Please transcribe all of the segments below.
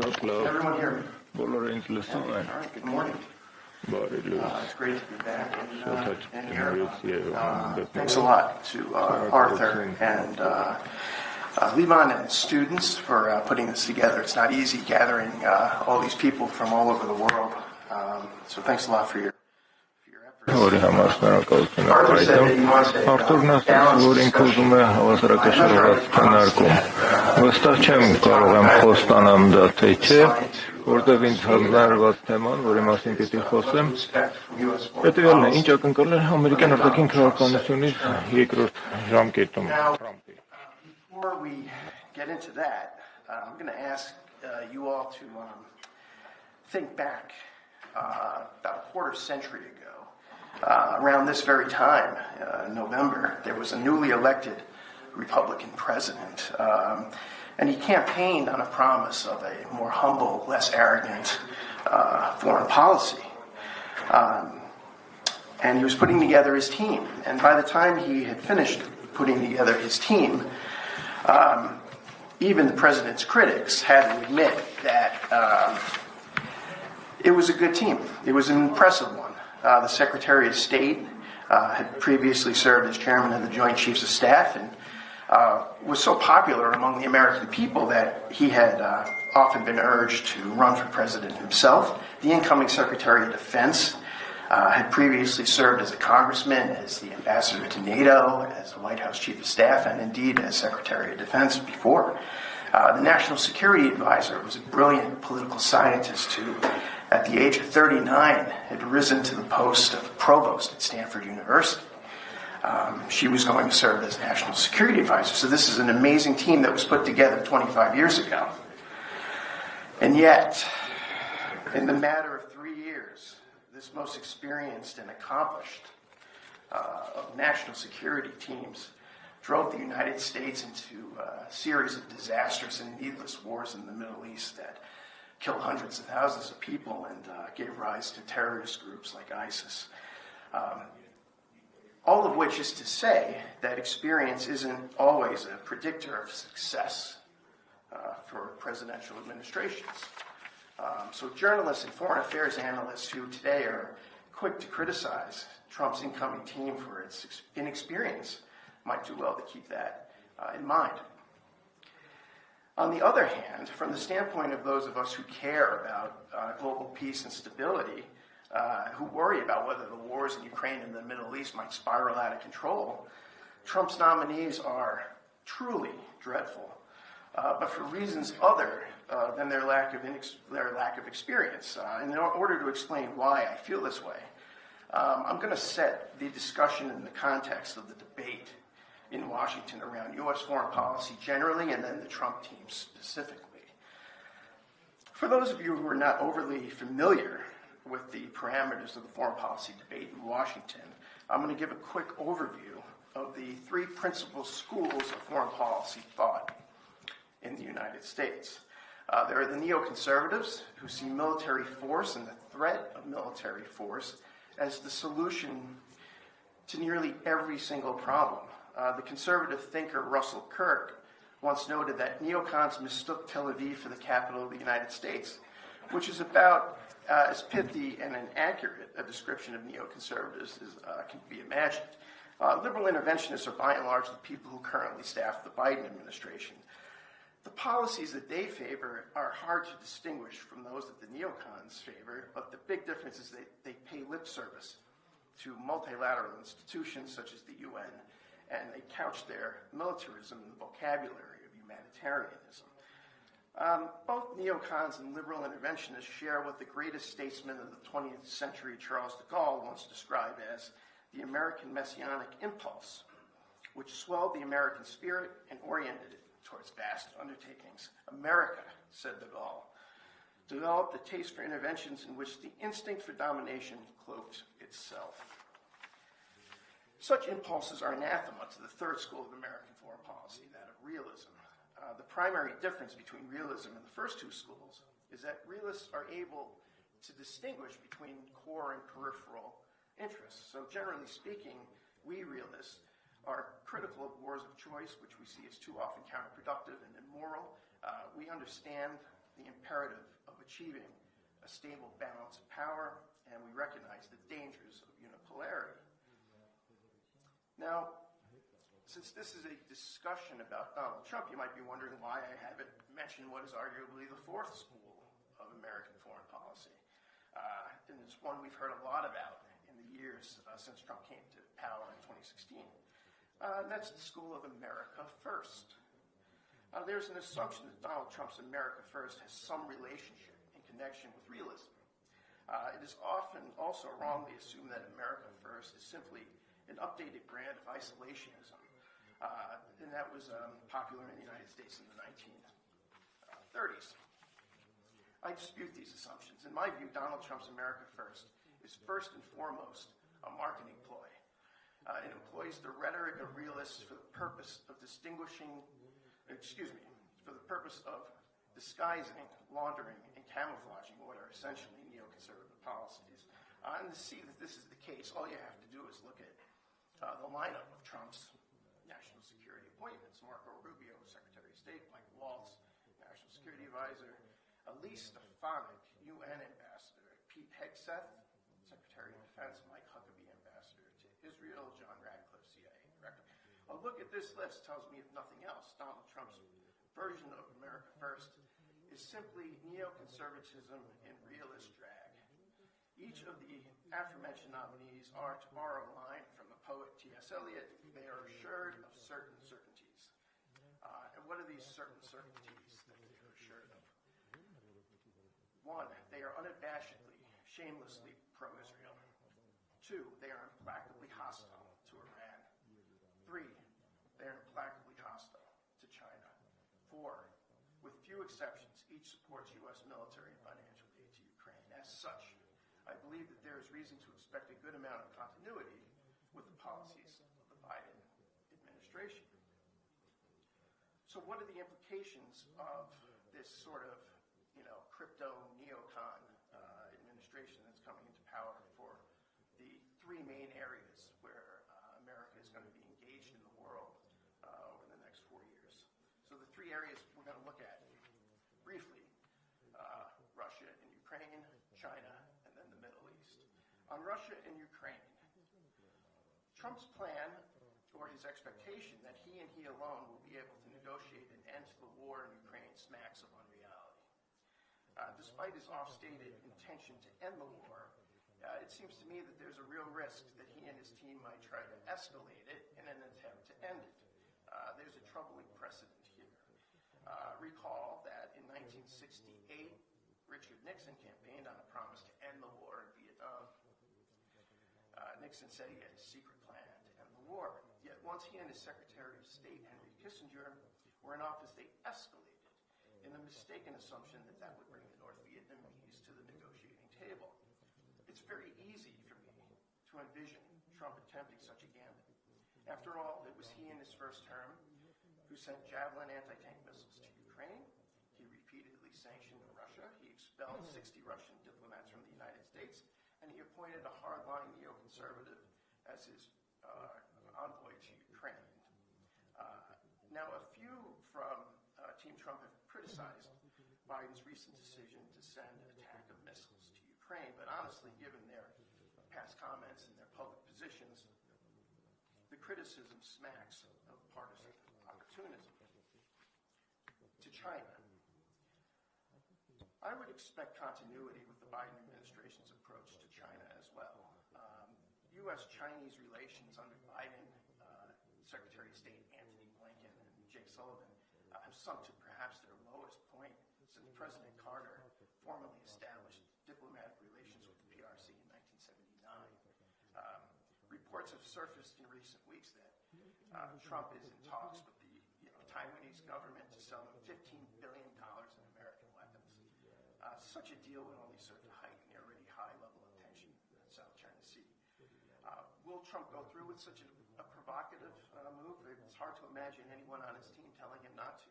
Everyone here. All right, good morning. It's great to be back in here. Thanks a lot to Arthur and Levon and the students for putting this together. It's not easy gathering all these people from all over the world. So thanks a lot for your efforts. Arthur said that he wants to որտեղ ինձ հանձնարարված թեման, որի մասին պիտի խոսեմ, հետևելն է, ինչ ակնկալել է ամերիկյան արտաքին քաղաքականությունից երկրորդ ժամկետում Թրամփի։ Before we get into that, I'm going to ask you all to think back about a quarter century ago. Around this very time, November, there was a newly elected Republican president. And he campaigned on a promise of a more humble, less arrogant foreign policy. And he was putting together his team. And by the time he had finished putting together his team, even the president's critics had to admit that it was a good team. It was an impressive one. The Secretary of State had previously served as chairman of the Joint Chiefs of Staff and was so popular among the American people that he had often been urged to run for president himself. The incoming Secretary of Defense had previously served as a congressman, as the ambassador to NATO, as the White House Chief of Staff, and indeed as Secretary of Defense before. The National Security Advisor was a brilliant political scientist who, at the age of 39, had risen to the post of provost at Stanford University. She was going to serve as National Security Advisor. So this is an amazing team that was put together 25 years ago. And yet, in the matter of 3 years, this most experienced and accomplished of national security teams drove the United States into a series of disastrous and needless wars in the Middle East that killed hundreds of thousands of people and gave rise to terrorist groups like ISIS. All of which is to say that experience isn't always a predictor of success for presidential administrations. So journalists and foreign affairs analysts who today are quick to criticize Trump's incoming team for its inexperience might do well to keep that in mind. On the other hand, from the standpoint of those of us who care about global peace and stability, who worry about whether the wars in Ukraine and the Middle East might spiral out of control, Trump's nominees are truly dreadful, but for reasons other than their lack of experience. And in order to explain why I feel this way, I'm going to set the discussion in the context of the debate in Washington around U.S. foreign policy generally and then the Trump team specifically. For those of you who are not overly familiar with the parameters of the foreign policy debate in Washington, I'm going to give a quick overview of the three principal schools of foreign policy thought in the United States. There are the neoconservatives, who see military force and the threat of military force as the solution to nearly every single problem. The conservative thinker Russell Kirk once noted that neocons mistook Tel Aviv for the capital of the United States, which is about as pithy and inaccurate a description of neoconservatives as can be imagined. Liberal interventionists are by and large the people who currently staff the Biden administration. The policies that they favor are hard to distinguish from those that the neocons favor, but the big difference is they pay lip service to multilateral institutions such as the UN, and they couch their militarism in the vocabulary of humanitarianism. Both neocons and liberal interventionists share what the greatest statesman of the 20th century, Charles de Gaulle, once described as the American messianic impulse, which swelled the American spirit and oriented it towards vast undertakings. America, said de Gaulle, developed a taste for interventions in which the instinct for domination cloaked itself. Such impulses are anathema to the third school of American foreign policy, that of realism. The primary difference between realism and the first two schools is that realists are able to distinguish between core and peripheral interests. So generally speaking, we realists are critical of wars of choice, which we see as too often counterproductive and immoral. We understand the imperative of achieving a stable balance of power, and we recognize the dangers of unipolarity. Now, since this is a discussion about Donald Trump, you might be wondering why I haven't mentioned what is arguably the fourth school of American foreign policy. And it's one we've heard a lot about in the years since Trump came to power in 2016. And that's the school of America First. There's an assumption that Donald Trump's America First has some relationship in connection with realism. It is often also wrongly assumed that America First is simply an updated brand of isolationism, and that was popular in the United States in the 1930s. I dispute these assumptions. In my view, Donald Trump's America First is first and foremost a marketing ploy. It employs the rhetoric of realists for the purpose of disguising, laundering, and camouflaging what are essentially neoconservative policies. And to see that this is the case, all you have to do is look at the lineup of Trump's national security appointments. Marco Rubio, Secretary of State; Mike Waltz, National Security Advisor; Elise Stefanik, UN Ambassador; Pete Hegseth, Secretary of Defense; Mike Huckabee, Ambassador to Israel; John Radcliffe, CIA Director. A look at this list tells me, if nothing else, Donald Trump's version of America First is simply neoconservatism in realist drag. Each of the aforementioned nominees are, to borrow a line from the poet T.S. Eliot, they are assured of certain certainties. And what are these certain certainties that they are assured of? One, they are unabashedly, shamelessly pro-Israel. Two, they are implacably hostile to Iran. Three, they are implacably hostile to China. Four, with few exceptions, each supports U.S. military and financial aid to Ukraine. As such, I believe that there is reason to expect a good amount of continuity with the policies of the Biden administration. So what are the implications of this sort of, crypto neocon administration that's coming into power for the three main areas where America is going to be engaged in the world over the next 4 years? So the three areas we're going to look at briefly: Russia and Ukraine, China, and then the Middle East. On Russia and Ukraine, Trump's plan, or his expectation, that he and he alone will be able to negotiate an end to the war in Ukraine smacks of unreality. Despite his oft-stated intention to end the war, it seems to me that there's a real risk that he and his team might try to escalate it in an attempt to end it. There's a troubling precedent here. Recall that in 1968, Richard Nixon campaigned on a promise to end the war in Vietnam. Nixon said he had a secret plan to end the war. Yet once he and his Secretary of State, Henry Kissinger, were in office, they escalated in the mistaken assumption that that would bring the North Vietnamese to the negotiating table. It's very easy for me to envision Trump attempting such a gambit. After all, it was he in his first term who sent Javelin anti-tank missiles to Ukraine. He repeatedly sanctioned Russia. He expelled 60 Russian diplomats from the United States, and he appointed a hardline neoconservative as his envoy to Ukraine. Now, a few from Team Trump have criticized Biden's recent decision to send an attack of missiles to Ukraine, but honestly, given their past comments and their public positions, the criticism smacks of partisan opportunism. To China, I would expect continuity with the Biden administration's approach to China as well. U.S.-Chinese relations under Biden, Secretary of State Anthony Blinken and Jake Sullivan have sunk to perhaps their lowest point since President Carter formally established diplomatic relations with the PRC in 1979. Reports have surfaced in recent weeks that Trump is in talks with the Taiwanese government to sell them $15 billion in American weapons. Such a deal would only serve to heighten the already high level of tension in the South China Sea. Will Trump go through with such a provocative move? It's hard to imagine anyone on his team telling him not to.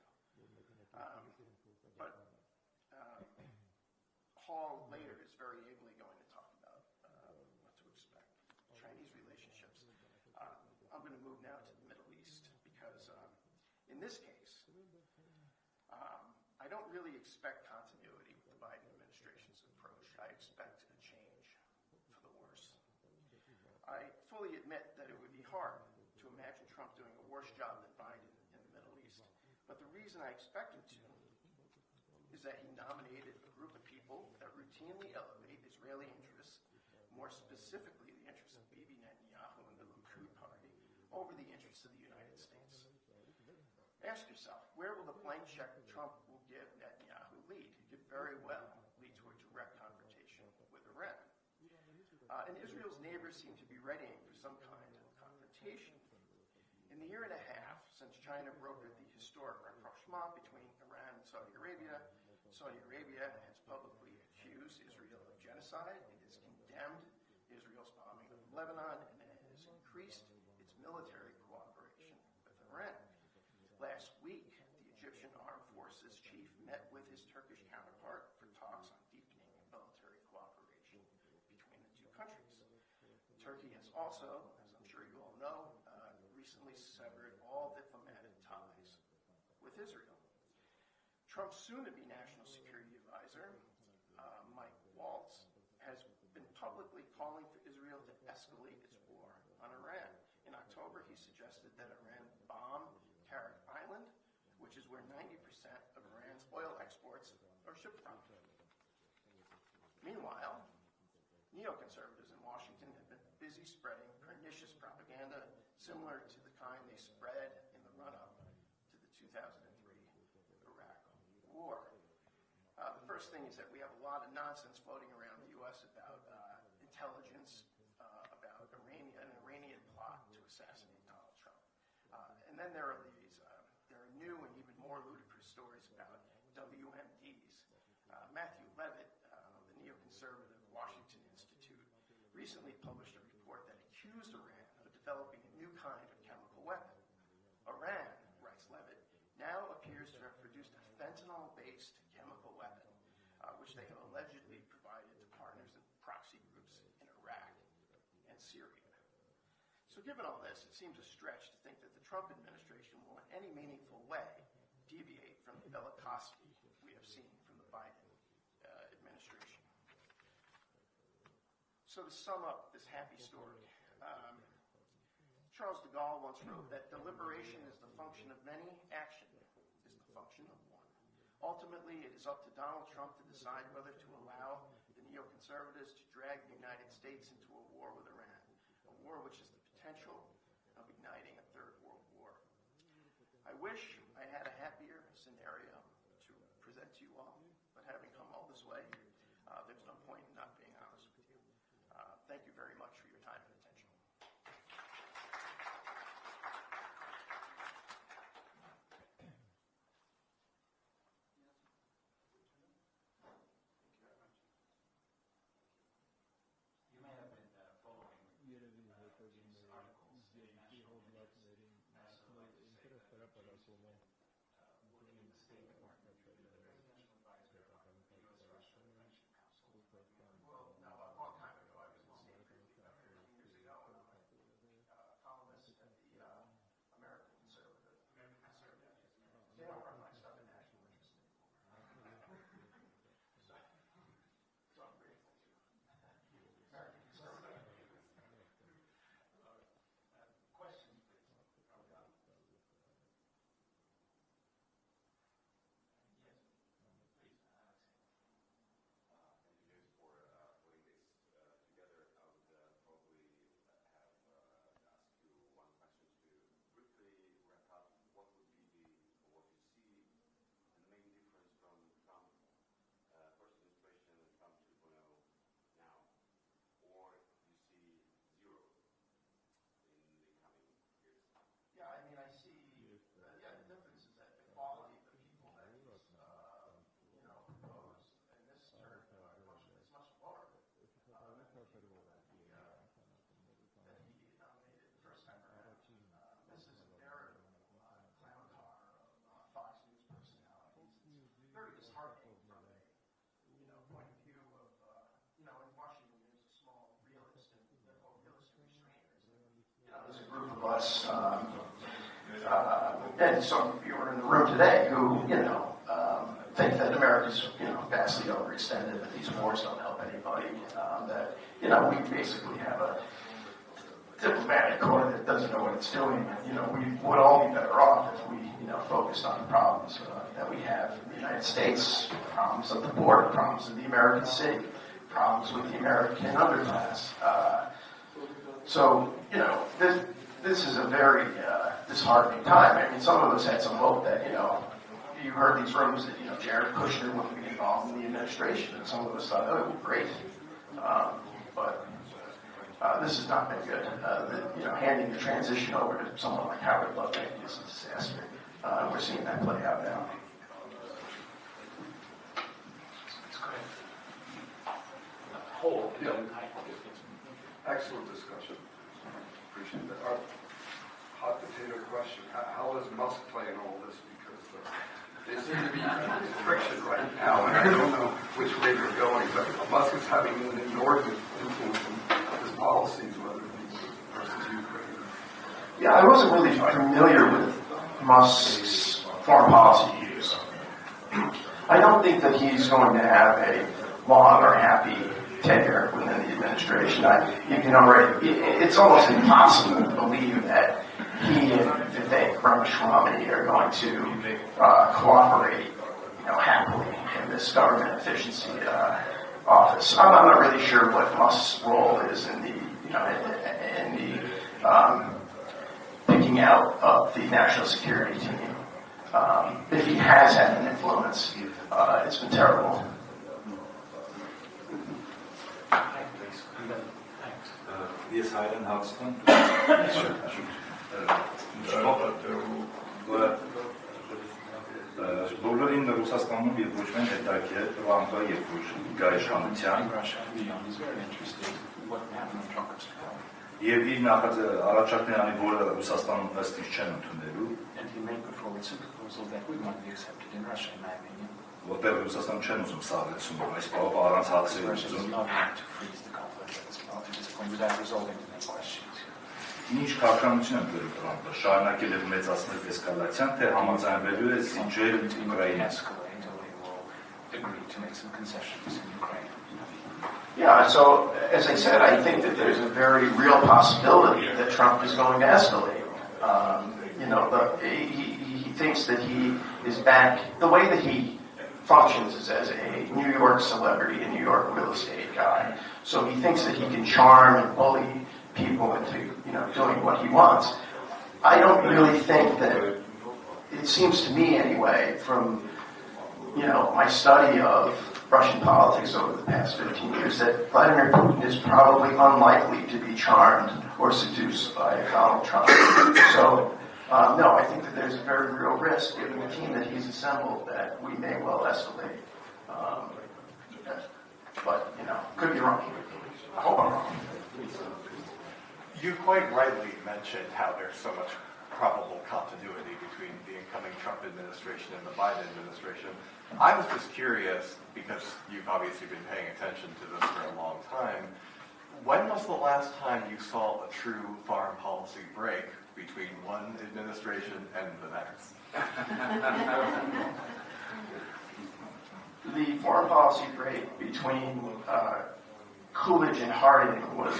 But Hall later is very ably going to talk about what to expect. Chinese relationships. I'm going to move now to the Middle East because in this case, I don't really expect continuity. I fully admit that it would be hard to imagine Trump doing a worse job than Biden in the Middle East. But the reason I expect him to is that he nominated a group of people that routinely elevate Israeli interests, more specifically the interests of Bibi Netanyahu and the Likud party, over the interests of the United States. Ask yourself, where will the blank check Trump will give Netanyahu lead? It could very well lead to a direct confrontation with Iran. And Israel's neighbors seem to be readying for some kind of confrontation. In the year and a half since China brokered the historic rapprochement between Iran and Saudi Arabia has publicly accused Israel of genocide. It has condemned Israel's bombing of Lebanon, and it has increased its military cooperation with Iran. Last week, the Egyptian Armed Forces chief met with his Turkish counterpart for talks on deepening military cooperation between the two countries. Turkey has also, as I'm sure you all know, recently severed all diplomatic ties with Israel. Trump's soon-to-be National Security Advisor, Mike Waltz, has been publicly calling for Israel to escalate its war on Iran. In October, he suggested that Iran bomb Tarik Island, which is where 90% of Iran's oil exports are shipped from. Meanwhile, neoconservatives in Washington have been busy spreading pernicious propaganda similar to the kind they spread in the run-up to the 2003 Iraq War. The first thing is that we have a lot of nonsense floating around the U.S. about intelligence, about an Iranian plot to assassinate Donald Trump. And then there are new and even more ludicrous stories about WMDs. Matthew Levitt of the neoconservative Washington Institute recently published a report that accused Iran of developing a new kind of chemical weapon. Iran, writes Levitt, now appears to have produced a fentanyl-based chemical weapon, which they have allegedly provided to partners and proxy groups in Iraq and Syria. So given all this, it seems a stretch to think that the Trump administration will in any meaningful way deviate from the bellicosity we have seen from the Biden administration. So to sum up this happy story, Charles de Gaulle once wrote that deliberation is the function of many, action is the function of one. Ultimately, it is up to Donald Trump to decide whether to allow the neoconservatives to drag the United States into a war with Iran, a war which has the potential of igniting a third world war. I wish I had a happier scenario to present to you all, but having come all this way, there's no point in not being honest with you. Thank you very much for your time and attention. You may have been following these articles in national media as of including the State Department, the Presidential Advisor on the U.S.-Russia Friendship Council. Well, now, a long time ago, I was in the State Committee about 15 years ago, and I'm a columnist at the American Conservative. They don't run my stuff in national interest anymore. So I'm grateful to American Conservative. Questions, please. Are we done? Yes. Please, Alexei. Thank you guys for putting this together. I would probably have asked you one question to quickly wrap up. What would be what you see the main difference from Trump first administration and Trump 2.0 now, or you see zero in the coming years? Yeah, I mean, I see, the difference is that the quality of the people that he's, proposed in this term, unfortunately, is much lower than the people that he nominated the first time around. This is a narrative clown car of Fox News personalities. It's very disheartening from a, point of view of, in Washington, there's a small realist and realist restrainers. There's a group of us, and some of you are in the room today who, think that America's, vastly overextended, that these wars don't help anybody, that, we basically have diplomatic corps that doesn't know what it's doing. We would all be better off if we, focused on the problems that we have in the United States, problems of the border, problems of the American city, problems with the American underclass. So, this is a very disheartening time. I mean, some of us had some hope that, you heard these rumors that, Jared Kushner wouldn't be involved in the administration, and some of us thought, oh, great. But this has not been good. Handing the transition over to someone like Howard Lubbock is a disaster. We're seeing that play out now. Excellent discussion. Appreciate that. Hot potato question. How does Musk play in all this? Because there seems to be friction right now, and I don't know which way they're going. But Musk is having an inordinate influence on his policies, whether it's versus Ukraine. Yeah, I wasn't really familiar with Musk's foreign policy views. I don't think that he's going to have a long or happy tenure within the administration. It's almost impossible to believe that he and Vivek Ramaswamy are going to cooperate, happily in this government efficiency office. I'm not really sure what Musk's role is in the, picking out of the national security team. If he has had an influence, it's been terrible. Ես հայրեն հացնում բոլորին Ռուսաստանում և ոչ մեն հետաքի է տվանկա և ոչ գայշանության և իր առաջարկներ անի, որը Ռուսաստանում ըստիչ չեն ընդունելու որտեղ Ռուսաստանում չեն ուզում սաղեցում, այս պահով առանց հացի ուզում Ինչ քաղաքականություն են բերում Տրամպը, շարունակել է մեծացնել էսկալացիան, թե համաձայնվելու է զիջել Ուկրաինան։ Yeah, so as I said, I think that there's a very real possibility that Trump is going to escalate. He thinks that he is back. The way that he functions is as a New York celebrity, a New York real estate guy. So he thinks that he can charm and bully people into, doing what he wants. I don't really think that, it seems to me anyway, from, my study of Russian politics over the past 15 years, that Vladimir Putin is probably unlikely to be charmed or seduced by Donald Trump. So, no, I think that there's a very real risk, given the team that he's assembled, that we may well escalate. But, could be wrong. I hope I'm wrong. You quite rightly mentioned how there's so much probable continuity between the incoming Trump administration and the Biden administration. I was just curious, because you've obviously been paying attention to this for a long time, when was the last time you saw a true foreign policy break between one administration and the next? The foreign policy break between Coolidge and Harding was...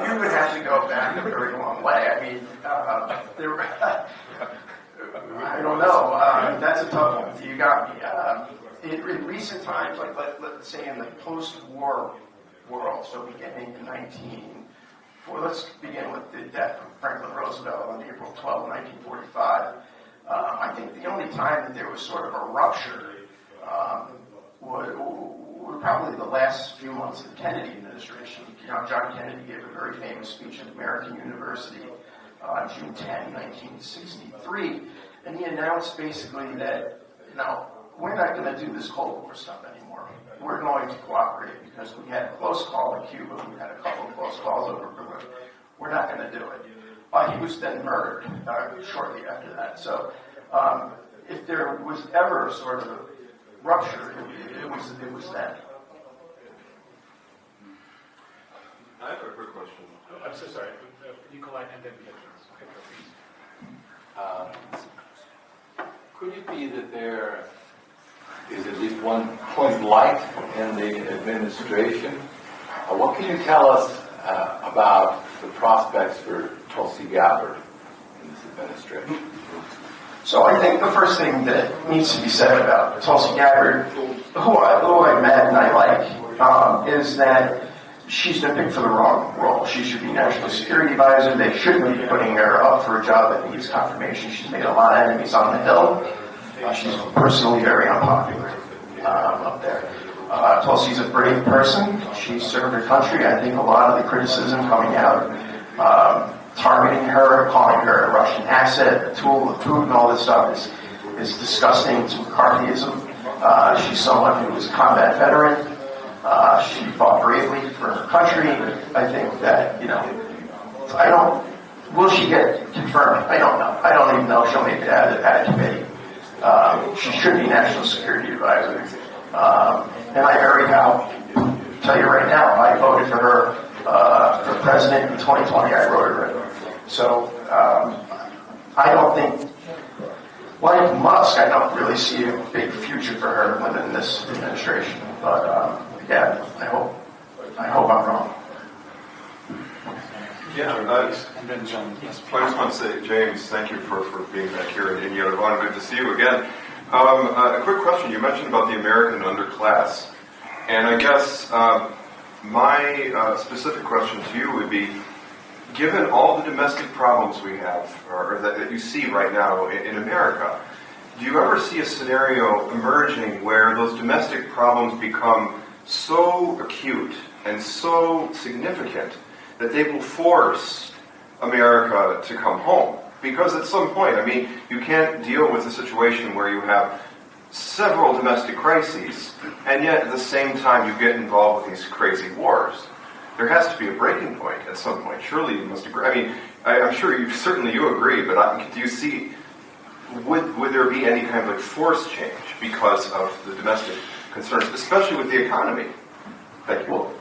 you would have to go back a very long way. I mean, there were... I don't know. That's a tough one. You got me. In recent times, like let's say in the post-war world, so beginning in let's begin with the death of Franklin Roosevelt on April 12, 1945. I think the only time that there was sort of a rupture were probably the last few months of the Kennedy administration. John Kennedy gave a very famous speech at American University on June 10, 1963, and he announced basically that, we're not going to do this Cold War stuff anymore. We're going to cooperate because we had a close call in Cuba. We had a couple of close calls over Peru. We're not going to do it. He was then murdered shortly after that. So if there was ever a sort of rupture, it was that. I have a quick question. I'm so sorry. Nikolai and then Could it be that there is at least one point light in the administration What can you tell us about the prospects for Tulsi Gabbard in this administration? So I think the first thing that needs to be said about Tulsi Gabbard, who I met and I like, is that she's been picked for the wrong role. She should be National Security Advisor. They shouldn't be putting her up for a job that needs confirmation. She's made a lot of enemies on the Hill. She's personally very unpopular up there. Tulsi's a brave person. She served her country. I think a lot of the criticism coming out, targeting her, calling her a Russian asset, a tool of Putin, all this stuff is disgusting. It's McCarthyism. She's someone who was a combat veteran. She fought bravely for her country. I think that, will she get confirmed? I don't know. I don't even know if she'll make it out of that committee. She should be National Security Advisor. And I'll tell you right now, I voted for her for president in 2020. I wrote her in. So I don't think, like Musk, I don't really see a big future for her within this administration. But again, I hope I'm wrong. Yeah, and then John. Yes. I just want to say, James, thank you for being back here in Yerevan. Good to see you again. A quick question. You mentioned about the American underclass. And I guess my specific question to you would be, given all the domestic problems we have, or that you see right now in America, do you ever see a scenario emerging where those domestic problems become so acute and so significant that they will force America to come home? Because at some point, you can't deal with a situation where you have several domestic crises, and yet at the same time you get involved with these crazy wars. There has to be a breaking point at some point. Surely you must agree. I'm sure you agree, but do you see, would there be any kind of force change because of the domestic concerns, especially with the economy? Thank you. Well,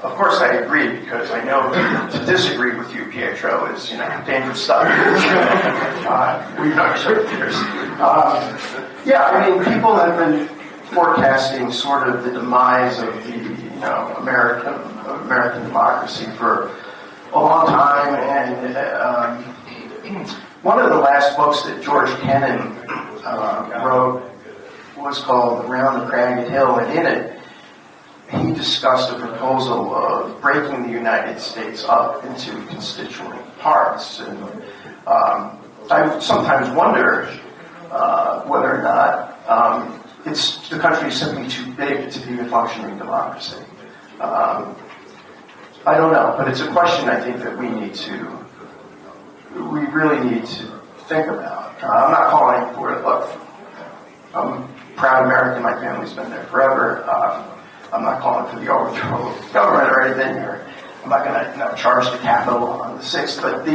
of course I agree, because I know to disagree with you, Pietro, is dangerous stuff. We've not sure years. People have been forecasting sort of the demise of the American democracy for a long time, and one of the last books that George Kennan wrote was called Around the Cragged Hill, and in it he discussed a proposal of breaking the United States up into constituent parts. And I sometimes wonder whether or not the country is simply too big to be a functioning democracy. I don't know, but it's a question I think that we really need to think about. I'm not calling for it. Look, I'm a proud American. My family's been there forever. I'm not calling for the overthrow of government or anything, or I'm not going to charge the Capitol on the 6th. But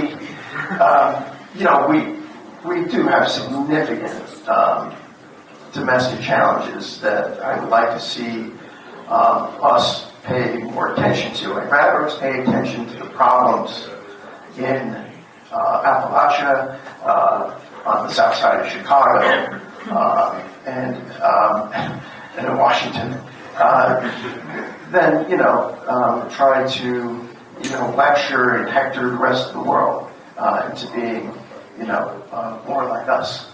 we do have significant domestic challenges that I would like to see us pay more attention to. I'd rather us pay attention to the problems in Appalachia, on the south side of Chicago, and in Washington. Then try to lecture and hector the rest of the world into being more like us.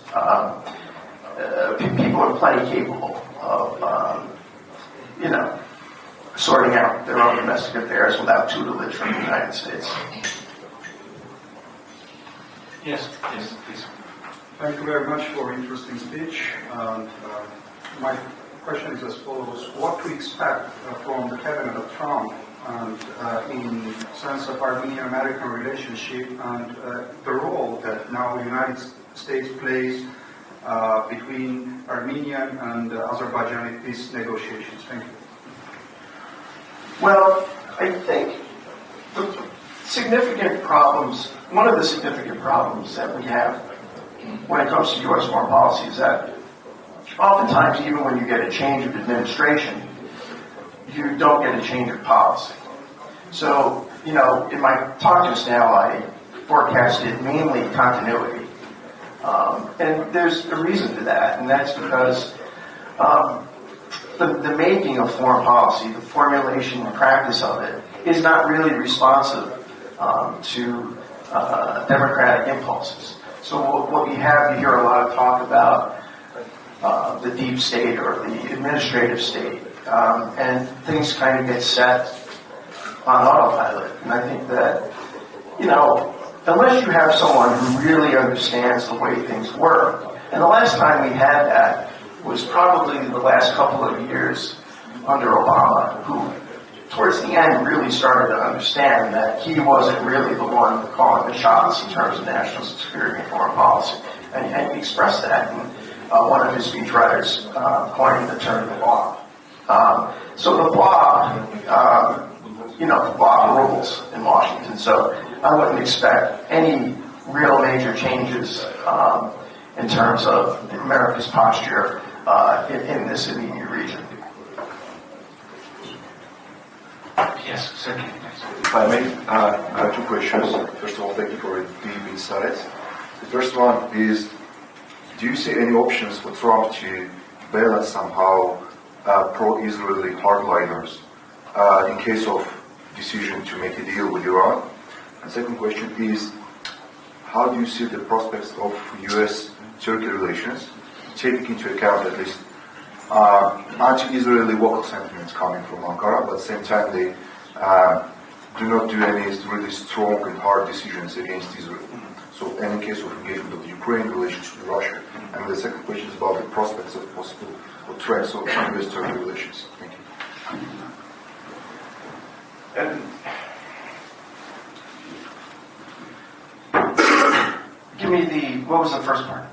People are plenty capable of sorting out their own domestic affairs without tutelage from the United States. Yes, please. Thank you very much for an interesting speech. My question is as follows: what to expect from the cabinet of Trump, and in sense of Armenian-American relationship, and the role that now the United States plays between Armenian and Azerbaijani peace negotiations? Thank you. Well, I think the significant problems, one of the significant problems that we have when it comes to U.S. foreign policy is that oftentimes, even when you get a change of administration, you don't get a change of policy. So, in my talk just now, I forecasted mainly continuity. And there's a reason for that, and that's because the making of foreign policy, the formulation and practice of it, is not really responsive to democratic impulses. So what we have, you hear a lot of talk about the deep state or the administrative state, and things kind of get set on autopilot. And I think that, unless you have someone who really understands the way things work, and the last time we had that was probably the last couple of years under Obama, who towards the end really started to understand that he wasn't really the one calling the shots in terms of national security and foreign policy. And he expressed that in one of his speechwriters coining the term the blob. So the blob, the blob rules in Washington. So I wouldn't expect any real major changes in terms of America's posture in this immediate region. Yes, certainly. If I may, I have two questions. First of all, thank you for your deep insights. The first one is, do you see any options for Trump to balance somehow pro-Israeli hardliners in case of decision to make a deal with Iran? And second question is, how do you see the prospects of U.S.-Turkey relations, taking into account at least anti-Israeli local sentiments coming from Ankara, but at the same time they do not do any really strong and hard decisions against Israel. So any case of engagement of Ukraine, relations with Russia. And the second question is about the prospects of possible or threats of U.S.-Turkey relations. Thank you. And give me what was the first part?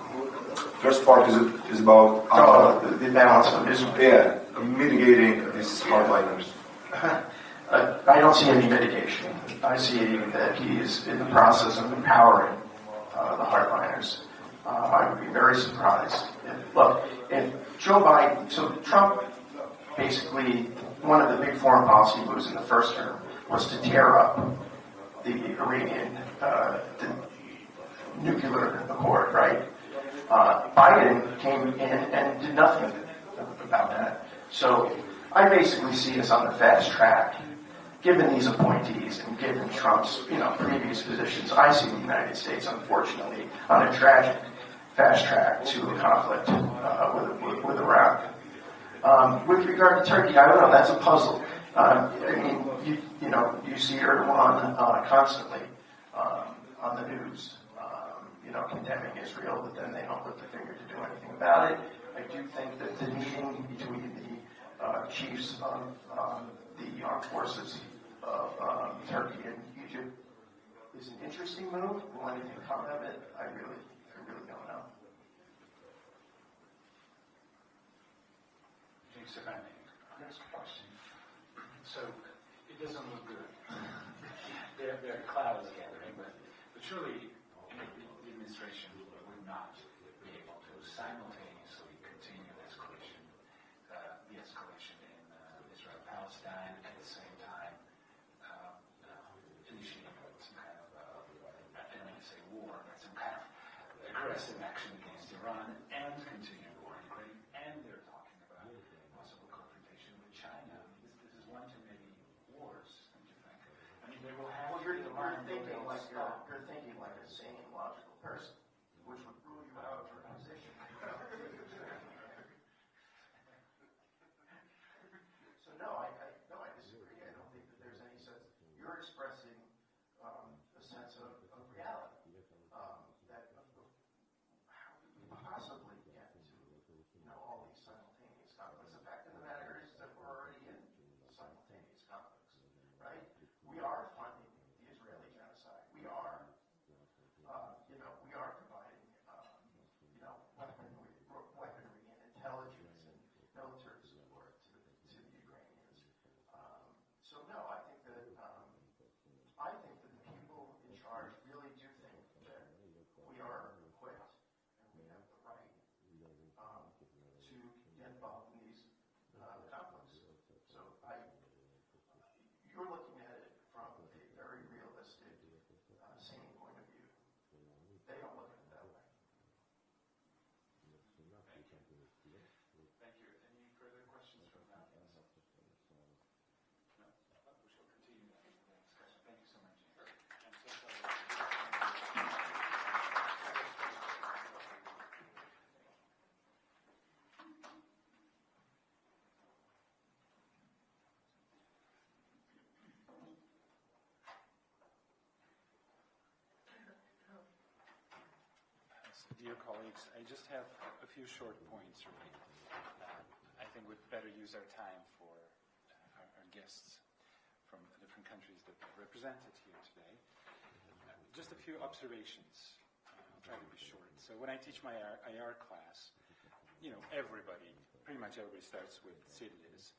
First part is about the balance of Israel. Yeah, mitigating these hardliners. I don't see any mitigation. I see that he is in the process of empowering the hardliners. I would be very surprised. If Joe Biden, so Trump basically, one of the big foreign policy moves in the first term was to tear up the Iranian the nuclear accord, right? Biden came in and did nothing about that. So I basically see us on the fast track. Given these appointees and given Trump's, previous positions, I see the United States, unfortunately, on a tragic fast track to a conflict with Iraq. With regard to Turkey, I don't know. That's a puzzle. You see Erdogan constantly on the news, condemning Israel, but then they don't put their finger to do anything about it. I do think that the meeting between the chiefs of the armed forces of Turkey and Egypt is an interesting move. Will anything come of it? I really don't know. James, if I may, next question. So it doesn't look good. There are clouds gathering, but surely the administration would not be able to simultaneously continue escalation, the escalation in Israel-Palestine, at the same time initiating some kind of, I don't want to say war, but some kind of aggressive action against Iran and continue war in Ukraine. And they're talking about possible confrontation with China. This is one too many wars, don't you think? They will have Well, you're thinking like a sane, logical person, which would rule you out of your position. So no, I disagree. I don't think that there's any sense. You're expressing a sense of reality. That dear colleagues, I just have a few short points, really. I think we'd better use our time for our guests from the different countries that are represented here today. Just a few observations. I'll try to be short. So when I teach my IR class, everybody, pretty much everybody starts with Thucydides,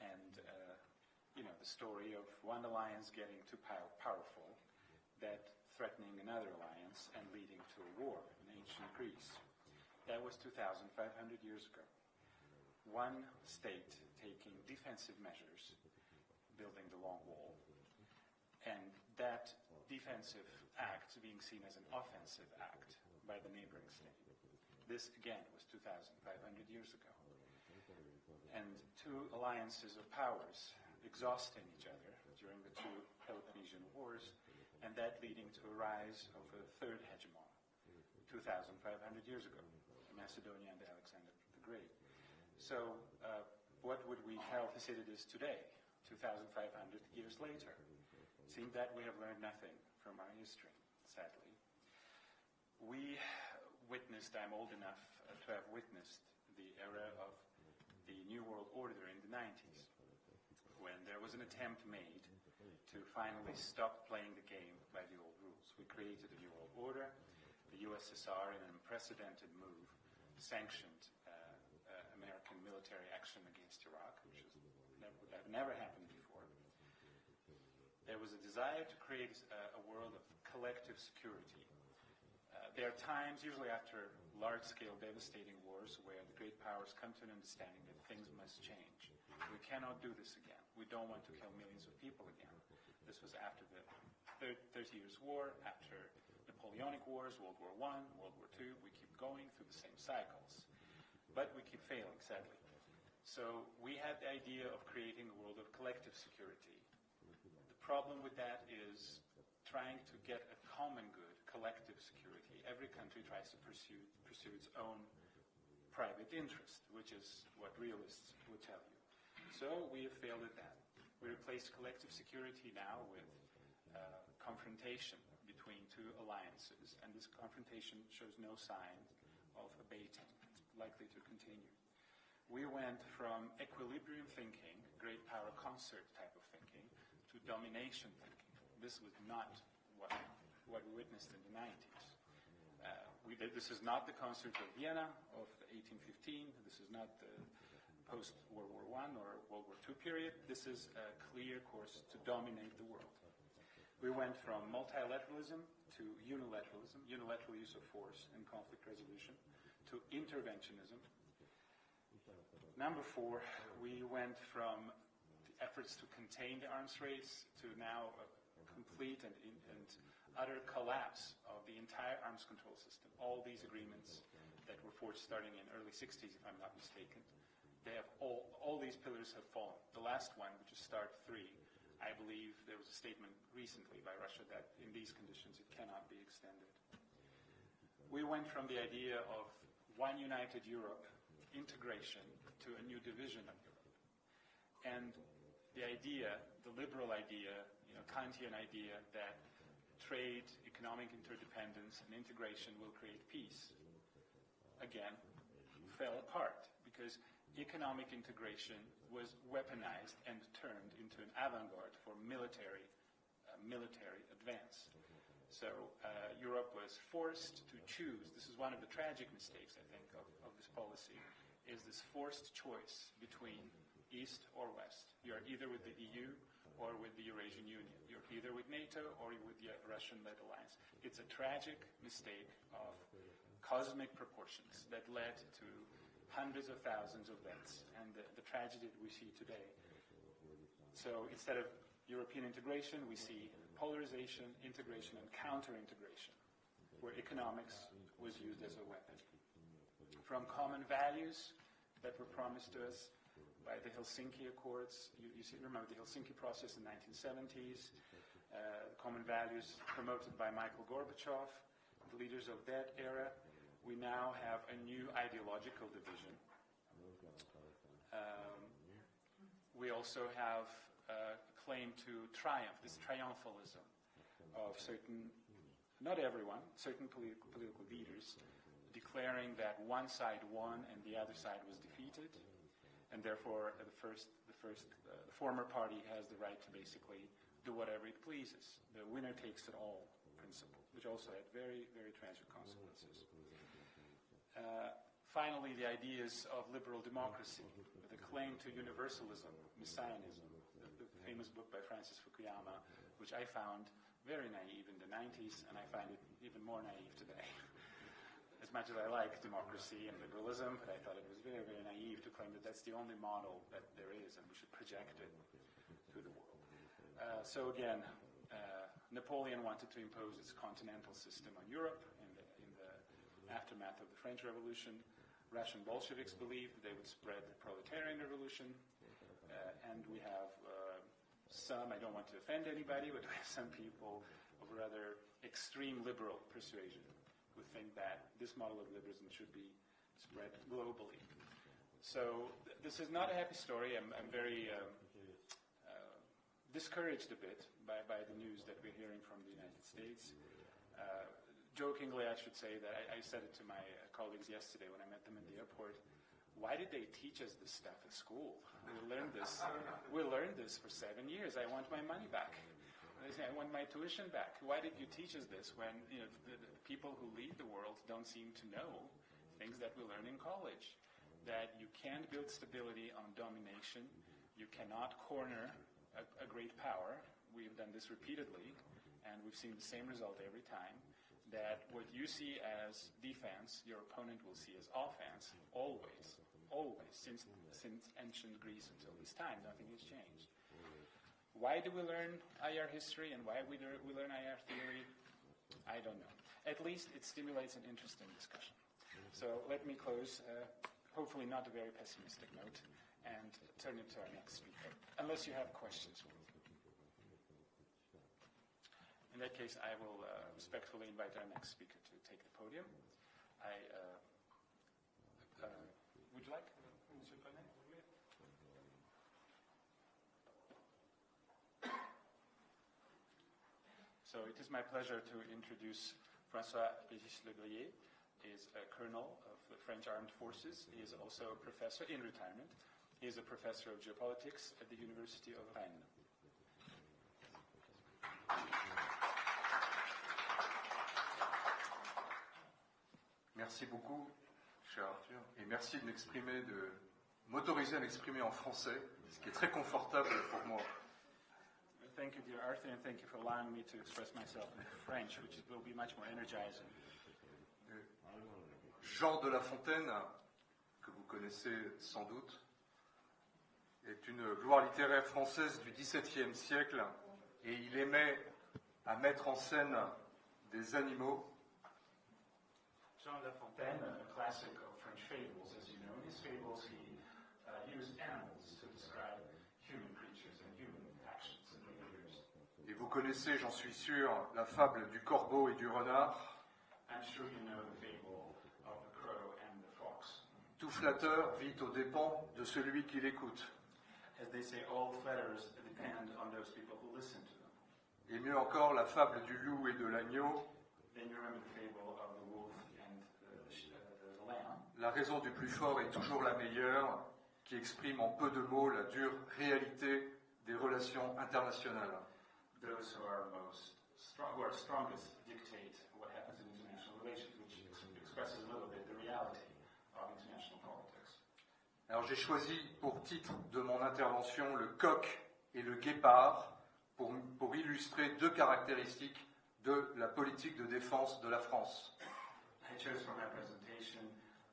and the story of one alliance getting too powerful, that threatening another alliance and leading to a war in ancient Greece. That was 2,500 years ago. One state taking defensive measures, building the long wall, and that defensive act being seen as an offensive act by the neighboring state. This, again, was 2,500 years ago. And two alliances of powers exhausting each other during the two Peloponnesian Wars, and that leading to a rise of a third hegemon 2,500 years ago, Macedonia and Alexander the Great. So what would we tell Thucydides today, 2,500 years later? It seems that we have learned nothing from our history, sadly. We witnessed, I'm old enough to have witnessed the era of the New World Order in the 90s, when there was an attempt made to finally stop playing the game by the old rules. We created a New World Order. The USSR, in an unprecedented move, sanctioned American military action against Iraq, which would have never happened before. There was a desire to create a world of collective security. There are times, usually after large-scale devastating wars, where the great powers come to an understanding that things must change. We cannot do this again. We don't want to kill millions of people again. This was after the 30 Years' War, after Napoleonic Wars, World War I, World War II. We keep going through the same cycles. But we keep failing, sadly. So we had the idea of creating a world of collective security. The problem with that is trying to get a common good, collective security. Every country tries to pursue its own private interest, which is what realists would tell you. So we have failed at that. We replaced collective security now with confrontation between two alliances, and this confrontation shows no sign of abating. It's likely to continue. We went from equilibrium thinking, great power concert type of thinking, to domination thinking. This was not what we witnessed in the 90s. This is not the concert of Vienna of 1815. This is not the post-World War I or World War II period. This is a clear course to dominate the world. We went from multilateralism to unilateralism, unilateral use of force in conflict resolution, to interventionism. Number 4, we went from the efforts to contain the arms race to now a complete and utter collapse of the entire arms control system. All these agreements that were forged starting in early 60s, if I'm not mistaken, they have all these pillars have fallen. The last one, which is START 3, I believe there was a statement recently by Russia that in these conditions it cannot be extended. We went from the idea of one united Europe, integration, to a new division of Europe. And the idea, the liberal idea, Kantian idea that trade, economic interdependence, and integration will create peace, again, fell apart because economic integration was weaponized and turned into an avant-garde for military advance. So Europe was forced to choose. This is one of the tragic mistakes, I think, of this policy, is this forced choice between East or West. You're either with the EU or with the Eurasian Union. You're either with NATO or with the Russian-led alliance. It's a tragic mistake of cosmic proportions that led to hundreds of thousands of deaths and the tragedy that we see today. So instead of European integration, we see polarization, integration, and counter-integration, where economics was used as a weapon. From common values that were promised to us by the Helsinki Accords, you remember the Helsinki process in the 1970s, common values promoted by Michael Gorbachev, the leaders of that era. We now have a new ideological division. We also have a claim to triumph, this triumphalism of certain not everyone, certain political leaders, declaring that one side won and the other side was defeated, and therefore the former party has the right to basically do whatever it pleases. The winner takes it all principle, which also had very, very tragic consequences. Finally, the ideas of liberal democracy, the claim to universalism, messianism, the famous book by Francis Fukuyama, which I found very naive in the 90s, and I find it even more naive today. As much as I like democracy and liberalism, but I thought it was very, very naive to claim that that's the only model that there is, and we should project it to the world. So again, Napoleon wanted to impose his continental system on Europe in the aftermath of the French Revolution. Russian Bolsheviks believed they would spread the proletarian revolution, and we have some, I don't want to offend anybody, but we have some people of rather extreme liberal persuasion who think that this model of liberalism should be spread globally. So this is not a happy story. I'm very discouraged a bit by the news that we're hearing from the United States. Jokingly, I should say that I said it to my colleagues yesterday when I met them in the airport. Why did they teach us this stuff at school? We learned this for 7 years. I want my money back. I want my tuition back. Why did you teach us this when the people who lead the world don't seem to know things that we learn in college? That you can't build stability on domination. You cannot corner a great power. We've done this repeatedly, and we've seen the same result every time. That what you see as defense, your opponent will see as offense, always, since ancient Greece until this time. Nothing has changed. Why do we learn IR history and why we learn IR theory? I don't know. At least it stimulates an interesting discussion. So let me close, hopefully not a very pessimistic note, and turn it to our next speaker, unless you have questions for me. In that case, I will respectfully invite our next speaker to take the podium. Would you like, Monsieur Panet? So it is my pleasure to introduce François-Régis Legrier. He is a colonel of the French Armed Forces. He is also a professor in retirement. He is a professor of geopolitics at the University of Rennes. Merci beaucoup, cher Arthur, et merci de m'autoriser à m'exprimer en français, ce qui est très confortable pour moi. Thank you, dear Arthur, and thank you for allowing me to express myself in French, which will be much more energizing. Jean de La Fontaine, que vous connaissez sans doute, est une gloire littéraire française du XVIIe siècle, et il aimait à mettre en scène des animaux. Jean de La Fontaine, a classic of French fables, as you know. In his fables, he used animals to describe human creatures and human actions and behaviors. Et vous connaissez, j'en suis sûr, la fable du corbeau et du renard. I'm sure you know the fable of the crow and the fox. Tout flatteur vit aux dépens de celui qui l'écoute. As they say, all flatterers depend on those people who listen to them. Et mieux encore, la fable du loup et de l'agneau. Then you remember the fable of the wolf and the lamb. La raison du plus fort est toujours la meilleure, qui exprime en peu de mots la dure réalité des relations internationales. Those who are who are strongest dictate what happens in international relations, which expresses a little bit the reality of international politics. Alors j'ai choisi pour titre de mon intervention le coq et le guépard pour illustrer deux caractéristiques de la politique de défense de la France. I chose for my presentation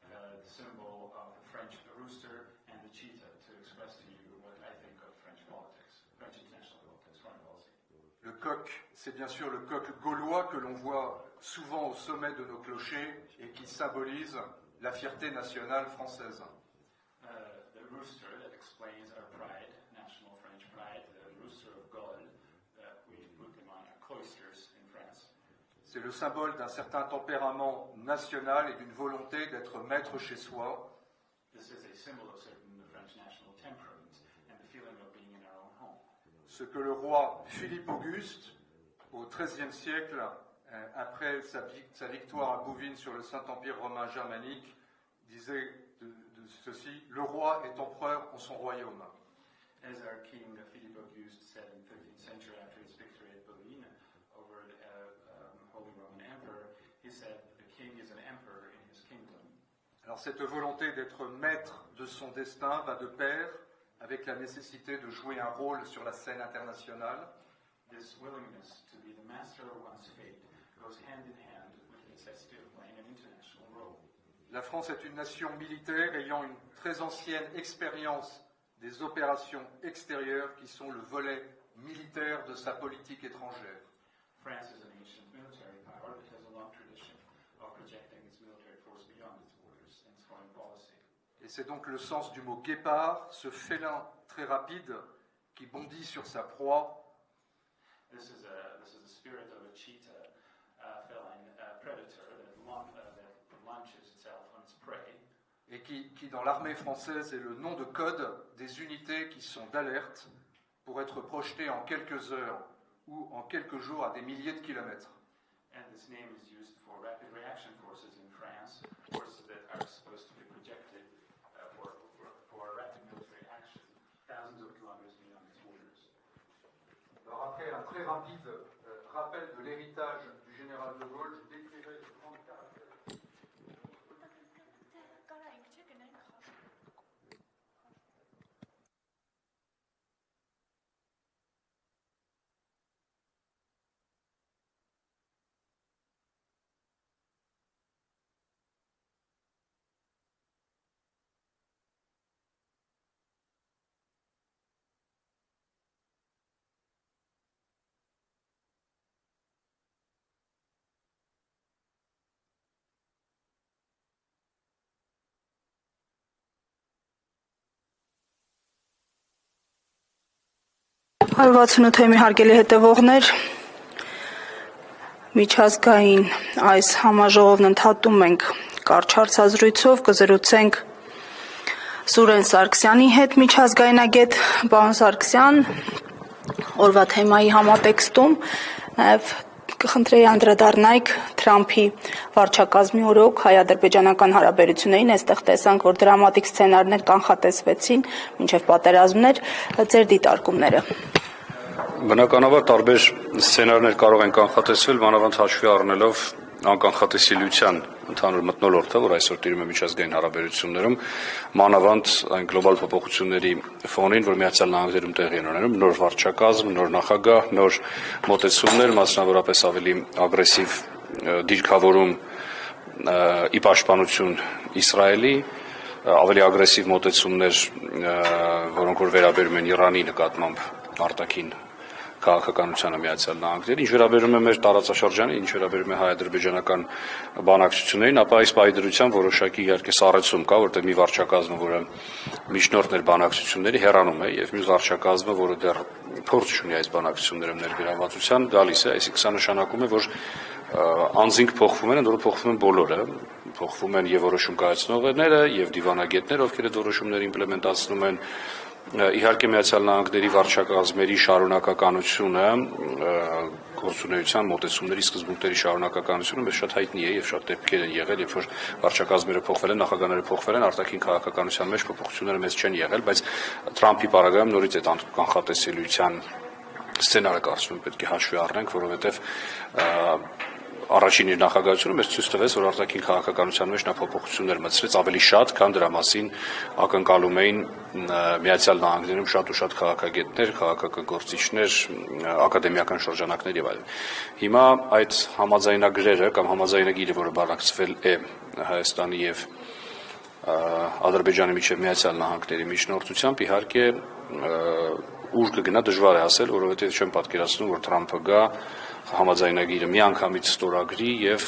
the symbol of the French rooster and the cheetah to express to you what I think of French politics, French international politics, foreign policy. Le coq, c'est bien sûr le coq gaulois que l'on voit souvent au sommet de nos clochers et qui symbolise la fierté nationale française. The rooster that explains our pride, national French pride, the rooster of God, we put them on our cloisters in France. C'est le symbole d'un certain tempérament national et d'une volonté d'être maître chez soi. This is a symbol of certain French national temperament and the feeling of being in our own home. Ce que le roi Philippe Auguste, au XIIIe siècle, après sa victoire à Bouvines sur le Saint-Empire romain germanique, disait de ceci: le roi est empereur en son royaume. As our king Philip Augustus said in the 13th century after his victory at Bouvines over the Holy Roman Emperor, he said the king is an emperor in his kingdom. Alors cette volonté d'être maître de son destin va de pair avec la nécessité de jouer un rôle sur la scène internationale. This willingness to be the master of one's fate goes hand in hand with the necessity of playing an international role. La France est une nation militaire ayant une très ancienne expérience des opérations extérieures qui sont le volet militaire de sa politique étrangère. France is an ancient military power that has a long tradition of projecting its military force beyond its borders and its foreign policy. Et c'est donc le sens du mot guépard, ce félin très rapide qui bondit sur sa proie. This is the spirit of a cheetah, feline predator that launches itself on its prey. Et qui dans l'armée française est le nom de code des unités qui sont d'alerte pour être projetées en quelques heures ou en quelques jours à des milliers de kilomètres. And this name is used for rapid reaction forces in France, forces that are supposed to be projected for rapid military action, thousands of kilometers beyond its borders. Alors après un très rapide rappel de l'héritage du général de Gaulle, je décrirai le grand caractère. Հարված 68-ի հարգելի հետևողներ, միջազգային այս համաժողովն ընդհատում ենք կարճ հարցազրույցով, կզրուցենք Սուրեն Սարգսյանի հետ, միջազգայնագետ պարոն Սարգսյան, օրվա թեմայի համատեքստում, նաև կխնդրեի անդրադառնայք Թրամփի վարչակազմի օրոք հայ-ադրբեջանական հարաբերություններին, այստեղ տեսանք, որ դրամատիկ սցենարներ կանխատեսվեցին, մինչև պատերազմներ, ձեր դիտարկումները։ Բնականաբար տարբեր սցենարներ կարող են կանխատեսվել, մանավանդ հաշվի առնելով անկանխատեսելիության ընդհանուր մթնոլորտը, որ այսօր տիրում է միջազգային հարաբերություններում, մանավանդ այն գլոբալ փոփոխությունների ֆոնին, որ Միացյալ Նահանգներում տեղի են ունենում, նոր վարչակազմ, նոր նախագահ, նոր մոտեցումներ, մասնավորապես ավելի ագրեսիվ դիրքավորում ի պաշտպանություն Իսրայելի, ավելի ագրեսիվ մոտեցումներ, որոնք որ վերաբերում են Իրանի նկատմամբ արտաքին քաղաքականությանը Միացյալ Նահանգների, ինչ վերաբերում է մեր տարածաշրջանին, ինչ վերաբերում է հայ-ադրբեջանական բանակցություններին, ապա այս պայդրությամբ որոշակի իհարկե սառեցում կա, որտեղ մի վարչակազմը, որը միջնորդն էր բանակցությունների, հեռանում է, եւ մյուս վարչակազմը, որը դեռ փորձ ունի այս բանակցություններում ներգրավվածության, գալիս է, այսինքն սա նշանակում է, որ անձինք փոխվում են, որը փոխվում են բոլորը, փոխվում են եւ որոշում կայացնողները, եւ դիվանագետները, ովքեր այդ որոշումները իմպլեմենտացնում են, իհարկե Միացյալ Նահանգների վարչակազմերի շարունակականությունը, գործունեության մոտեցումների սկզբունքների շարունակականությունը մեզ շատ հայտնի է եւ շատ դեպքեր են եղել, երբ որ վարչակազմերը փոխվել են, նախագահները փոխվել են, արտաքին քաղաքականության մեջ փոփոխությունները մեծ չեն եղել, բայց Թրամփի պարագայում նորից այդ անկանխատեսելիության սցենարը կարծում եմ պետք է հաշվի առնենք, որովհետեւ առաջին իր նախագահությունը մեզ ցույց տվեց, որ արտաքին քաղաքականության մեջ նա փոփոխություններ մտցրեց ավելի շատ, քան դրա մասին ակնկալում էին Միացյալ Նահանգներում շատ ու շատ քաղաքագետներ, քաղաքական գործիչներ, ակադեմիական շրջանակներ եւ այլն։ Հիմա այդ համաձայնագրերը կամ համաձայնագիրը, որը բանակցվել է Հայաստանի եւ Ադրբեջանի միջև Միացյալ Նահանգների միջնորդությամբ, իհարկե ուր կգնա դժվար է ասել, որովհետեւ չեմ պատկերացնում, որ Թրամփը գա համաձայնագիրը միանգամից ստորագրի եւ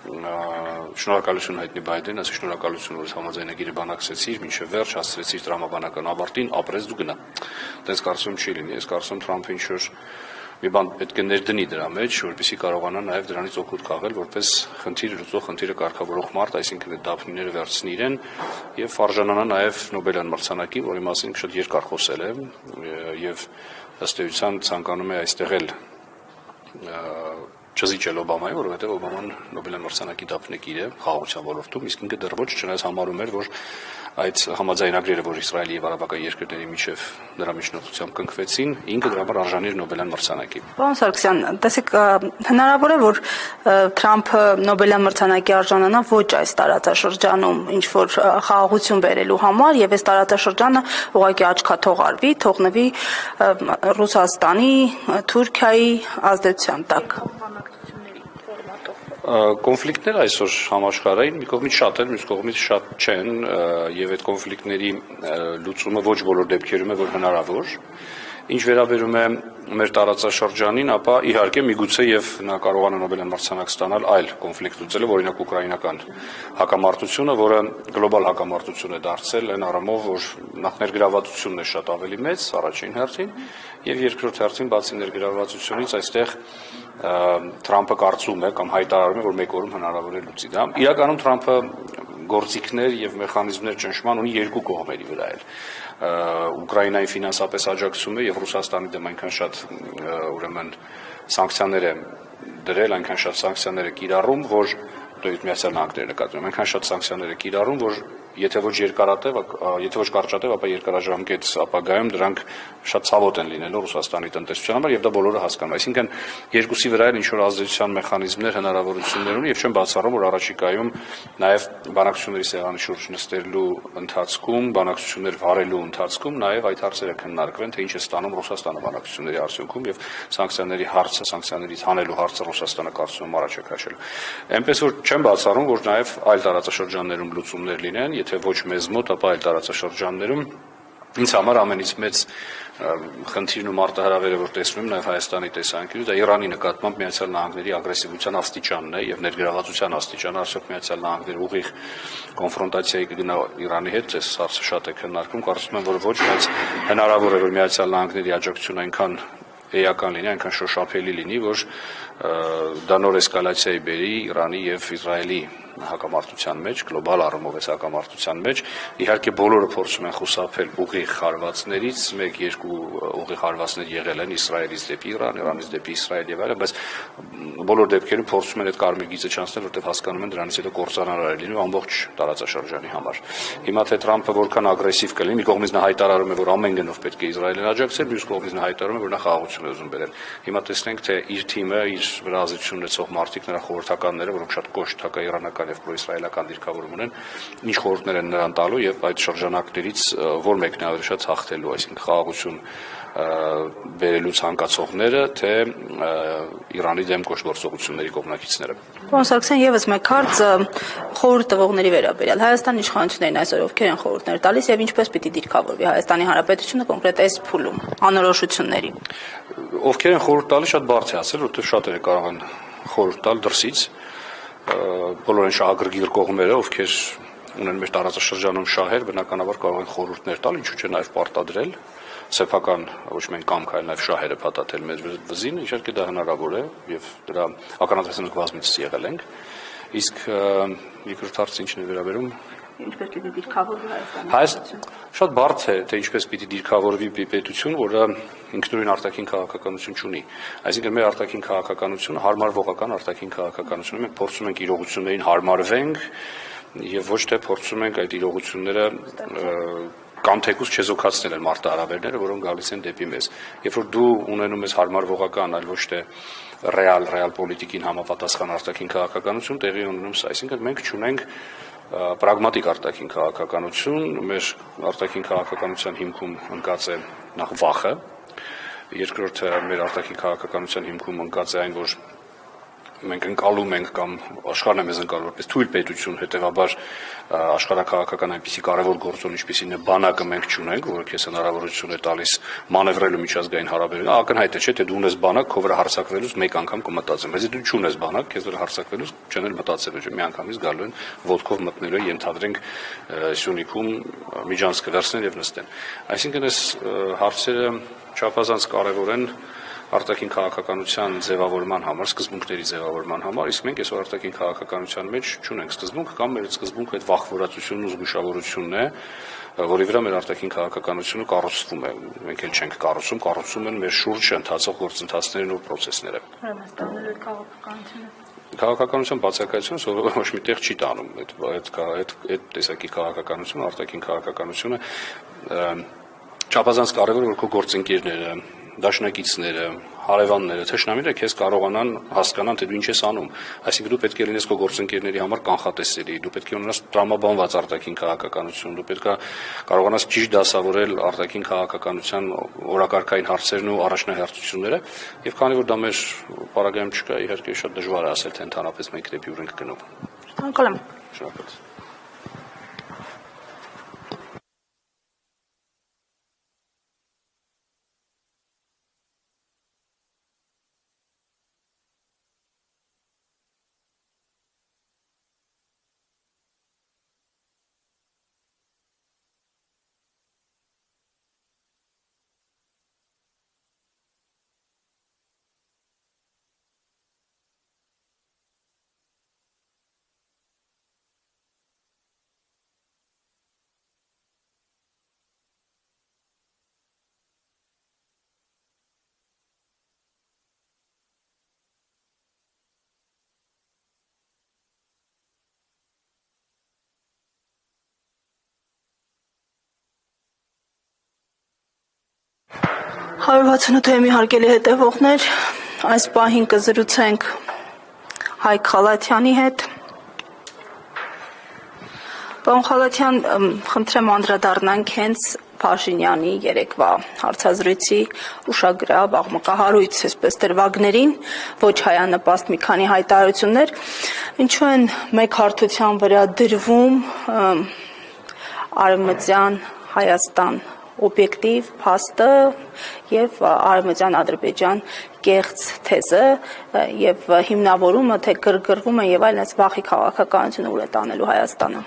շնորհակալություն հայտնի Բայդեն, ասի շնորհակալություն, որ համաձայնագիրը բանակցեցիր, մինչև վերջ հասցրեցիր տրամաբանական ավարտին, ապրես դու գնա։ Դες կարծում չի լինի, ես կարծում Թրամփը ինչ-որ մի բան պետք է ներդնի դրա մեջ, որպեսզի կարողանա նաեւ դրանից օգուտ քաղել, որպես խնդիր լուծող, խնդիրը կարգավորող մարդ, այսինքն այդ դափնիները վերցնի իրեն եւ արժանանա նաեւ Նոբելյան մրցանակին, որի մասին շատ երկար խոսել է եւ ըստ էության ցանկանում է այստեղ էլ չզիջել Օբամայի, որովհետև Օբաման Նոբելյան մրցանակի դափնեկիր է խաղաղության ոլորտում, իսկ ինքը դեռ ոչ չնայած համարում էր, որ այդ համաձայնագրերը, որ Իսրայելի եւ արաբական երկրների միջև նրա միջնորդությամբ կնքվեցին, ինքը դրա համար արժանի էր Նոբելյան մրցանակի։ Պարոն Սարգսյան, տեսեք, հնարավոր է, որ Թրամփը Նոբելյան մրցանակի արժանանա ոչ այս տարածաշրջանում ինչ որ խաղաղություն բերելու համար, եւ այս տարածաշրջանը ուղղակի աչքաթող արվի, թողնվի Ռուսաստանի, Թուրքիայի ազդեցության տակ։ Կոնֆլիկտները այսօր համաշխարհային մի կողմից շատ են, մյուս կողմից շատ չեն, եւ այդ կոնֆլիկտների լուծումը ոչ բոլոր դեպքերում է որ հնարավոր։ Ինչ վերաբերում է մեր տարածաշրջանին, ապա իհարկե միգուցե եւ նա կարողանա Նոբելյան մրցանակ ստանալ այլ կոնֆլիկտ լուծելու, օրինակ ուկրաինական հակամարտությունը, որը գլոբալ հակամարտություն է դարձել այն առումով, որ նախ ներգրավվածությունն է շատ ավելի մեծ առաջին հերթին եւ երկրորդ հերթին բացի ներգրավվածությունից այստեղ Թրամփը կարծում է կամ հայտարարում է, որ մեկ օրում հնարավոր է լուծի դա։ Իրականում Թրամփը գործիքներ եւ մեխանիզմներ ճնշման ունի երկու կողմերի վրա էլ։ Ուկրաինային ֆինանսապես աջակցում է եւ Ռուսաստանի դեմ այնքան շատ ուրեմն սանկցիաներ է դրել, այնքան շատ սանկցիաներ է կիրառում, որ Միացյալ Նահանգները նկատում եմ, այնքան շատ սանկցիաներ է կիրառում, որ եթե ոչ երկարատև, եթե ոչ կարճատև, ապա երկարաժամկետ ապագայում դրանք շատ ցավոտ են լինելու Ռուսաստանի տնտեսության համար եւ դա բոլորը հասկանում են։ Այսինքն երկուսի վրա էլ ինչ որ ազդեցության մեխանիզմներ, հնարավորություններ ունի եւ չեմ բացառում, որ առաջիկայում նաեւ բանակցությունների սեղանի շուրջ նստելու ընթացքում, բանակցություններ վարելու ընթացքում նաեւ այդ հարցերը քննարկվեն, թե ինչ է ստանում Ռուսաստանը բանակցությունների արդյունքում եւ սանկցիաների հարցը, սանկցիաներից հանելու հարցը Ռուսաստանը կարծում եմ առաջ է քաշելու։ Այնպես որ չեմ բացառում, որ նաեւ այլ տարածաշրջաններում լուծումներ լինեն, եթե ոչ մեզ մոտ, ապա այլ տարածաշրջաններում ինձ համար ամենից մեծ խնդիրն ու մարտահրավերը, որ տեսնում եմ նաև Հայաստանի տեսանկյունից, դա Իրանի նկատմամբ Միացյալ Նահանգների ագրեսիվության աստիճանն է եւ ներգրավվածության աստիճանը, արդյոք Միացյալ Նահանգները ուղիղ կոնֆրոնտացիայի կգնա Իրանի հետ, այս հարցը շատ է քննարկվում, կարծում եմ, որ ոչ, բայց հնարավոր է, որ Միացյալ Նահանգների աջակցությունը այնքան էական լինի, այնքան շոշափելի լինի, որ դա նոր էսկալացիայի բերի Իրանի եւ Իսրայելի հակամարտության մեջ, գլոբալ առումով այս հակամարտության մեջ, իհարկե բոլորը փորձում են խուսափել ուղիղ հարվածներից, մեկ-երկու ուղիղ հարվածներ եղել են Իսրայելից դեպի Իրան, Իրանից դեպի Իսրայել եւ այլն, բայց բոլոր դեպքերում փորձում են այդ կարմիր գիծը չանցնել, որտեղ հասկանում են դրանից հետո կործանարար է լինում ամբողջ տարածաշրջանի համար։ Հիմա թե Թրամփը որքան ագրեսիվ կլինի, մի կողմից նա հայտարարում է, որ ամեն գնով պետք է Իսրայելին աջակցել, մյուս կողմից նա հայտարարում է, որ նա խաղաղություն է ուզում բերել։ Հիմա տեսնենք, թե իր թիմը, իր վրա ազդեցություն ունեցող մարդիկ, նրա խորհրդականները, որոնք շատ կոշտ հակաիրանական եւ պրոիսրայելական դիրքավորում ունեն, ինչ խորհուրդներ են նրան տալու եւ այդ շրջանակներից որ մեկն է ավելի շատ հաղթելու, այսինքն խաղաղություն բերելու ցանկացողները, թե Իրանի դեմ կոշտգործողությունների կողմնակիցները։ Պարոն Սարգսյան, եւս մեկ հարց խորհուրդ տվողների վերաբերյալ Հայաստանի իշխանություններին այսօր ովքեր են խորհուրդներ տալիս եւ ինչպես պիտի դիրքավորվի Հայաստանի Հանրապետությունը կոնկրետ այս փուլում անորոշությունների։ Ովքեր են խորհուրդ տալիս շատ բարդ է ասել, որովհետեւ շատերը կարող են խորհուրդ տալ դրսից, բոլոր են շահագրգիռ կողմերը, ովքեր ունեն մեր տարածաշրջանում շահեր, բնականաբար կարող են խորհուրդներ տալ, ինչու՞ չէ նաեւ պարտադրել սեփական ոչ միայն կամք, այլ նաև շահերը փաթաթել մեր վզին, իհարկե դա հնարավոր է եւ դրա ականատեսանք բազմիցս եղել ենք։ Իսկ երկրորդ հարցը ինչն է վերաբերում ինչպես պիտի դիրքավորվի Հայաստանը։ Շատ բարդ է, թե ինչպես պիտի դիրքավորվի պետություն, որը ինքնուրույն արտաքին քաղաքականություն չունի։ Այսինքն մեր արտաքին քաղաքականությունը հարմարվողական արտաքին քաղաքականություն է, մենք փորձում ենք իրողություններին հարմարվենք եւ ոչ թե փորձում ենք այդ իրողությունները կամ թեկուզ չեզոքացնել են մարտահրավերները, որոնք գալիս են դեպի մեզ։ Երբ որ դու ունենում ես հարմարվողական, այլ ոչ թե ռեալ պոլիտիկին համապատասխան արտաքին քաղաքականություն, տեղի ունենում սա, այսինքն մենք չունենք պրագմատիկ արտաքին քաղաքականություն, մեր արտաքին քաղաքականության հիմքում ընկած է նախ վախը, երկրորդը մեր արտաքին քաղաքականության հիմքում ընկած է այն, որ մենք ընկալում ենք կամ աշխարհն է մեզ ընկալում որպես թույլ պետություն, հետեւաբար աշխարհակաղակական այնպիսի կարևոր գործոն, ինչպիսին է բանակը մենք չունենք, որը քեզ հնարավորություն է տալիս մանևրելու միջազգային հարաբերությունները, ակնհայտ է, չէ՞, թե դու ունես բանակ, քո վրա հարձակվելուց մեկ անգամ կմտածեմ, բայց դու չունես բանակ, քեզ վրա հարձակվելուց չեն էլ մտածելու, չէ՞, մի անգամից գալու են ոտքով մտնելու են, ենթադրենք Սյունիքում միջանց կվերցնեն եւ նստեն։ Այսինքն այս հարցերը չափազանց կարևոր են արտաքին քաղաքականության ձևավորման համար, սկզբունքների ձևավորման համար, իսկ մենք այսօր արտաքին քաղաքականության մեջ չունենք սկզբունք կամ մեր սկզբունքը այդ վախվորացությունն ու զգուշավորությունն է, որի վրա մեր արտաքին քաղաքականությունը կառուցվում է։ Մենք էլ չենք կառուցում են մեր շուրջը ընթացող գործընթացներն ու process-ները։ Քաղաքականության բացակայությունը սովորաբար ոչ մի տեղ չի տանում։ Այդ տեսակի քաղաքականությունը, արտաքին քաղաքականությունը չափազանց կարևոր է, որ քո գործընկերները, դաշնակիցները, հարևանները, թշնամիները քեզ կարողանան հասկանան, թե դու ինչ ես անում։ Այսինքն դու պետք է լինես քո գործընկերների համար կանխատեսելի, դու պետք է ունենաս տրամաբանված արտաքին քաղաքականություն, դու պետք է կարողանաս ճիշտ դասավորել արտաքին քաղաքականության օրակարգային հարցերն ու առաջնահերթությունները, եւ քանի որ դա մեր պարագայում չկա, իհարկե շատ դժվար է ասել, թե ընդհանրապես մենք դեպի ուր ենք գնում։ Շնորհակալ եմ։ Շնորհակալ։ Թեմի հարգելի հետևողներ, այս պահին կզրուցենք Հայկ Խալաթյանի հետ։ Պարոն Խալաթյան, խնդրեմ անդրադառնանք հենց Փաշինյանի երեկվա հարցազրույցի ուշագրավ աղմկահարույց այսպես դրվագներին, ոչ հայանպաստ մի քանի հայտարարություններ, ինչու են մեկ հարթության վրա դրվում Արևմտյան Հայաստան օբյեկտիվ փաստը եւ Արևմտյան Ադրբեջան կեղծ թեզը եւ հիմնավորումը թե գրգռվում են եւ այլն այս վախի քաղաքականությունը ուր է տանելու Հայաստանը։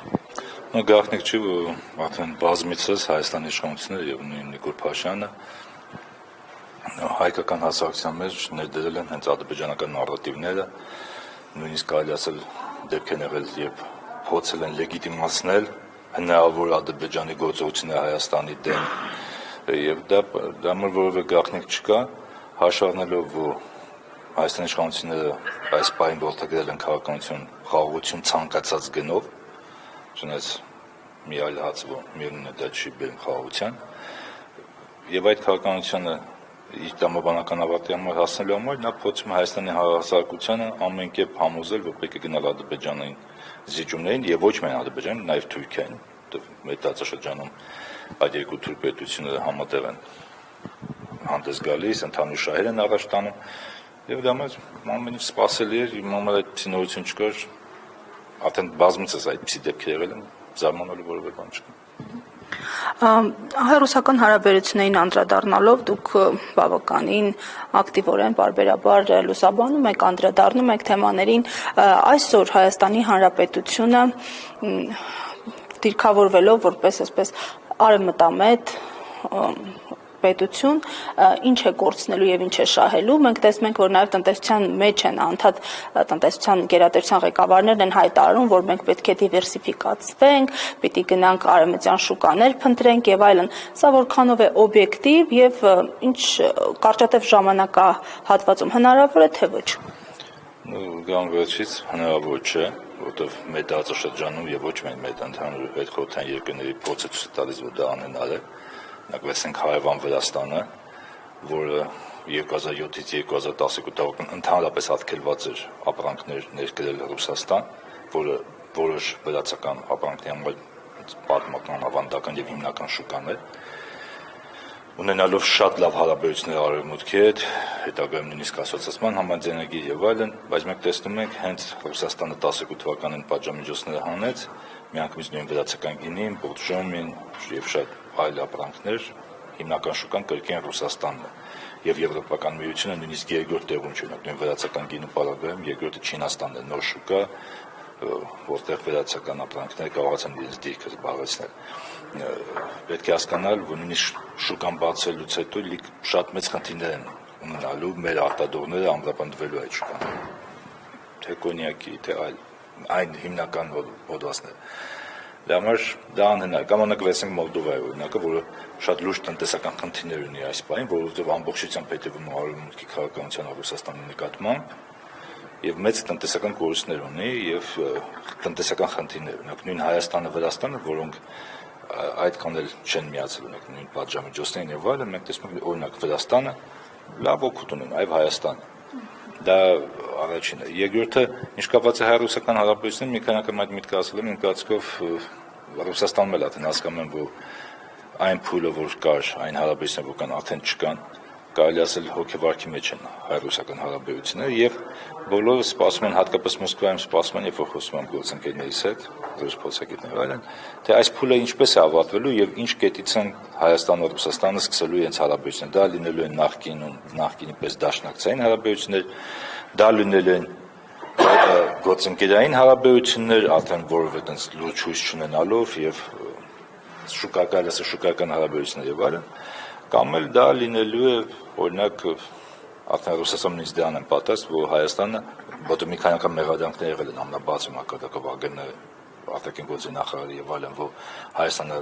Գաղտնիք չի, որ արդեն բազմիցս Հայաստանի իշխանությունները եւ Նիկոլ Փաշինյանը հայկական հասարակության մեջ ներդրել են հենց ադրբեջանական նարատիվները, նույնիսկ կարելի ասել դեպք են եղել եւ փորձել են լեգիտիմացնել հնարավոր Ադրբեջանի գործողությունները Հայաստանի դեմ եւ դա որևէ գաղտնիք չկա, հաշվառնելով որ Հայաստանի իշխանությունները այս պահին որդեգրել են քաղաքականություն խաղաղություն ցանկացած գնով, չնայած մի այլ հաց որ միևնույն է դա չի բերում խաղաղության եւ այդ քաղաքականությունը իր տրամաբանական ավարտի համար հասնելու համար նա փորձում է Հայաստանի հասարակությանը ամեն կերպ համոզել որ պետք է գնալ Ադրբեջանային զիջումներին եւ ոչ միայն Ադրբեջանին, նաեւ Թուրքիային, մեր տարածաշրջանում այդ երկու թուրք պետությունները համատեղ են հանդես գալիս, ընդհանուր շահեր են առաջ տանում եւ դա մեզ ամեն ինչ սպասելի էր, իմ համար այդպիսի նորություն չկար, արդեն բազմիցս այդպիսի դեպքեր եղել են, զարմանալու որևէ բան չկա։ Հայ-ռուսական հարաբերություններին անդրադառնալով դուք բավականին ակտիվորեն բարբերաբար լուսաբանում եք, անդրադառնում եք թեմաներին, այսօր Հայաստանի Հանրապետությունը դիրքավորվելով որպես այսպես արևմտամետ պետություն, ինչ է կորցնելու եւ ինչ է շահելու, մենք տեսնում ենք, որ նաեւ տնտեսության մեջ են անդադ տնտեսության գերատեսչության ղեկավարներն են հայտարարում, որ մենք պետք է դիվերսիֆիկացվենք, պիտի գնանք արևմտյան շուկաներ փնտրենք եւ այլն։ Սա որքանով է օբյեկտիվ եւ ինչ կարճատև ժամանակահատվածում հնարավոր է թե ոչ։ Գանգվեցից հնարավոր չէ, որտեղ մեր տարածաշրջանում եւ ոչ միայն մեր ընդհանուր հետխորհրդային երկրների փորձը ցույց տալիս, որ դա անհնար է։ Նկատենք հարևան Վրաստանը, որը 2007-ից 2012 թվականին ընդհանրապես արգելված էր ապրանքներ ներկրել Ռուսաստան, որը որոշ վրացական ապրանքների համար պատմական ավանդական եւ հիմնական շուկան է։ Ունենալով շատ լավ հարաբերություններ արևմուտքի հետ, հետագայում նույնիսկ ասոցիացիան համաձայնագիր եւ այլն, բայց մենք տեսնում ենք հենց Ռուսաստանը 12 թվականին պատժամիջոցները հանեց, միանգամից նույն վրացական գինին, բուրժոմին եւ շատ այլ ապրանքներ, հիմնական շուկան կրկին Ռուսաստանն է եւ Եվրոպական միությունը նույնիսկ երկրորդ տեղում չի, նույն վրացական գինու պարագայում երկրորդը Չինաստանն է, նոր շուկա, որտեղ վրացական ապրանքները կարողացան իրենց դիրքը զբաղեցնել։ Պետք է հասկանալ, որ նույնիսկ շուկան բացելուց հետո շատ մեծ խնդիրներ են ունենալու մեր արտադրողները ամրապնդվելու այդ շուկան, թե կոնյակի, թե այլ այն հիմնական հոդվածները։ Դրա համար դա անհնար։ Կամ անագվեսենք Մոլդովայի օրինակը, որը շատ լուրջ տնտեսական խնդիրներ ունի այս պահին, որովհետև ամբողջությամբ հետևում է արևմուտքի քաղաքականության Ռուսաստանի նկատմամբ եւ մեծ տնտեսական կորուստներ ունի եւ տնտեսական խնդիրներ։ Օրինակ նույն Հայաստանը, Վրաստանը, որոնք այդքան էլ չեն միացել, օրինակ նույն պատժամիջոցներին եւ այլն, մենք տեսնում ենք օրինակ Վրաստանը լավ օգուտ ունեն, այլ Հայաստանը։ Դա առաջինը։ Երկրորդը, ինչ կապված է հայ-ռուսական հարաբերություններին, մի քանի անգամ այդ միտքը ասել եմ, իմ կարծիքով Ռուսաստանում էլ արդեն հասկանում են, որ այն փուլը, որ կար, այն հարաբերությունները, որ կան, արդեն չկան, կարելի ասել հոգեվարքի մեջ են հայ-ռուսական հարաբերությունները եւ բոլորը սպասում են, հատկապես Մոսկվայում սպասում են, երբ որ խոսում են գործընկերներից հետ, ռուս փոխակետներ այլն, թե այս փուլը ինչպես է ավարտվելու եւ ինչ կետից են Հայաստանը ու Ռուսաստանը սկսելու իրենց հարաբերությունները։ Դա լինելու են նախկինի պես դաշնակցային հարաբերություններ, դա լինելու են գործընկերային հարաբերություններ, արդեն որևէ տենց լուրջ հույս չունենալով եւ շուկայական հարաբերություններ եւ այլն, կամ էլ դա լինելու է օրինակ արդեն Ռուսաստանն ինձ դրան են պատասխան, որ Հայաստանը որտեղ մի քանի անգամ մեղադրանքներ եղել են ամենաբարձր մակարդակով ԱԳՆ արտաքին գործերի նախարարի եւ այլն, որ Հայաստանը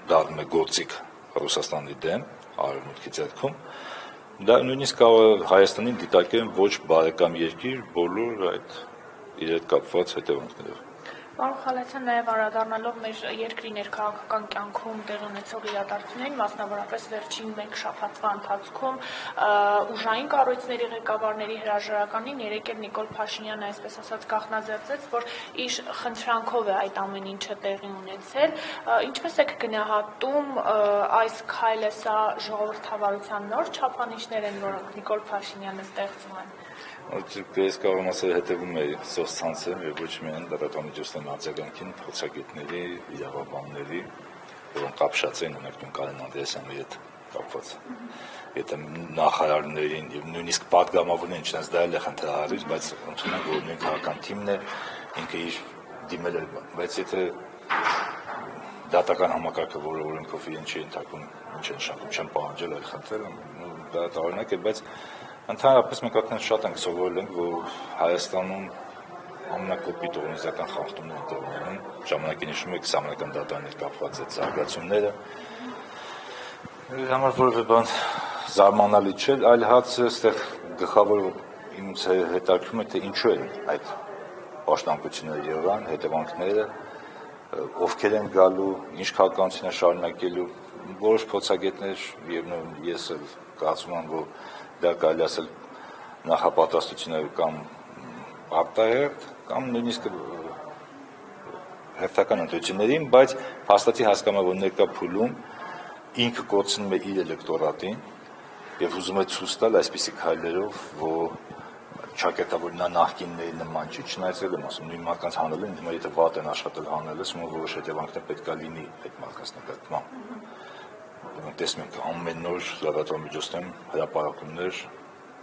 դառնում է գործիք Ռուսաստանի դեմ արևմուտքի ձեռքում, դա նույնիսկ կարող է Հայաստանին դիտարկել ոչ բարեկամ երկիր բոլոր այդ իր հետ կապված հետևանքներով։ Պարոն Խալացյան, նաև անդրադառնալով մեր երկրի ներքաղաքական կյանքում տեղի ունեցող իրադարձություններին, մասնավորապես վերջին մեկ շաբաթվա ընթացքում ուժային կառույցների ղեկավարների հրաժարականին երեկ էլ Նիկոլ Փաշինյանը, այսպես ասած, գաղտնաձեռնեց, որ իր խնդրանքով է այդ ամեն ինչը տեղի ունեցել։ Ինչպես եք գնահատում այս քայլը, սա ժողովրդավարության նոր չափանիշներ են, որոնք Նիկոլ Փաշինյանը ստեղծում են։ Ես կարող եմ ասել հետևում է սոցցանցերում եւ ոչ միայն լրատվամիջոցների արձագանքին փորձագետների, իրավաբանների, որոնք կապշած են ունեցել Կարեն Անդրեասյանի հետ կապված։ Եթե նախարարներին եւ նույնիսկ պատգամավորներին չնայած դա էլ է խնդրահարույց, բայց ընդունում եմ, որ նույն քաղաքական թիմն է ինքը իր դիմել է, բայց եթե դատական համակարգը, որը օրենքով իրեն չի ընդհակում, ինչ է նշանակում, չեն պահանջել այլ խնդրել, դա տարօրինակ է, բայց ընդհանրապես մենք արդեն շատ ենք սովորել ենք, որ Հայաստանում ամենակոպիտ օրենսդրական խախտումներ են տեղի ունենում, ժամանակին հիշում եք սահմանական դատարաններ կապված այդ զարգացումները, համար որևէ բան զարմանալի չէ, այլ հացը այստեղ գլխավոր ինձ հետաքրքրում է, թե ինչու են այդ պաշտպանությունները եղան, հետևանքները, ովքեր են գալու, ինչ քաղաքականություն է շարունակելու, որոշ փորձագետներ եւ ես էլ կարծում եմ, որ դա կարելի ասել նախապատրաստությունները կամ արտահերթ կամ նույնիսկ հերթական ընտրություններին, բայց հաստատի հասկանում որ ներկա փուլում ինքը կորցնում է իր էլեկտորատին եւ ուզում է ցույց տալ այսպիսի քայլերով, որ ճակատավոր նա նախկինների նման չի, չնայած եմ ասում, նույն մարդկանց հանել են, հիմա եթե վատ են աշխատել հանելս, ում որոշ հետևանքներ պետք է լինի այդ մարդկանց նկատմամբ։ Մենք տեսնում ենք ամեն նոր լրատվամիջոցներում հրապարակումներ,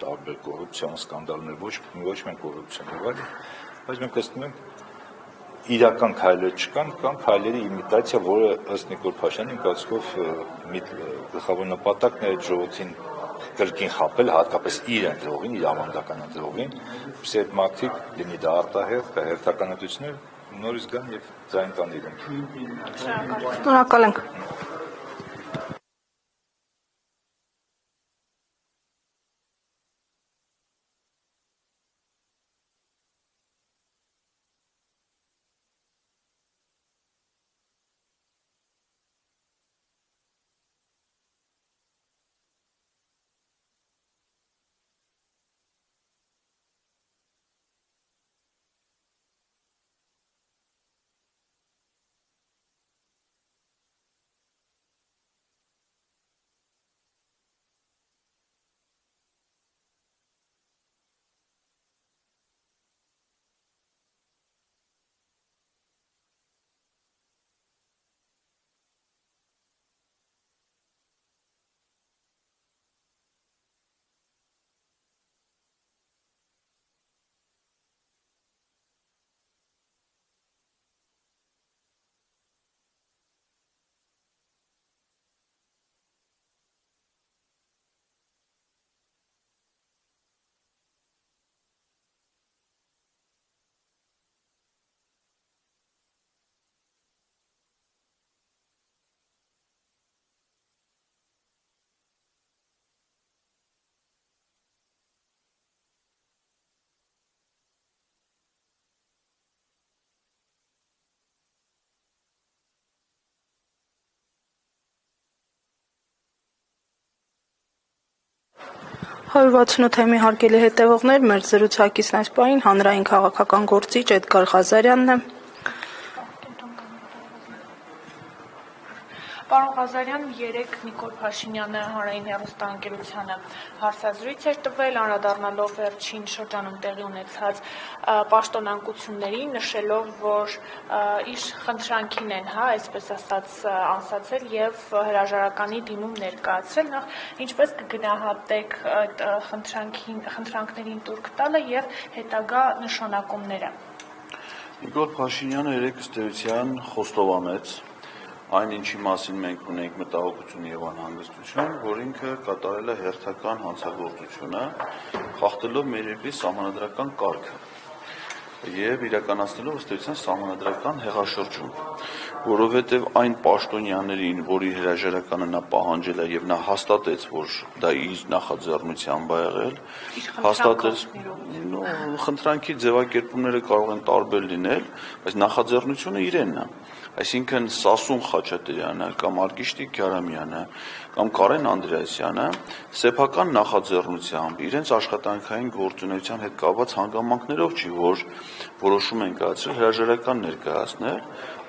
տարբեր կոռուպցիոն սկանդալներ, ոչ միայն կոռուպցիոն եւ այլն, բայց մենք տեսնում ենք իրական քայլեր չկան, կան քայլերի իմիտացիա, որը ըստ Նիկոլ Փաշինյանի կարծիքով գլխավոր նպատակն է այդ ժողովրդին կրկին խապել, հատկապես իր ընտրողին, իր ավանդական ընտրողին, որպեսզի այդ մարդիկ լինի դա արտահերթ, կա հերթական ընտրություններ, նորից գան եւ ձայն տան իրենք։ Շնորհակալ ենք։ 168-ի հարգելի հետևողներ, մեր զրուցակիցն այս պահին հանրային քաղաքական գործիչ Էդգար Ղազարյանն է։ Պարոն Ղազարյան, երեկ Նիկոլ Փաշինյանը հանրային հեռուստաընկերությանը հարցազրույց էր տվել, անդրադառնալով վերջին շրջանում տեղի ունեցած պաշտոնանկություններին, նշելով, որ իր խնդրանքին են, այսպես ասած, անսացել եւ հրաժարականի դիմում ներկայացրել, նախ ինչպես կգնահատեք այդ խնդրանքներին տուրք տալը եւ հետագա նշանակումները։ Նիկոլ Փաշինյանը երեկ ըստ էության խոստովանեց այն ինչի մասին մենք ունենք մտահոգություն եւ անհանգստություն, որ ինքը կատարել է հերթական հանցագործությունը, խախտելով մեր երկրի սահմանադրական կարգը եւ իրականացնելով ըստ էության սահմանադրական հեղաշրջում, որովհետեւ այն պաշտոնյաներին, որի հրաժարականը նա պահանջել է եւ նա հաստատեց, որ դա իր նախաձեռնությամբ է եղել, հաստատեց, խնդրանքի ձևակերպումները կարող են տարբեր լինել, բայց նախաձեռնությունը իրենն է։ Այսինքն Սասուն Խաչատրյանը կամ Արգիշտիկ Գարամյանը կամ Կարեն Անդրեասյանը սեփական նախաձեռնությամբ իրենց աշխատանքային գործունեության հետ կապված հանգամանքներով չի, որ որոշում են կայացրել հրաժարական ներկայացնել,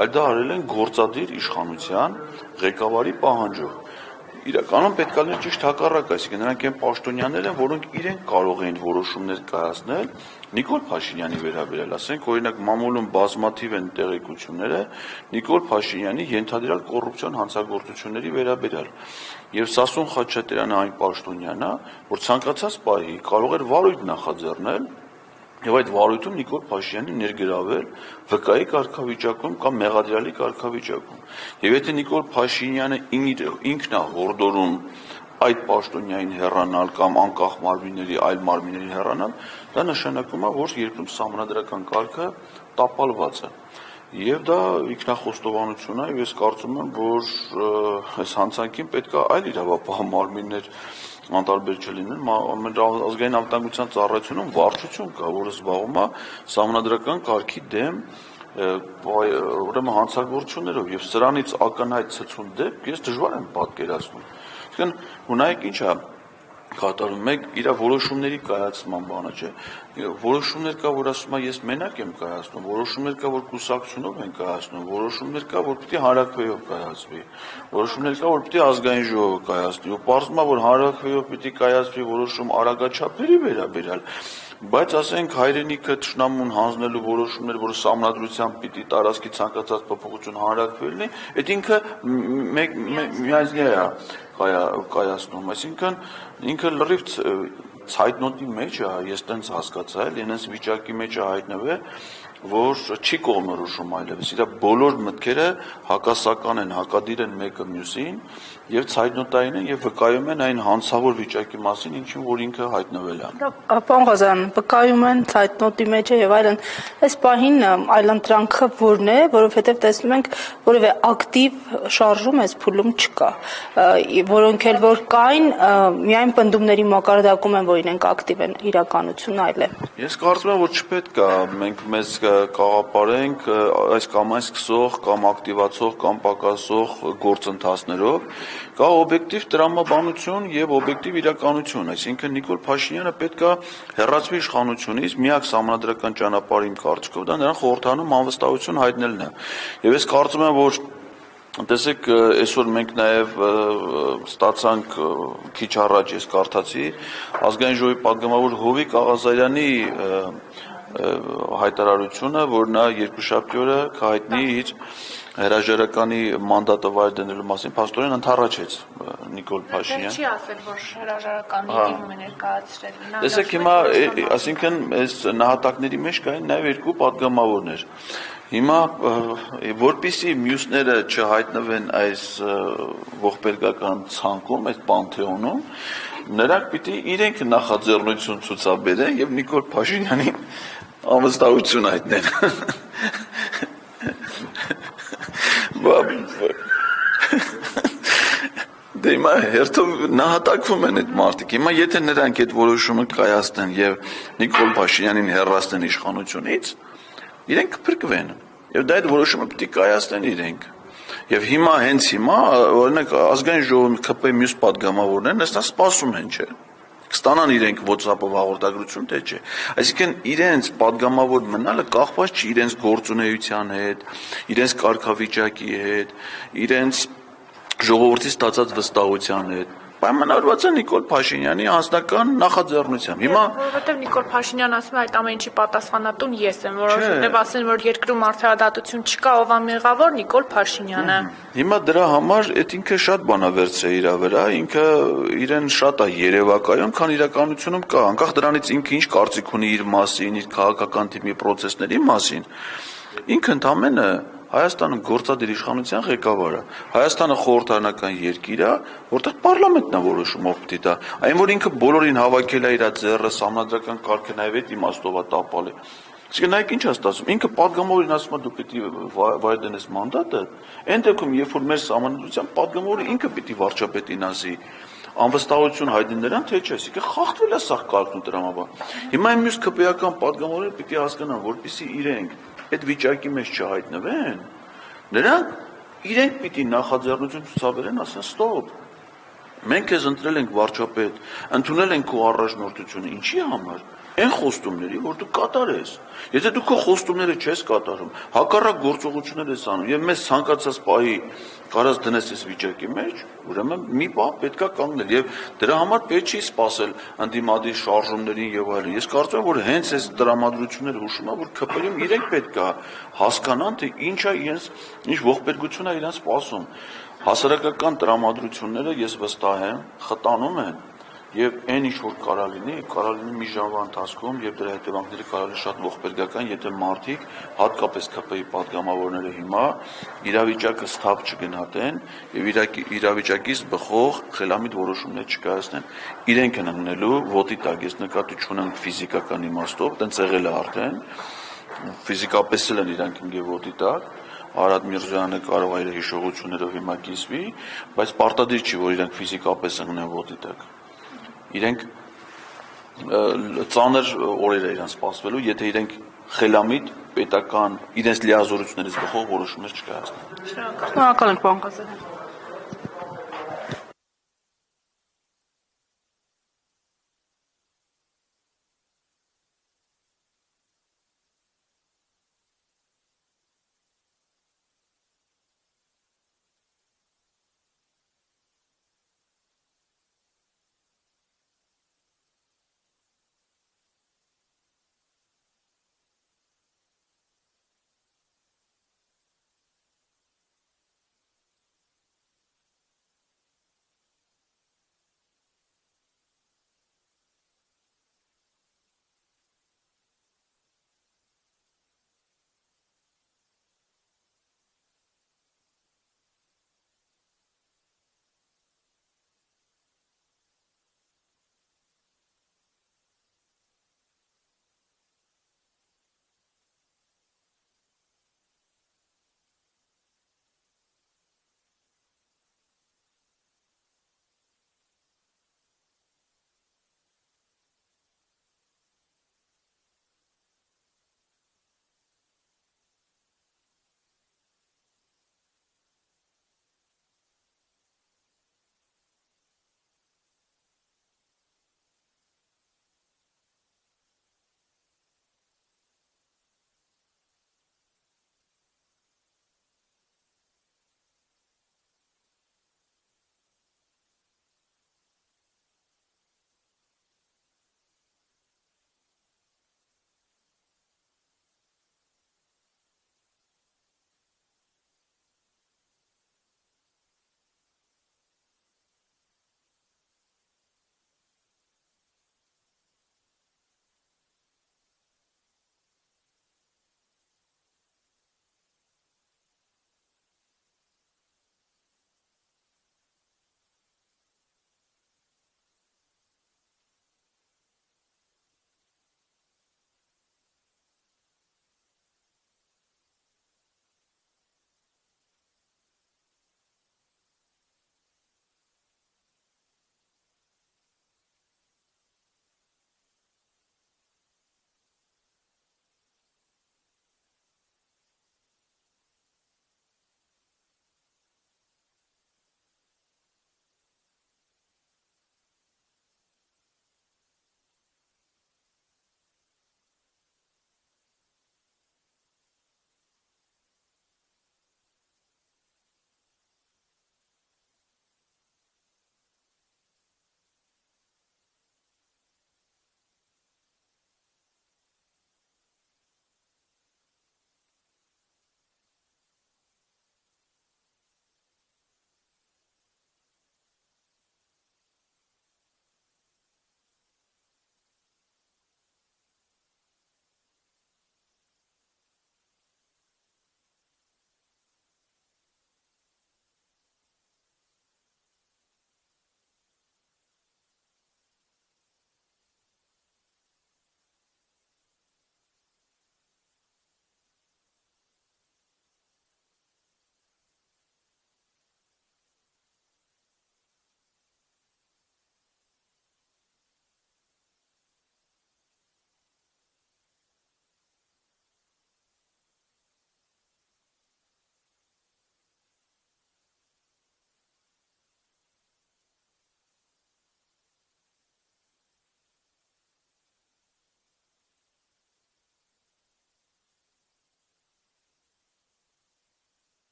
այլ դա արել են գործադիր իշխանության ղեկավարի պահանջով։ Իրականում պետք է լինի ճիշտ հակառակը, այսինքն նրանք են պաշտոնյաներ են, որոնք իրենք կարող էին որոշումներ կայացնել Նիկոլ Փաշինյանի վերաբերյալ, ասենք օրինակ մամուլում բազմաթիվ են տեղեկությունները Նիկոլ Փաշինյանի ենթադրյալ կոռուպցիոն հանցագործությունների վերաբերյալ։ Եվ Սասուն Խաչատրյանը այն պաշտոնյանա, որ ցանկացած պահի կարող էր վարույթ նախաձեռնել եւ այդ վարույթում Նիկոլ Փաշինյանի ներգրավել վկայի կարգավիճակում կամ մեղադրյալի կարգավիճակում։ Եվ եթե Նիկոլ Փաշինյանը ինքն է հորդորում այդ պաշտոնյային հեռանալ կամ անկախ մարմինների այլ մարմինների հեռանալ, դա նշանակում է, որ երկրում սահմանադրական կարգը տապալված է։ Եվ դա ինքնախոստովանություն է, եւ ես կարծում եմ, որ այս հանցանքին պետք է այլ իրավապահ մարմիններ անտարբեր չլինեն, ազգային անվտանգության ծառայությունում վարչություն կա, որը զբաղվում է սահմանադրական կարգի դեմ ուրեմն հանցագործություններով եւ սրանից ակնհայտ ցցուն դեպք ես դժվար եմ պատկերացնում։ Այսինքն ունայեք ինչ է կատարում, մեկ իր որոշումների կայացման բանը չէ։ Որոշումներ կա, որ ասում է ես մենակ եմ կայացնում, որոշումներ կա, որ կուսակցությունով են կայացնում, որոշումներ կա, որ պիտի հանրաքվեով կայացվի, որոշումներ կա, որ պիտի ազգային ժողովը կայացնի, ու պարզվում է, որ հանրաքվեով պիտի կայացվի որոշում արագաչափերի վերաբերյալ, բայց ասենք հայրենիքը թշնամուն հանձնելու որոշումներ, որը սահմանադրությամբ պիտի տարածքի ցանկացած փոփոխություն հանրաքվեի լինի, այդ ինքը միայնյա է կայացնում, այսինքն ինքը լրիվ ցայտնոտի մեջ է, ես տենց հասկացա, ենես վիճակի մեջ է հայտնվել, որ չի կողմնորոշում այլևս, իր բոլոր մտքերը հակասական են, հակադիր են մեկը մյուսին եւ ցայտնոտային են եւ վկայում են այն հանցավոր վիճակի մասին, ինչին որ ինքը հայտնվել է։ Պարոն Ղազարյան, վկայում են ցայտնոտի մեջ է եւ այլն։ Այս պահին այլընտրանքը որն է, որովհետեւ տեսնում ենք որևէ ակտիվ շարժում այս փուլում չկա, որոնք էլ որ կային, միայն պնդումների մակարդակում են, որ իրենք ակտիվ են, իրականությունն այլ է։ Ես կարծում եմ, որ չպետք է մենք մեզ կաղապարենք այս կամ այն սկսող կամ ակտիվացող կամ պակասող գործընթացներով, կա օբյեկտիվ տրամաբանություն եւ օբյեկտիվ իրականություն, այսինքն Նիկոլ Փաշինյանը պետք է հեռացվի իշխանությունից, միակ սահմանադրական ճանապարհը իմ կարծիքով դա նրան խորհրդանում անվստահություն հայտնելն է։ Եվ ես կարծում եմ, որ տեսեք, այսօր մենք նաև ստացանք քիչ առաջ ես կարդացի ազգային ժողովի պատգամավոր Հովիկ Աղազարյանի հայտարարությունը, որ նա երկուշաբթի օրը կհայտնի իր հրաժարականի մանդատը վայր դնելու մասին, փաստորեն ընդառաջեց Նիկոլ Փաշինյան։ Չի ասել, որ հրաժարականի դիմում է ներկայացրել։ Տեսեք հիմա, այսինքն այս նահատակների մեջ կային նաև երկու պատգամավորներ։ Հիմա որպեսզի մյուսները չհայտնվեն այս ողբերգական ցանկում, այս պանթեոնում, նրանք պիտի իրենք նախաձեռնություն ցուցաբերեն եւ Նիկոլ Փաշինյանին անվստահություն հայտնեն։ Դե հիմա հերթով նահատակվում են այդ մարդիկ։ Հիմա եթե նրանք այդ որոշումը կայացնեն եւ Նիկոլ Փաշինյանին հեռացնեն իշխանությունից, իրենք կփրկվեն։ Եվ դա այդ որոշումը պիտի կայացնեն իրենք։ Եվ հիմա հենց հիմա օրինակ ազգային ժողովի ԿՊ մյուս պատգամավորներն այստեղ սպասում են, չէ։ կստանան իրենք WhatsApp-ով հաղորդագրություն, թե չէ։ Այսինքն իրենց падգամավոր մնալը կախված չի իրենց գործունեության հետ, իրենց կարգավիճակի հետ, իրենց ժողովրդի ստացած վստահության հետ։ Պայմանավորված է Նիկոլ Փաշինյանի անձնական նախաձեռնությամբ։ Հիմա որովհետև Նիկոլ Փաշինյանը ասում է այդ ամեն ինչի պատասխանատուն ես եմ, որովհետև ասեն որ երկրում արդարադատություն չկա, ով է մեղավոր Նիկոլ Փաշինյանը։ Հիմա դրա համար այդ ինքը շատ բան է վերցրել իր վրա, ինքը իրեն շատ է երևակայում, քան իրականությունում կա, անկախ դրանից ինքը ինչ կարծիք ունի իր մասին, իր քաղաքական թիմի process-ների մասին։ Ինքը ընդամենը Հայաստանում գործադիր իշխանության ղեկավարը, Հայաստանը խորհրդարանական երկիր է, որտեղ պարլամենտն է որոշում ով պիտի դա, այն որ ինքը բոլորին հավաքել է իր ձեռը, համանդրական կարգը նաև այդ իմաստով է տապալի։ Իսկ նայեք ինչ է ստացվում, ինքը падգամավորին ասում է դու պիտի վայելես մանդատը, այն դեպքում երբ որ մեր համանդրությամբ падգամավորը ինքը պիտի վարչապետին ասի անվստահություն հայտնի նրան թե չէ, իսկ խախտվել է սա կարգն ու տրամաբան։ Հիմա այն մյուս քպեական падգամավորները պիտի հասկանան, որպեսզի իրենք այդ վիճակի մեջ չհայտնվեն, նրանք իրենք պիտի նախաձեռնություն ցուցաբերեն, ասեն ստոպ։ Մենք քեզ ընտրել ենք վարչապետ, ընդունել ենք քո առաջնորդությունը, ինչի համար։ Այն խոստումների, որ դու կատարես։ Եթե դու քո խոստումները չես կատարում, հակառակ գործողություններ ես անում եւ մեզ ցանկացած պահի կարած դնես այս վիճակի մեջ, ուրեմն մի բան պետքա կանգնել եւ դրա համար պետք չի սпасել ընդդիմադիր շարժումներին եւ այլն։ Ես կարծում եմ, որ հենց այս տրամադրությունները հուշում է, որ քպերում իրենք պետքա հասկանան, թե ինչ է իրենց, ինչ ողբերգություն է իրենց սпасում։ Հասարակական տրամադրությունները ես վստահ եմ, խտանում են եւ այն ինչ որ կարա լինի մի ժամվա ընթացքում եւ դրա հետևանքները կարող է շատ ողբերգական, եթե մարդիկ, հատկապես ԿՊ-ի падգամավորները հիմա իրավիճակը ստապ չգնահատեն եւ իրավիճակից բխող խելամիտ որոշումներ չկայացնեն։ Իրենք են ընկնելու ոտի տակ, ես նկատի չունեմ ֆիզիկական իմաստով, տենց եղել է արդեն, ֆիզիկապես էլ են իրանք ընկել ոտի տակ։ Արադ Միրզոյանը կարող է իր հիշողություններով հիմա կիսվի, բայց պարտադիր չի, որ իրենք ֆիզիկապես ընկնեն ոտի տակ։ Իրենք ծանր օրեր է իրենց սպասվելու, եթե իրենք խելամիտ պետական իրենց լիազորություններից բխող որոշումներ չկայացնեն։ Շնորհակալ ենք, պարոն Ղազարյան։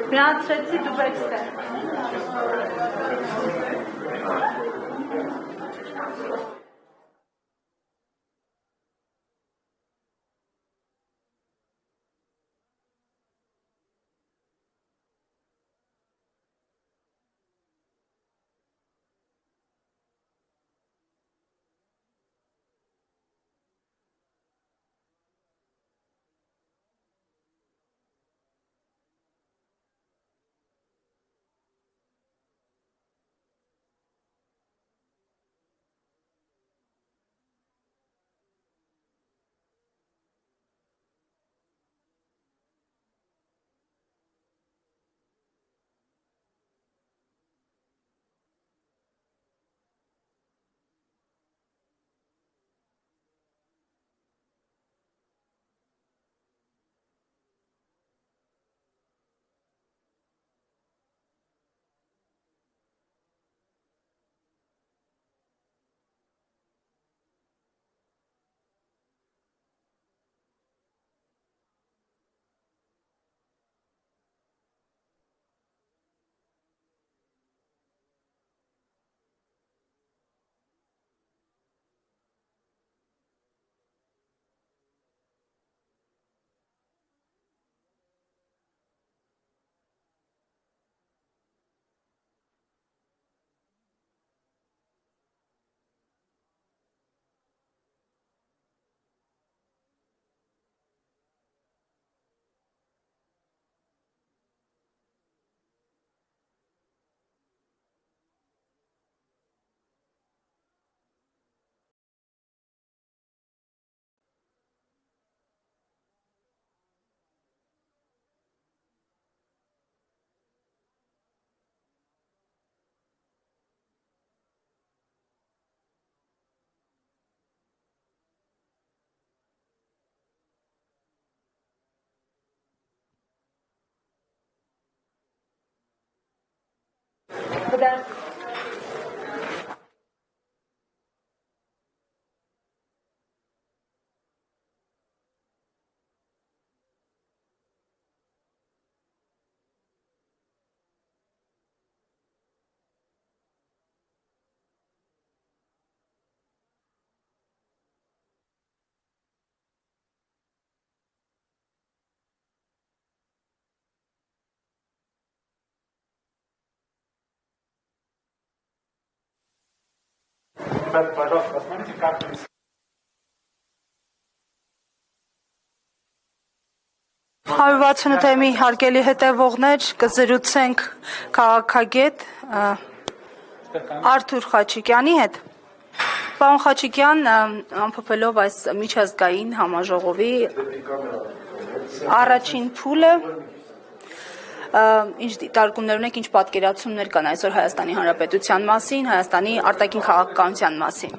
Միացրեցի դու բեքստե։ Пожалуйста, посмотрите, как Հարվածնութեմի հարգելի հետևողներ, կզրուցենք քաղաքագետ Արթուր Խաչիկյանի հետ։ Պարոն Խաչիկյան, ամփոփելով այս միջազգային համաժողովի առաջին փուլը, ինչ դիտարկումներ ունեք, ինչ պատկերացումներ կան այսօր Հայաստանի Հանրապետության մասին, Հայաստանի արտաքին քաղաքականության մասին։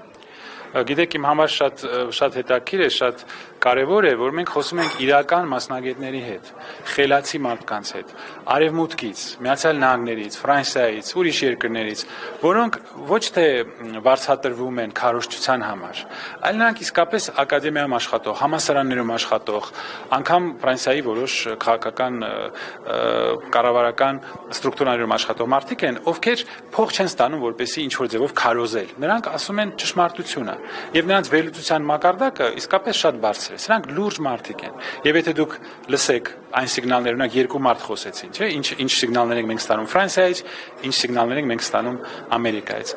Գիտեք, իմ համար շատ հետաքրքիր է, շատ կարևոր է, որ մենք խոսում ենք իրական մասնագետների հետ, խելացի մարդկանց հետ, Արևմուտքից, Միացյալ Նահանգներից, Ֆրանսիայից, ուրիշ երկրներից, որոնք ոչ թե վարձատրվում են քարոզչության համար, այլ նրանք իսկապես ակադեմիայում աշխատող, համալսարաններում աշխատող, անգամ Ֆրանսիայի որոշ քաղաքական կառավարական ստրուկտուրաներում աշխատող մարդիկ են, ովքեր փող չեն ստանում, որպեսզի ինչ-որ ձևով քարոզել։ Նրանք ասում են ճշմարտությունը, եւ նրանց վերլուծության մակարդակը իսկապես շատ բարձր է։ Սրանք լուրջ մարդիկ են։ Եվ եթե դուք լսեք այն սիգնալները, օրինակ երկու մարդ խոսեցին, չէ՞, ինչ սիգնալներ ենք մենք ստանում Ֆրանսիայից, ինչ սիգնալներ ենք մենք ստանում Ամերիկայից։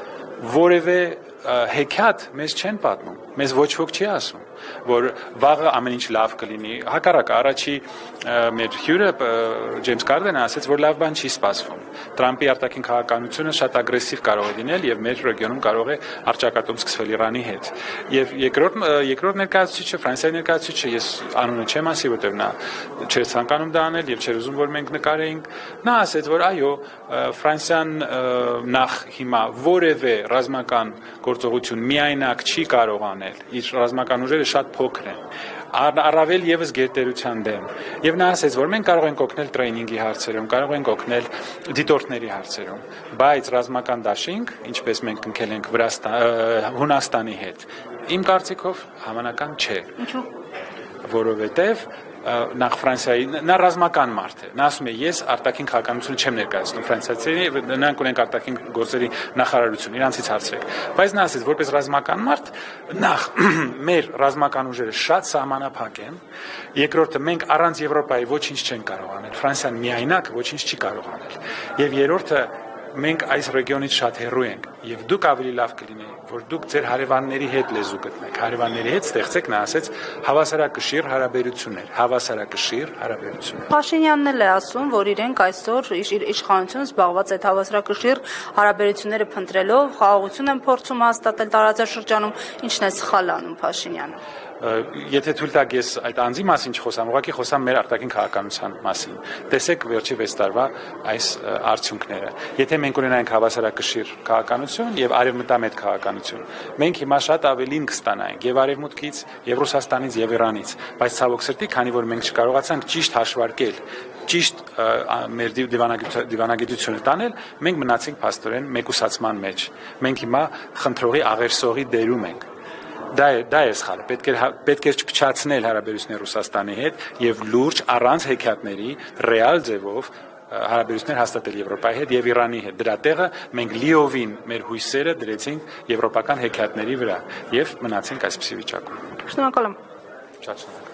Որևէ հեքիաթ մեզ չեն պատմում, մեզ ոչ ոք չի ասում, որ վաղը ամեն ինչ լավ կլինի։ Հակառակը առաջի մեր հյուրը Ջեյմս Կարդենը ասաց, որ լավ բան չի սպասվում։ Տրամպի արտաքին քաղաքականությունը շատ ագրեսիվ կարող է լինել եւ մեր ռեգիոնում կարող է առճակատում սկսվել Իրանի հետ։ Եվ երկրորդ ներկայացուցիչը, Ֆրանսիայի ներկայացուցիչը, ես անունը չեմ ասի, որտեղ նա չէր ցանկանում դա անել եւ չէր ուզում, որ մենք նկարեինք, նա ասաց, որ այո, Ֆրանսիան նախ հիմա որևէ ռազմական գործողություն միայնակ չի կարող անել, իր ռազմական ուժերը շատ փոքր են, առավել եւս գերտերության դեմ։ Եվ նա ասաց, որ մենք կարող ենք օգնել տրեյնինգի հարցերում, կարող ենք օգնել դիտորդների հարցերում, բայց ռազմական դաշինք, ինչպես մենք ընկել ենք Հունաստանի հետ, իմ կարծիքով հավանական չէ։ Ինչու՞։ Որովհետեւ նախ Ֆրանսիայի նա ռազմական մարդ է։ Նա ասում է, ես արտաքին քաղաքականություն չեմ ներկայացնում ֆրանսիացիների, նրանք ունենք արտաքին գործերի նախարարություն, իրանցից հարցրեք։ Բայց նա ասեց, որպես ռազմական մարդ, նախ մեր ռազմական ուժերը շատ սահմանափակ են, երկրորդը մենք առանց Եվրոպայի ոչինչ չենք կարող անել, Ֆրանսիան միայնակ ոչինչ չի կարող անել։ Եվ երրորդը մենք այս ռեգիոնից շատ հեռու ենք եւ դուք ավելի լավ կլինի որ դուք ձեր հարևանների հետ լեզու գտնեք հարևանների հետ ստեղծեք նա ասեց հավասարակշիռ հարաբերություններ Փաշինյանն էլ է ասում որ իրենք այսօր իշխանությունը զբաղված այդ հավասարակշիռ հարաբերությունները փնտրելով խաղաղություն են փորձում հաստատել տարածաշրջանում ինչն է սխալ անում Փաշինյանը Եթե թույլ տաք ես այդ անձի մասին չխոսամ, ուղղակի խոսամ մեր արտաքին քաղաքականության մասին։ Տեսեք վերջի 6 տարվա այս արդյունքները։ Եթե մենք ունենայինք հավասարակշիռ քաղաքականություն եւ արևմտամետ քաղաքականություն, մենք հիմա շատ ավելին կստանայինք եւ արևմուտքից, եւ Ռուսաստանից, եւ Իրանից, բայց ցավոք սրտի, քանի որ մենք չկարողացանք ճիշտ հաշվարկել, ճիշտ մեր դիվանագիտությունը տանել, մենք մնացինք փաստորեն մեկուսացման մեջ։ Մենք հիմա խնդրողի աղերսողի դերում ենք։ Դա է սխալը, պետք է չփչացնել հարաբերությունները Ռուսաստանի հետ եւ լուրջ առանց հեքիաթների ռեալ ձևով հարաբերություններ հաստատել Եվրոպայի հետ եւ Իրանի հետ։ Դրա տեղը մենք լիովին մեր հույսերը դրեցինք եվրոպական հեքիաթների վրա եւ մնացինք այսպիսի վիճակում։ Շնորհակալ եմ։ Շատ շնորհակալ։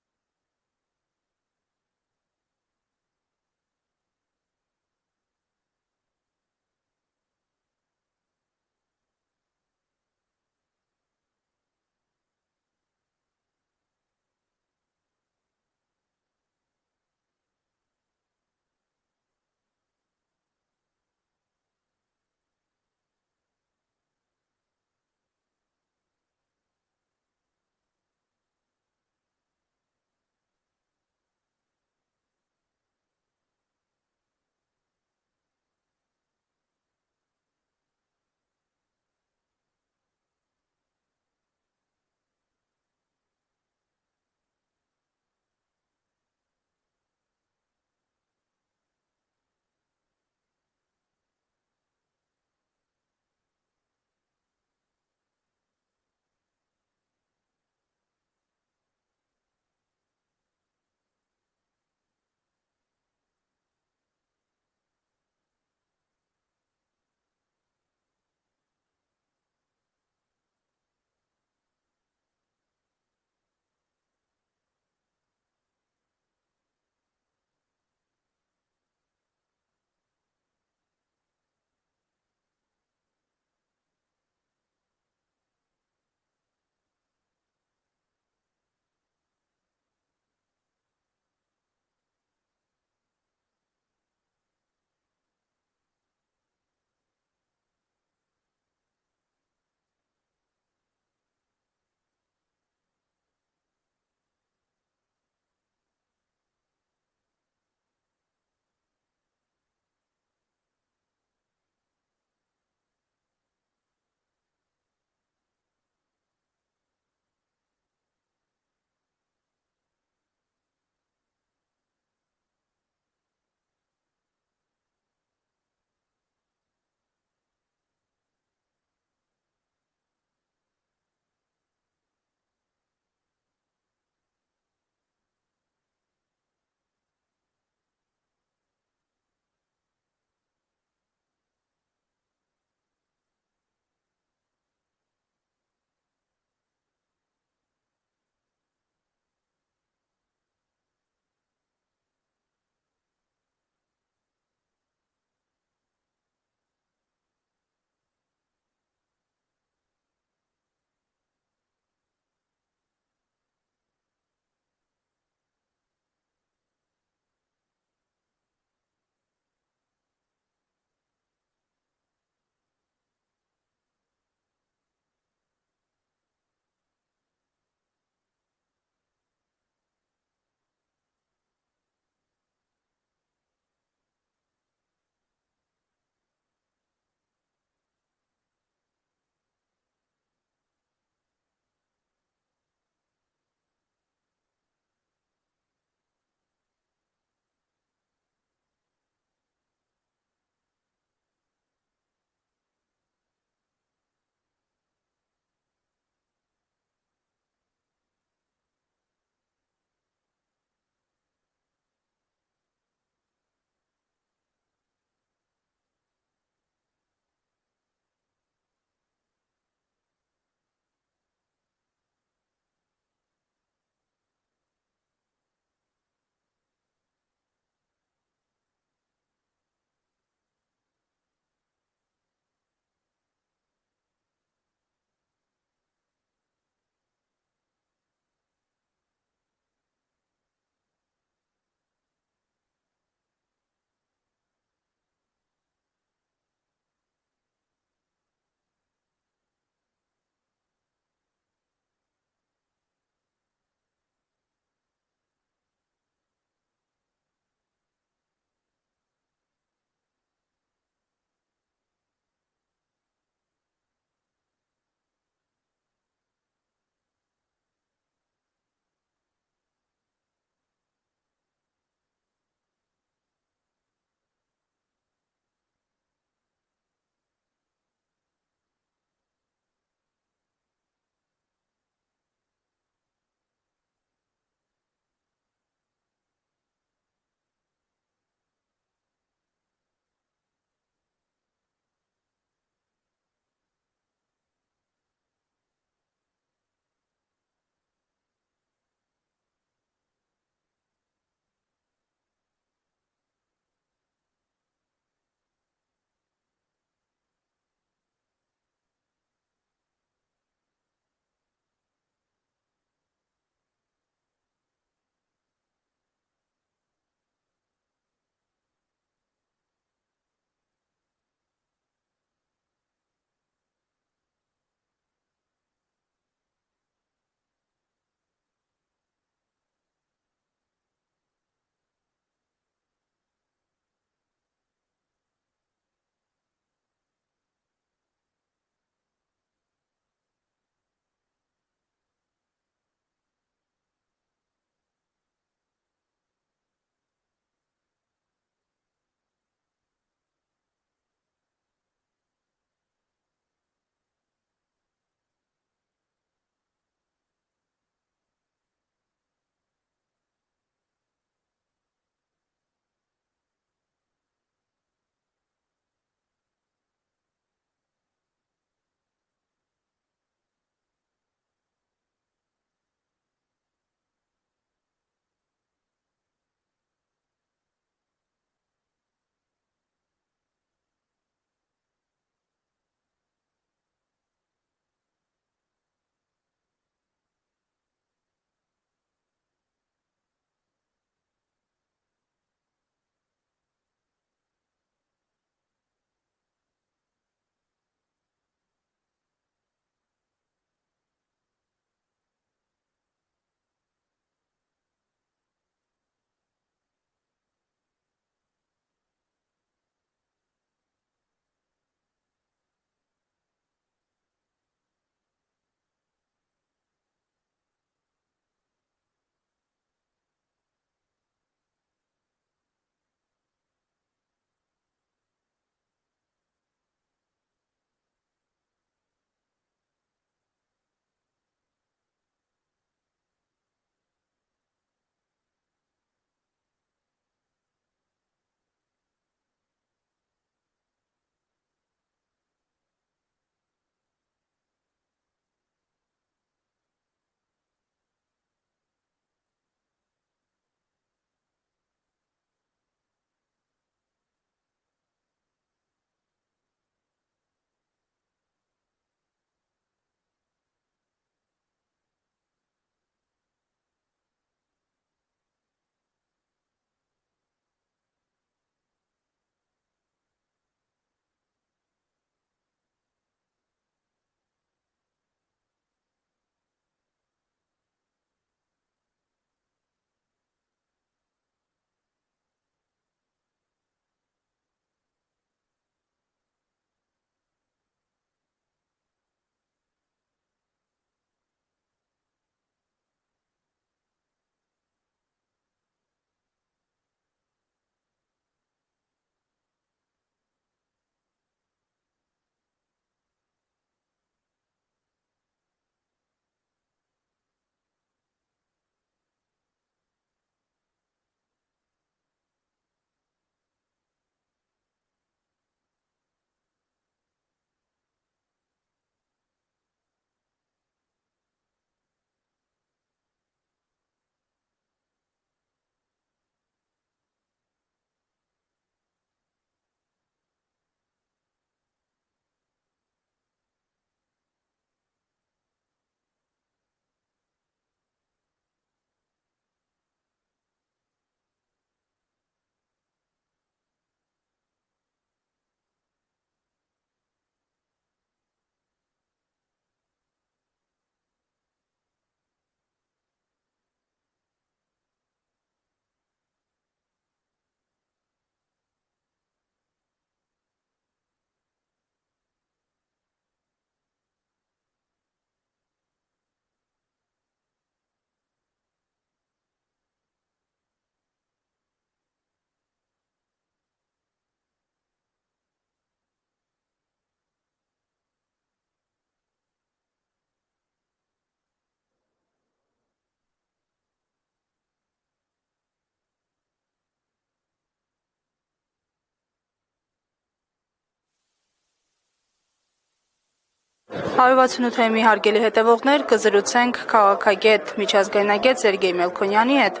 168-ի հարգելի հետևողներ, կզրուցենք քաղաքագետ միջազգայնագետ Սերգեյ Մելքոնյանի հետ։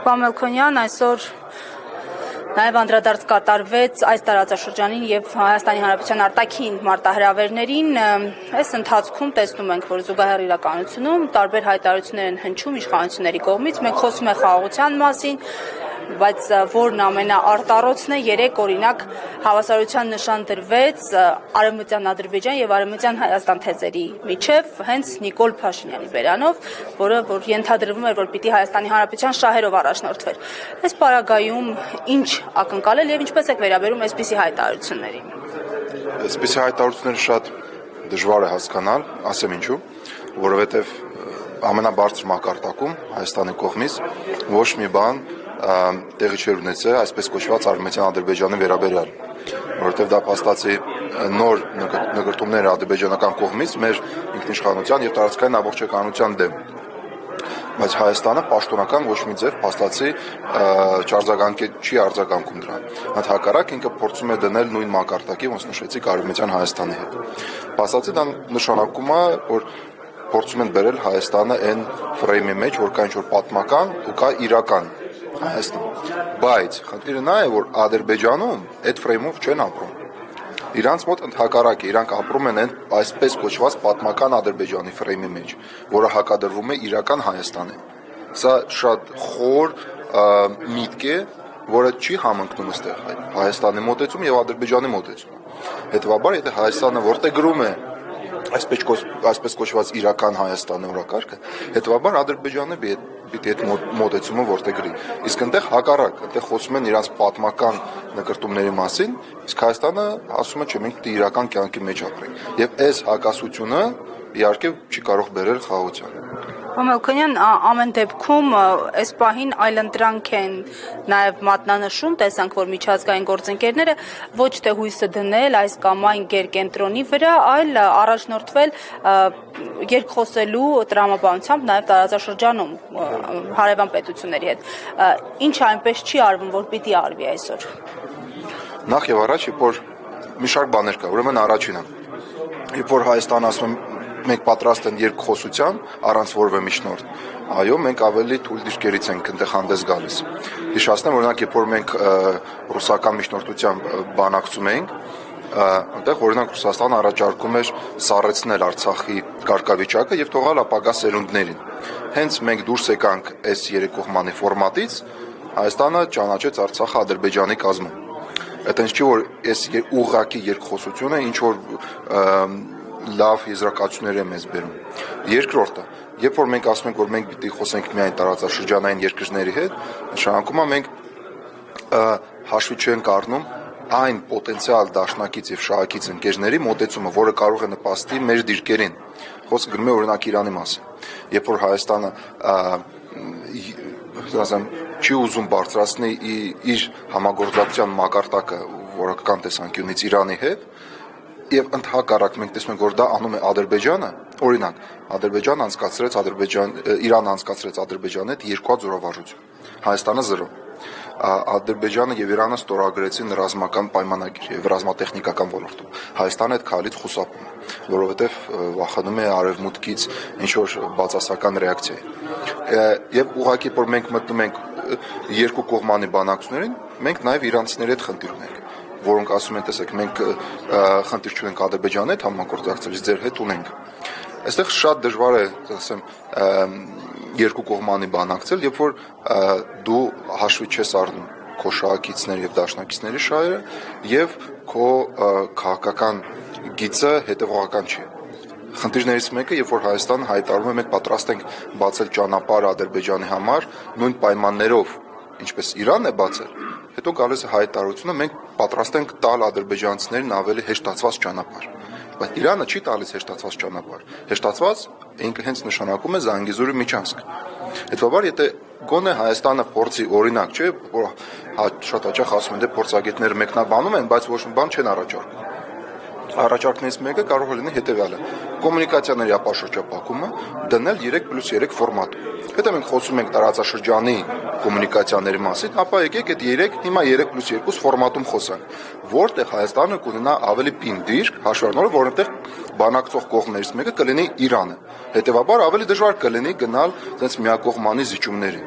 Պարոն Մելքոնյան, այսօր նաև անդրադարձ կատարվեց այս տարածաշրջանին եւ Հայաստանի Հանրապետության արտաքին մարտահրավերներին։ Այս ընթացքում տեսնում ենք, որ զուգահեռ իրականությունում տարբեր հայտարարություններ են հնչում իշխանությունների կողմից։ Մենք խոսում ենք խաղաղության մասին, բայց որն ամենաարտառոցն է, երեք օրինակ հավասարության նշան դրվեց Արևմտյան Ադրբեջան եւ Արևմտյան Հայաստան թեզերի միջև հենց Նիկոլ Փաշինյանի բերանով, որը որ ենթադրվում էր, որ պիտի Հայաստանի Հանրապետության շահերով առաջնորդվեր։ Այս պարագայում ինչ ակնկալել եւ ինչպես եք վերաբերում այսպիսի հայտարարություններին։ Այսպիսի հայտարարությունները շատ դժվար է հասկանալ, ասեմ ինչու, որովհետեւ ամենաբարձր մակարդակում Հայաստանի կողմից ոչ մի բան տեղի չէր ունեցել այսպես կոչված Արմենիան Ադրբեջանի վերաբերյալ, որովհետև դա փաստացի նոր նկարտումներ ադրբեջանական կողմից մեր ինքնիշխանության եւ տարածքային ամբողջականության դեմ, բայց Հայաստանը պաշտոնական ոչ մի ձև փաստացի չի արձագանքում դրան։ Հակառակ ինքը փորձում է դնել նույն մակարդակի, ոնց նշեցիք, Արմենիան Հայաստանի հետ։ Փաստացի դա նշանակում է, որ փորձում են բերել Հայաստանը այն ֆրեյմի մեջ, որ կա ինչ-որ պատմական ու կա իրական Հայաստան, բայց խնդիրը նա է, որ Ադրբեջանում այդ ֆրեյմով չեն ապրում։ Իրանց մոտ ընդհակառակ է, իրանք ապրում են այսպես կոչված պատմական Ադրբեջանի ֆրեյմի մեջ, որը հակադրվում է իրական Հայաստանին։ Սա շատ խոր միտք է, որը չի համընկնում այստեղ Հայաստանի մոտեցում եւ Ադրբեջանի մոտեցում։ Հետևաբար, եթե Հայաստանը որտեղ գրում է այսպես կոչված իրական Հայաստանի օրակարգը, հետևաբար Ադրբեջանը պիտի այդ մոտեցումը որտեղ գրի։ Իսկ այնտեղ հակառակ, այնտեղ խոսում են իրանց պատմական նկարտումների մասին, իսկ Հայաստանը ասում է, չէ, մենք պիտի իրական կյանքի մեջ ապրենք։ Եվ այս հակասությունը իհարկե չի կարող բերել խաղաղության։ Մելքոնյան, ամեն դեպքում այս պահին այլընտրանք են նաև մատնանշում, տեսանք, որ միջազգային գործընկերները ոչ թե հույսը դնել այս կամ այն գերկենտրոնի վրա, այլ առաջնորդվել երկխոսելու տրամաբանությամբ նաև տարածաշրջանում հարևան պետությունների հետ։ Ինչը այնպես չի արվում, որ պիտի արվի այսօր։ Նախ եւ առաջ, երբ որ մի շարք բաներ կա, ուրեմն առաջինը, երբ որ Հայաստանը ասում է մենք պատրաստ են երկխոսության առանց որևէ միջնորդ, այո, մենք ավելի թույլ դիրքերից ենք այնտեղ հանդես գալիս։ Հիշեցնեմ, օրինակ, երբ որ մենք ռուսական միջնորդությամբ բանակցում էինք, այնտեղ օրինակ Ռուսաստանը առաջարկում էր սառեցնել Արցախի կարգավիճակը եւ թողալ ապագա սերունդներին։ Հենց մենք դուրս եկանք այս երեք կողմանի ֆորմատից, Հայաստանը ճանաչեց Արցախը Ադրբեջանի կազմում։ Այդ ինչ չի, որ այս ուղղակի երկխոսությունը ինչ որ լավ եզրակացություններ է մեզ բերում։ Երկրորդը, երբ որ մենք ասում ենք, որ մենք պիտի խոսենք միայն տարածաշրջանային երկրների հետ, նշանակում է մենք հաշվի չենք առնում այն պոտենցիալ դաշնակից եւ շահակից ընկերների մոտեցումը, որը կարող է նպաստի մեր դիրքերին։ Խոսքը գնում է օրինակ Իրանի մասին։ Երբ որ Հայաստանը չի ուզում բարձրացնել իր համագործակցության մակարդակը որակական տեսանկյունից Իրանի հետ, եւ ընդհակառակ մենք տեսնում ենք, որ դա անում է Ադրբեջանը, օրինակ, Իրանը անցկացրեց Ադրբեջանի հետ երկու զորավարժություն, Հայաստանը 0։ Ադրբեջանը եւ Իրանը ստորագրեցին ռազմական պայմանագիր եւ ռազմատեխնիկական ոլորտում։ Հայաստանը այդ քայլից խուսափում է, որովհետեւ վախենում է արևմուտքից ինչ որ բացասական ռեակցիայի։ Եվ ուղղակի որ մենք մտնում ենք երկու կողմանի բանակցություններին, մենք նաեւ իրանցիների հետ խնդիր ունենք, որոնք ասում են, տեսեք, մենք խնդիր չունենք Ադրբեջանի հետ համագործակցել, ձեր հետ ունենք։ Այստեղ շատ դժվար է, ասեմ, երկու կողմանի բանակցել, երբ որ դու հաշվի չես առնում քո շահակիցների եւ դաշնակիցների շահերը եւ քո քաղաքական գիծը հետեւողական չի։ Խնդիրներից մեկը, երբ որ Հայաստանը հայտարարում է, մենք պատրաստ ենք բացել ճանապարհ Ադրբեջանի համար նույն պայմաններով, ինչպես Իրանն է բացել, հետո գալիս է հայտարարությունը, մենք պատրաստ ենք տալ ադրբեջանցիներին ավելի հեշտացված ճանապարհ։ Բայց Իրանը չի տալիս հեշտացված ճանապարհ։ Հեշտացված ինքը հենց նշանակում է Զանգեզուրի միջանցք։ Հետո եթե գոնե Հայաստանը փորձի օրինակ, չէ, որ շատ հաճախ ասում են, դե փորձագետները մեկնաբանում են, բայց ոչ մի բան չեն առաջարկում։ առաջարկներից մեկը կարող է լինի հետևյալը. կոմունիկացիաների ապաշրջապակումը դնել 3+3 ֆորմատում։ Եթե մենք խոսում ենք տարածաշրջանի կոմունիկացիաների մասին, ապա եկեք այդ հիմա 3+2 ֆորմատում խոսանք, որտեղ Հայաստանը կունենա ավելի պին դիրք, հաշվի առնելով, որ այնտեղ բանակցող կողմերից մեկը կլինի Իրանը։ Հետևաբար ավելի դժվար կլինի գնալ այնպես միակողմանի զիջումների։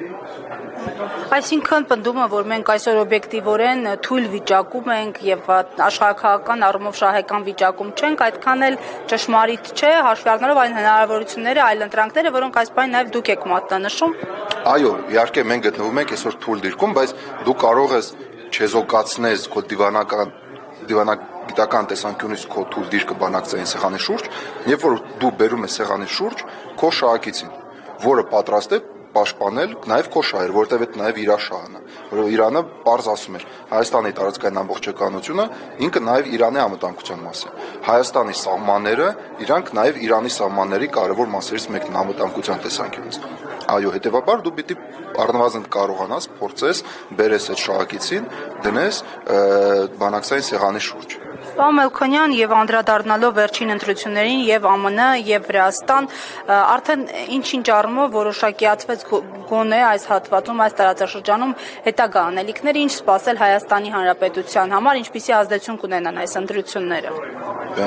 Այսինքն պնդումը, որ մենք այսօր օբյեկտիվորեն թույլ վիճակում ենք եւ աշխարհաքաղաքական առումով շահեկան վիճակում չենք, այդքան էլ ճշմարիտ չէ, հաշվի առնելով այն հնարավորությունները, այլ ընտրանքները, որոնք այս բանը նաեւ դուք եք մատնանշում։ Այո, իհարկե մենք գտնվում ենք այսօր թույլ դիրքում, բայց դու կարող ես չեզոքացնես քո դիվանագիտական տեսանկյունից քո թույլ դիրքը բանակցային սեղանի շուրջ, երբ որ դու բերում ես սեղանի շուրջ քո շահակիցին, որը պատրաստ է պաշտպանել նաև քո շահերը, որովհետև այդ նաև իր շահն է, որով Իրանը պարզ ասում էր, Հայաստանի տարածքային ամբողջականությունը ինքը նաև Իրանի անվտանգության մաս է։ Հայաստանի սահմանները իրանք նաև Իրանի սահմանների կարևոր մասերից մեկն են անվտանգության տեսանկյունից։ Այո, հետևաբար դու պիտի առնվազն կարողանաս փորձես բերես այդ շահակիցին, դնես բանակցային սեղանի շուրջ։ Պարոն Մելքոնյան, եւ անդրադառնալով վերջին ընտրություններին եւ ԱՄՆ եւ Վրաստան, արդեն ինչ-ինչ առումով որոշակիացվեց գոնե այս հատվածում, այս տարածաշրջանում հետագա անելիքները, ինչ սպասել Հայաստանի Հանրապետության համար, ինչպիսի ազդեցություն կունենան այս ընտրությունները։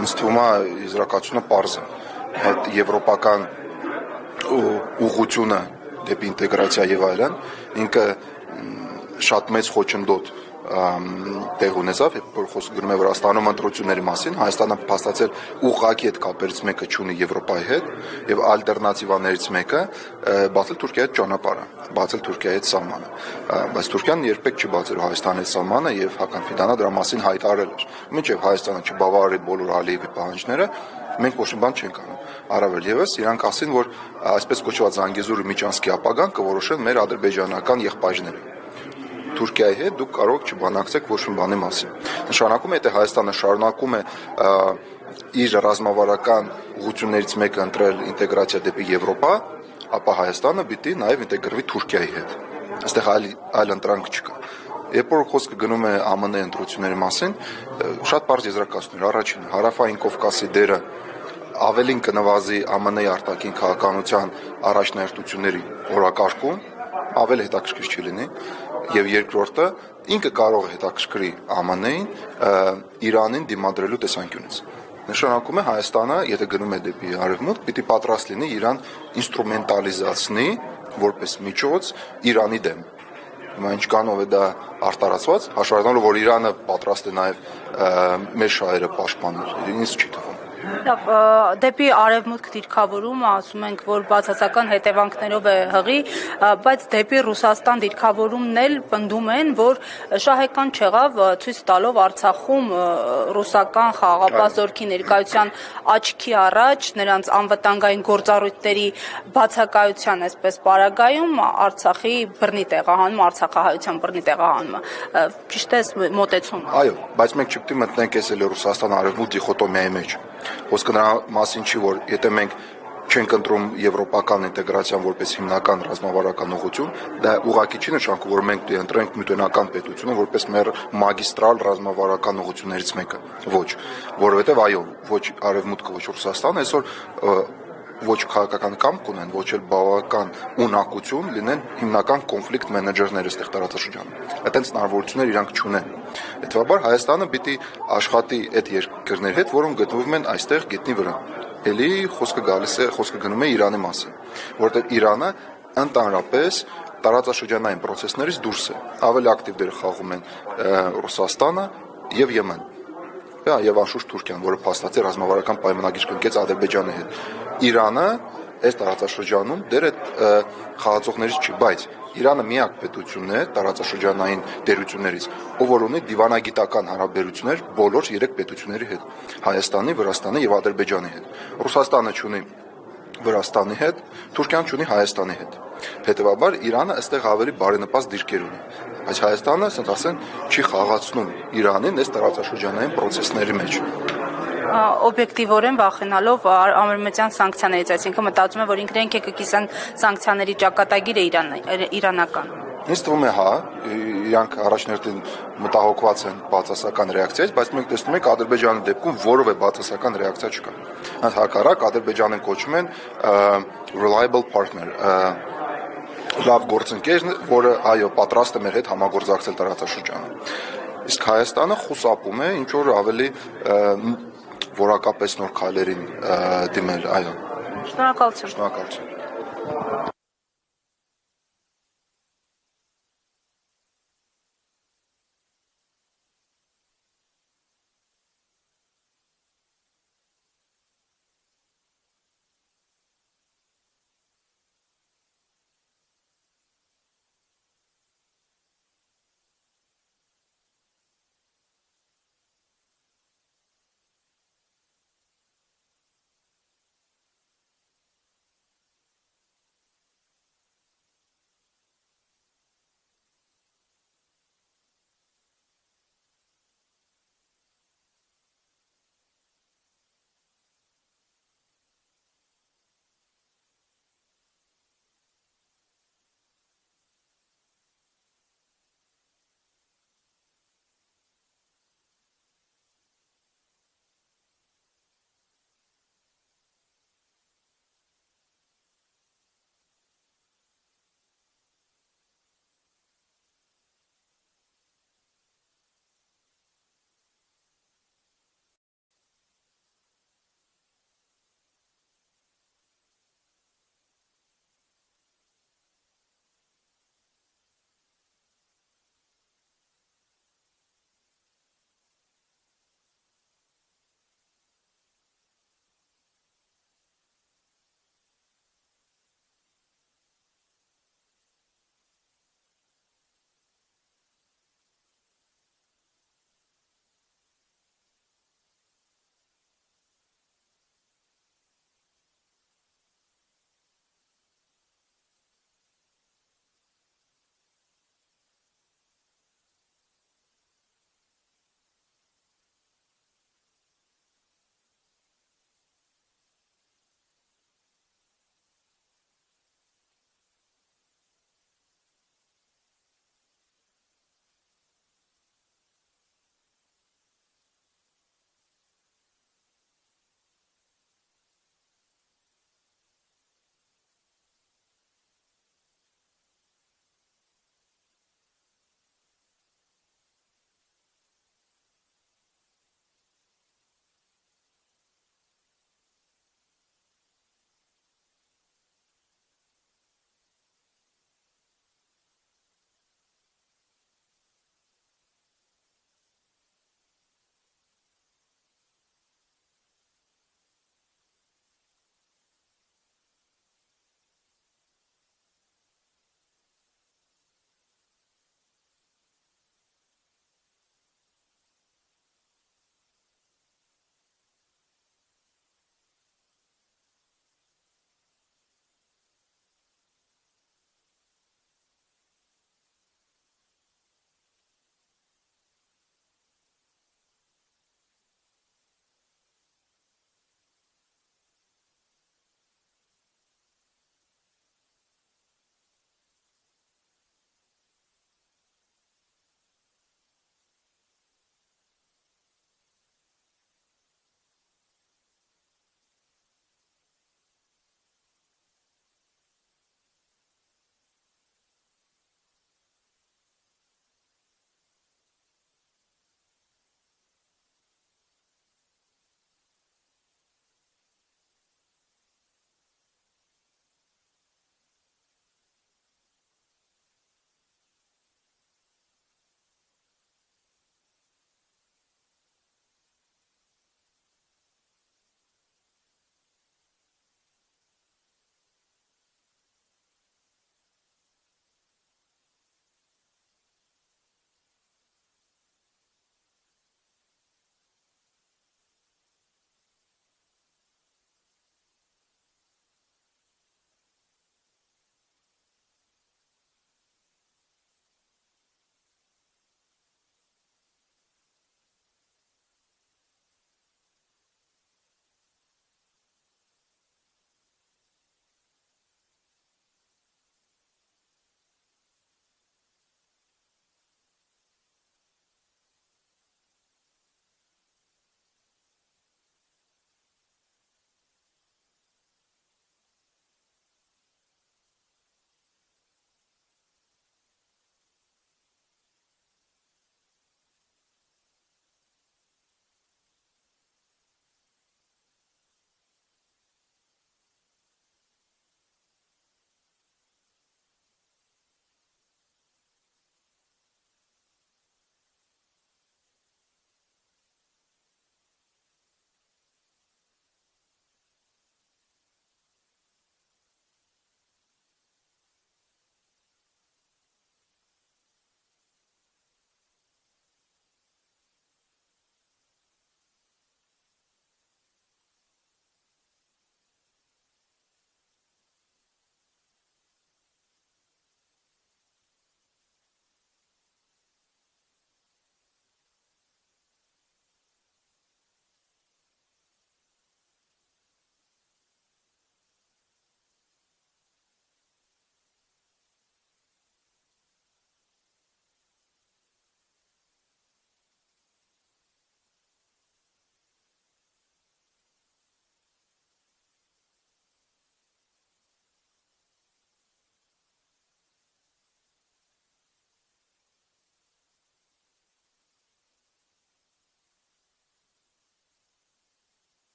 Ինձ թվում է եզրակացությունը պարզ է։ Այդ եվրոպական ուղղությունը դեպի ինտեգրացիա եւ այլն, ինքը շատ մեծ խոչընդոտ տեղ ունեցավ, որ խոսքը գնում է Վրաստանում ընտրությունների մասին, Հայաստանը փաստացել ուղղակի այդ կապերից մեկը չունի Եվրոպայի հետ եւ ալտերնատիվաներից մեկը բացել Թուրքիայի հետ ճանապարհը, բացել Թուրքիայի հետ սահմանը, բայց Թուրքիան երբեք չի բացել Հայաստանի հետ սահմանը եւ Հական Ֆիդանը դրա մասին հայտարարել էր։ Մինչեւ Հայաստանը չբավարարի բոլոր Ալիևի պահանջները, մենք ոչ մի բան չենք անում։ Առավել եւս իրանք ասին, որ այսպես կոչված Զանգեզուրի միջանցքի ապագան կորոշեն մեր ադրբեջանական եղբայրները։ Թուրքիայի հետ դուք կարող չբանակցեք ոչ մի բանի մասին։ Նշանակում է, թե Հայաստանը շարունակում է իր ռազմավարական ուղղություններից մեկը ընտրել ինտեգրացիա դեպի Եվրոպա, ապա Հայաստանը պիտի նաև ինտեգրվի Թուրքիայի հետ։ Այստեղ այլ ընտրանք չկա։ Երբ որ խոսքը գնում է ԱՄՆ ընտրությունների մասին, շատ բարձ եզրակացություններ։ Առաջինը, Հարավային Կովկասի դերը ավելին կնվազի ԱՄՆ-ի արտաքին քաղաքականության առաջնահերթությունների օրակարգում, ավելի հետաքրքիր չի լինի, եւ երկրորդը, ինքը կարող է հետաքրքրի ԱՄՆ-ին Իրանին դիմադրելու տեսանկյունից։ Նշանակում է Հայաստանը, եթե գնում է դեպի արևմուտք, պիտի պատրաստ լինի Իրան ինստրումենտալիզացնի որպես միջոց Իրանի դեմ։ Հիմա ինչքանով է դա արտարացված, հաշվառնելով, որ Իրանը պատրաստ է նաև մեր շահերը պաշտպանել, ինձ չի թվում։ Դեպի արևմուտք դիրքավորումը ասում ենք, որ բացասական հետևանքներով է հղի, բայց դեպի Ռուսաստան դիրքավորումն էլ պնդում են, որ շահեկան չեղավ ցույց տալով Արցախում ռուսական խաղաղապահ զորքի ներկայության աչքի առաջ նրանց անվտանգային գործառույթների բացակայության այսպես պարագայում Արցախի բռնի տեղահանումը, Արցախահայության բռնի տեղահանումը։ Ճիշտ է մոտեցումը։ Այո, բայց մենք չպետք է մտնենք էս Ռուսաստան արևմուտք դիխոտոմիայի մեջ։ Խոսքը նրա մասին չի, որ եթե մենք չենք ընտրում եվրոպական ինտեգրացիան որպես հիմնական ռազմավարական ուղղություն, դա ուղղակի չի նշանակում, որ մենք դընտրենք մյուտենական պետությունը որպես մեր մագիստրալ ռազմավարական ուղղություններից մեկը։ Ոչ, որովհետև այո, ոչ արևմուտքը, ոչ Ռուսաստանը այսօր ոչ քաղաքական կամք ունեն, ոչ էլ բավական ունակություն լինեն հիմնական կոնֆլիկտ մենեջերները այստեղ տարածաշրջանում։ Այդտենց հնարավորություններ իրանք չունեն։ Հետևաբար Հայաստանը պիտի աշխատի այդ երկրների հետ, որոնք գտնվում են այստեղ գետնի վրա։ Էլի խոսքը գնում է Իրանի մասին, որովհետև Իրանը ընդհանրապես տարածաշրջանային process-ներից դուրս է։ Ավելի ակտիվ դեր խաղում են Ռուսաստանը եւ Եմեն։ Եվ անշուշտ Թուրքիան, որը փաստացի ռազմավարական պայմանագիր կնքեց Ադրբեջանի հետ։ Իրանը այս տարածաշրջանում դեր այդ խաղացողներից չի, բայց Իրանը միակ պետությունն է տարածաշրջանային դերություններից, ով որ ունի դիվանագիտական հարաբերություններ բոլոր 3 պետությունների հետ՝ Հայաստանի, Վրաստանի եւ Ադրբեջանի հետ։ Ռուսաստանը չունի Վրաստանի հետ, Թուրքիան չունի Հայաստանի հետ։ Հետևաբար Իրանը այստեղ ավելի բարենպաստ դիրքեր ունի, բայց Հայաստանը, ասենք ասեն, չի խաղացնում Իրանին այս տարածաշրջանային process-ների մեջ։ Օբյեկտիվորեն վախենալով ամերիկյան սանկցիաներից, այսինքն մտածում եմ, որ ինքնին կկիսեն սանկցիաների ճակատագիրը իրանական։ Ինձ թվում է, հա, իրանք առաջներտին մտահոգված են բացասական ռեակցիայից, բայց մենք տեսնում ենք Ադրբեջանի դեպքում որևէ բացասական ռեակցիա չկա։ Հակառակ Ադրբեջանին կոչում են reliable partner, լավ գործընկերն, որը այո, պատրաստ է մեր հետ համագործակցել տարածաշրջանում։ Իսկ Հայաստանը խուսափում է ինչ որ ավելի որակապես նոր քայլերին դիմել, այո։ Շնորհակալություն։ Շնորհակալություն։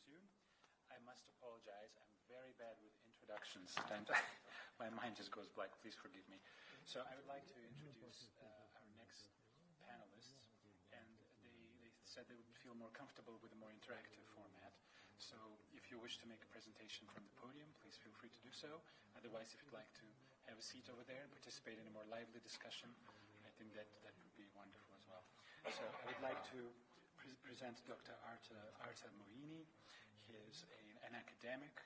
soon. I must apologize. I'm very bad with introductions. My mind just goes blank. Please forgive me. So I would like to introduce our next panelists, and they said they would feel more comfortable with a more interactive format. So if you wish to make a presentation from the podium, please feel free to do so. Otherwise, if you'd like to have a seat over there and participate in a more lively discussion, I think that would be wonderful as well. So I would like to present Dr. Arta Moini. He is an academic,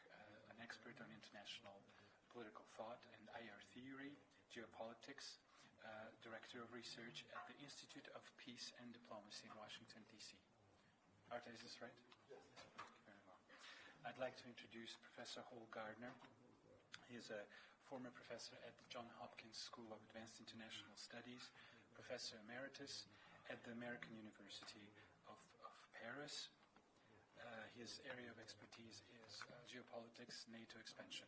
an expert on international political thought and IR theory, geopolitics, Director of Research at the Institute of Peace and Diplomacy in Washington, D.C. Arta, is this right? Yes. Very well. I'd like to introduce Professor Hol Gardner. He is a former professor at the Johns Hopkins School of Advanced International Studies, Professor Emeritus at the American University of Paris. His area of expertise is geopolitics, NATO expansion.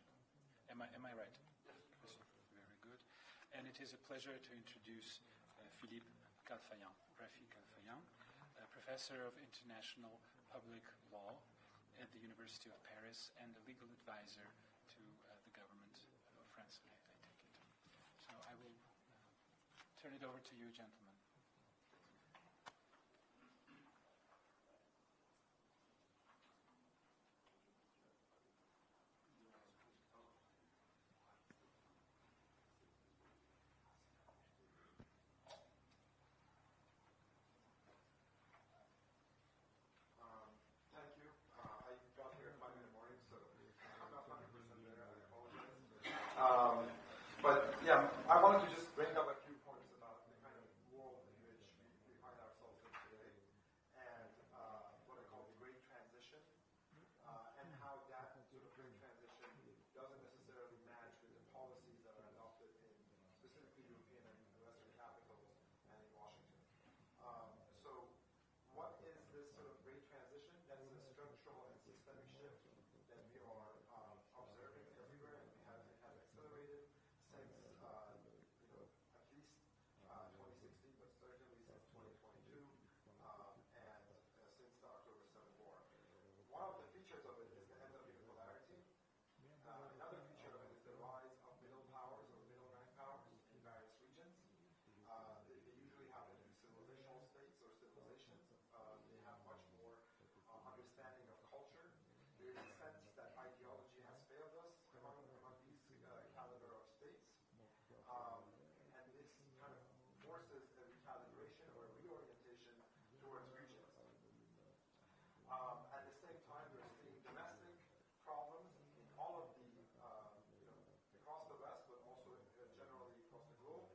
Am I right? Yes. Very good. And it is a pleasure to introduce Philippe Calfayan, Rafi Calfayan, a professor of international public law at the University of Paris and a legal advisor to the government of France, I take it. So I will turn it over to you, gentlemen. Thank you. I got here at 5 in the morning, so I'm not 100% there. I apologize. But yeah, I wanted to just bring up a few points about the kind of world in which we find ourselves in today, and what I call the Great Transition, and how that sort of Great Transition doesn't necessarily match with the policies that are adopted in specifically European and Western capitals and in Washington. So what is this sort of Great Transition? That's a structural and systemic shift that we are observing everywhere, and it has accelerated since at least 2016, but certainly since 2022, and since the October 7th war. One of the features of it is the end of unipolarity. Another feature of it is the rise of middle powers or middle rank powers in various regions. They usually happen in civilizational states or civilizations. They have much more understanding of culture. There is a sense that ideology has failed us among these caliber of states. And this kind of forces a recalibration or a reorientation towards regions. At the same time, we're seeing domestic problems in all of the, across the West, but also generally across the globe.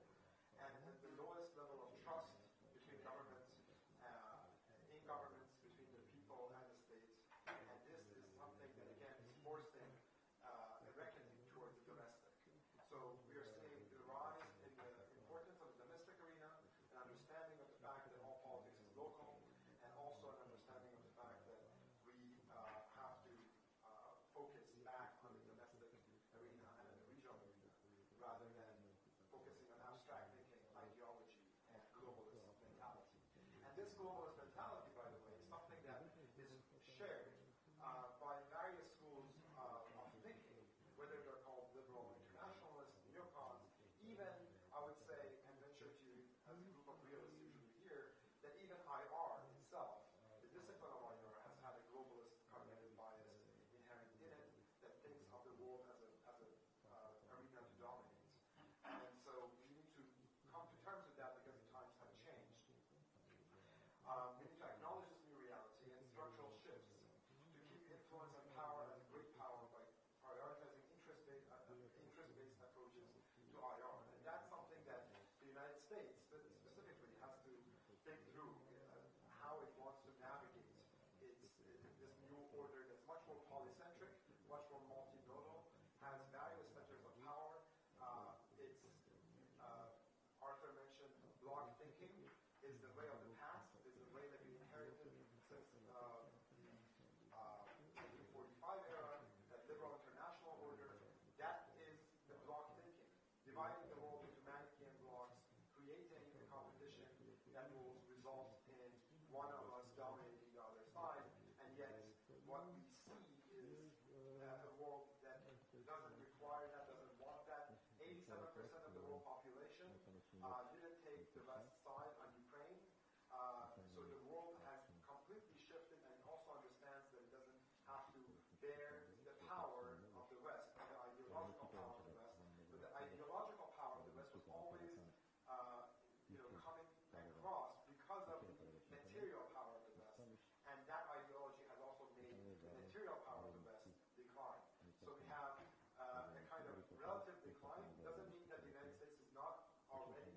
And the lowest level of trust between governments, in governments, between the people and the states. And this is something that, again, is forcing a reckoning towards the domestic. So we are seeing the rise in the importance of the domestic arena, an understanding of the fact that all politics is local, and also an understanding of the fact that we have to focus back on the domestic arena and the regional arena, rather than focusing on abstract thinking, ideology, and globalist mentality. And this globalist mentality, by the way, is something that is shared by various schools of thinking, whether they're called liberal internationalists, neocons, even, I would say, and venture to, as a group of realists usually here, that even IR itself, the discipline of IR, has had a globalist cognitive bias inherent in it that thinks of the world as an arena to dominate. And so we need to come to terms with that because the times have changed. We need to acknowledge this new reality and structural shifts to keep influence and power as a great power by prioritizing interest-based approaches to IR. And that's something that the United States specifically has to think through how it wants to navigate this new order that's much more polycentric, much more multimodal, has various centers of power. Arthur mentioned block thinking is the way of the past, is the way that we inherited since the 1945 era, that liberal international order. That is the block thinking, dividing the world into Manichaean blocks, creating a competition that will result in one of us dominating the other side, and yet what we didn't take the West side on Ukraine. So the world has completely shifted and also understands that it doesn't have to bear the power of the West, the ideological power of the West. But the ideological power of the West was always coming across because of the material power of the West. And that ideology has also made the material power of the West decline. So we have a kind of relative decline. It doesn't mean that the United States is not already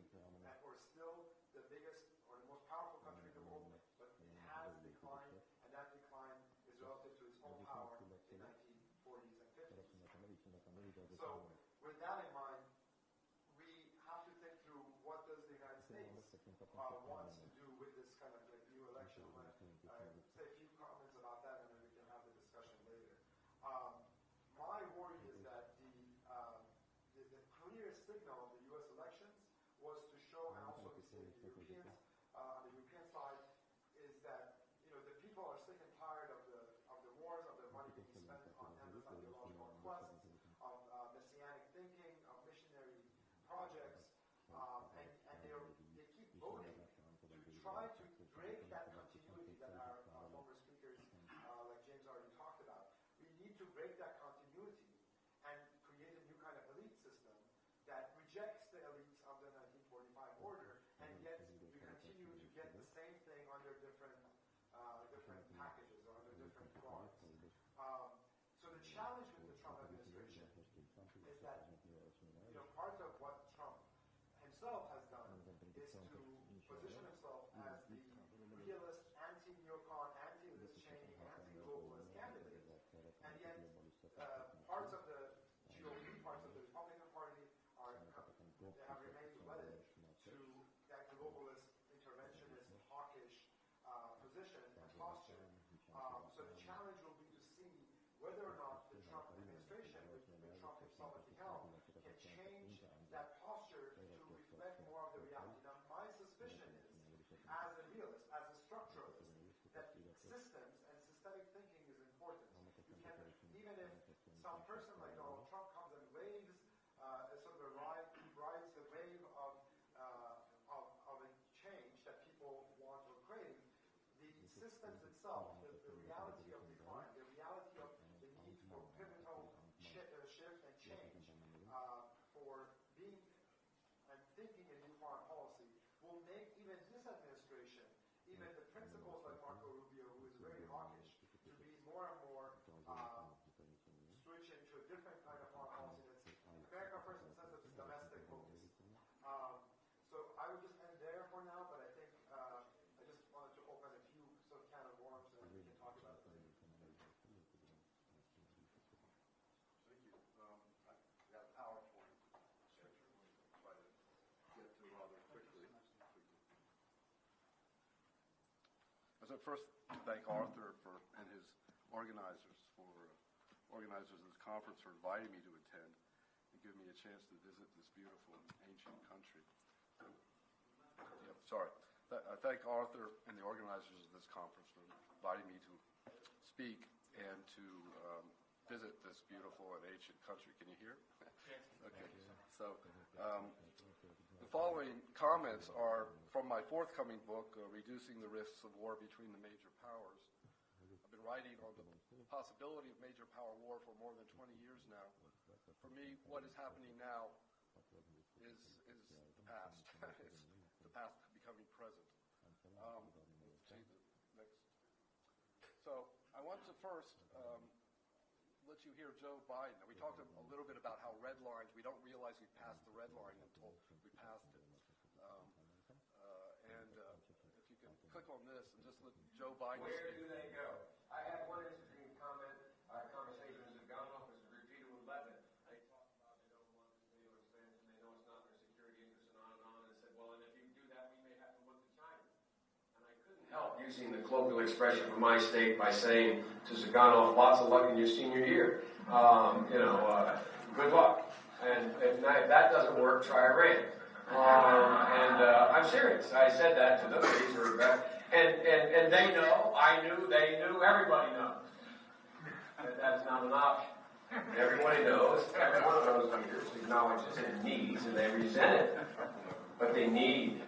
or still the biggest or the most powerful country in the world, but it has declined, and that decline is relative to its own power in the 1940s and 50s. So with that in mind, we have to think through what does the United States wants to do with this kind of new election. I want to say a few comments about that, and then we can have the discussion later. My worry is that the clear signal of the U.S. elections was to show, and also we see the Europeans on the European side, is that the people are sick and tired of the wars, of the money being spent on endless ideological quests, of messianic thinking, of missionary projects, and they keep voting to try to break that continuity that our former speakers, like James already talked about. We need to break that continuity and create a new kind of elite system that rejects the elites of the 1945 order, and yet we continue to get the same thing under different packages or under different forms. So the challenge with the Trump administration is that part of what Trump himself has done is to position himself as the realist, anti-neocon, anti-Liz Cheney, anti-globalist candidate, and yet parts of the GOP, parts of the Republican Party they have remained wedded to that globalist, interventionist, hawkish position and posture. So the challenge will be to see whether or not the Trump administration, with Trump himself at the helm, can change that posture to reflect more of the reality. Now, my suspicion is, as a realist, as a structuralist, that systems and systemic thinking is important. You can, even if some person like Donald Trump comes and waves rides the wave of a change that people want or crave, the systems itself, the reality of decline, the reality of the need for pivotal shift and change, for being and thinking in new foreign policy, will make even this administration, even the principles like Marco Rubio, who is very hawkish, to be more and more switch into a different kind of foreign policy that's America first in the sense of its domestic focus. So I would just end there for now, but I think I just wanted to open a few sort of can of worms and we can talk about it later. Thank you. I've got a PowerPoint. I'll try to get to rather quickly. So first, thank Arthur and his organizers of this conference for inviting me to attend and giving me a chance to visit this beautiful ancient country. I thank Arthur and the organizers of this conference for inviting me to speak and to visit this beautiful and ancient country. Can you hear? Okay. So the following comments are from my forthcoming book, Reducing the Risks of War Between the Major Powers. I've been writing on the possibility of major power war for more than 20 years now. For me, what is happening now is the past. It's the past becoming present. See the next. So I want to first let you hear Joe Biden. We talked a little bit about how red lines, we don't realize we passed the red line until we passed it. If you can click on this and just let Joe Biden Where speak. do they go? I had one interesting conversation with Zagano, who's repeated with Lebanon. They talked about they don't want this NATO expansion, they know it's not in their security interest and on, and said, well, and if you do that, we may have to look to China. And I couldn't help using the colloquial expression from my state by saying to Zagano, lots of luck in your senior year. Good luck. And if that doesn't work, try Iran. I'm serious. I said that to them. And they know, I knew, they knew, everybody knows that that's not an option. Everybody knows, every one of those leaders acknowledges it needs, and they resent it. but they need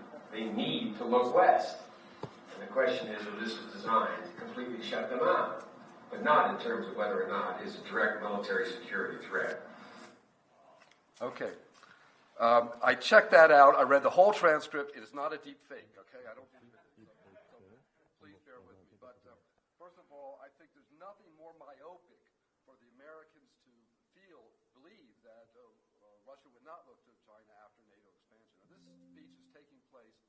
to look west. And the question is if this is designed to completely shut them out, but not in terms of whether or not it's a direct military security threat. Okay. I checked that out. I read the whole transcript. It is not a deep fake, okay? I don't believe it. So please bear with me. But first of all, I think there's nothing more myopic for the Americans to believe that Russia would not look to China after NATO expansion. Now, this speech is taking place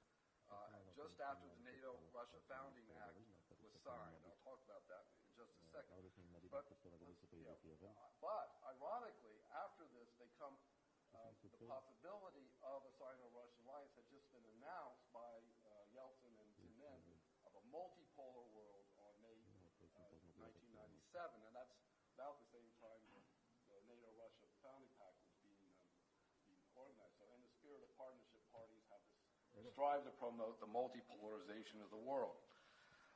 just after the NATO-Russia Founding Act was signed. I'll talk about that in just a second. But ironically, after this, they come the possibility of a Sino-Russian alliance had just been announced by Yeltsin and Tumen of a multipolar world on May 1997, and that's about the same time the NATO-Russia Founding Pact was being organized. So in the spirit of partnership, parties have this strive to promote the multipolarization of the world.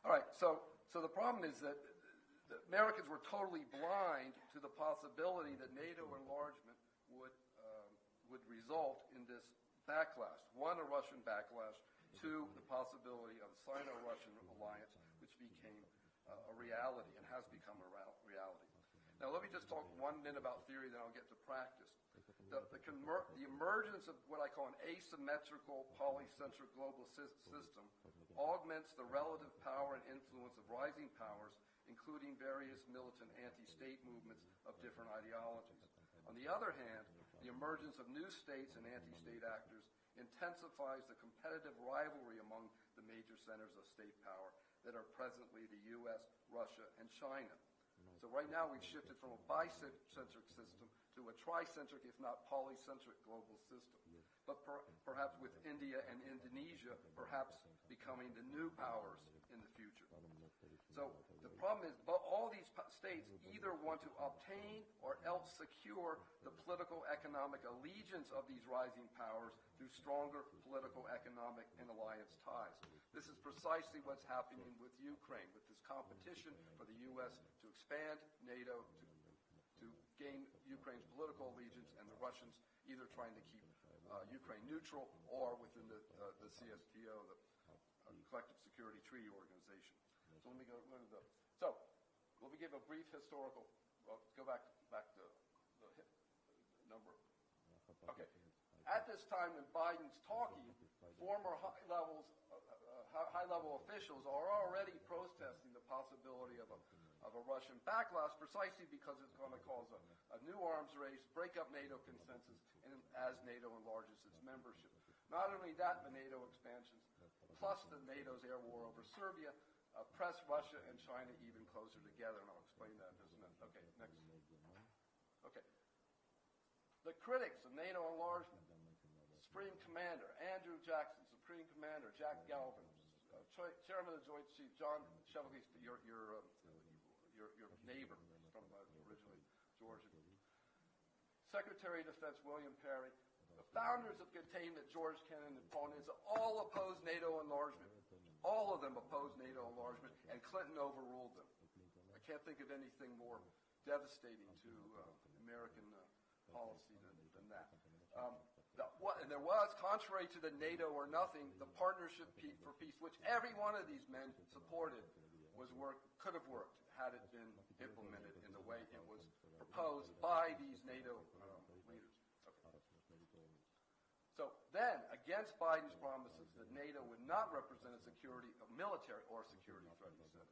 All right, so the problem is that the Americans were totally blind to the possibility that NATO enlargement would result in this backlash. One, a Russian backlash. Two, the possibility of a Sino-Russian alliance, which became a reality and has become a reality. Now, let me just talk 1 minute about theory, then I'll get to practice. The emergence of what I call an asymmetrical polycentric global system augments the relative power and influence of rising powers, including various militant anti-state movements of different ideologies. On the other hand, the emergence of new states and anti-state actors intensifies the competitive rivalry among the major centers of state power that are presently the U.S., Russia, and China. So right now we've shifted from a bicentric system to a tricentric, if not polycentric, global system. But perhaps with India and Indonesia perhaps becoming the new powers in the future. So the problem is all these states either want to obtain or else secure the political economic allegiance of these rising powers through stronger political, economic, and alliance ties. This is precisely what's happening with Ukraine, with this competition for the U.S. to expand NATO, to gain Ukraine's political allegiance, and the Russians either trying to keep Ukraine neutral or within the CSTO, the Collective Security Treaty Organization. So let me go to the. So let me give a brief historical. Go back to the number. Okay. At this time, when Biden's talking, former high-level officials are already protesting the possibility of a Russian backlash, precisely because it's going to cause a new arms race, break up NATO consensus, and as NATO enlarges its membership. Not only that, but NATO expansions, plus the NATO's air war over Serbia, press Russia and China even closer together, and I'll explain that in just a minute. Okay, next. Okay. The critics of NATO enlargement, Supreme Commander Andrew Jackson, Supreme Commander Jack Galvin, Chairman of the Joint Chiefs John Chevalier, your neighbor from originally Georgia, Secretary of Defense William Perry, the founders of Containment George Kennan and Paul Nitze all opposed NATO enlargement. All of them opposed NATO enlargement, and Clinton overruled them. I can't think of anything more devastating to American policy than that. And there was, contrary to the NATO or nothing, the Partnership for Peace, which every one of these men supported, could have worked had it been implemented in the way it was proposed by these NATO leaders. Okay. So then, against Biden's promises that NATO would not represent a military or security threat, he said.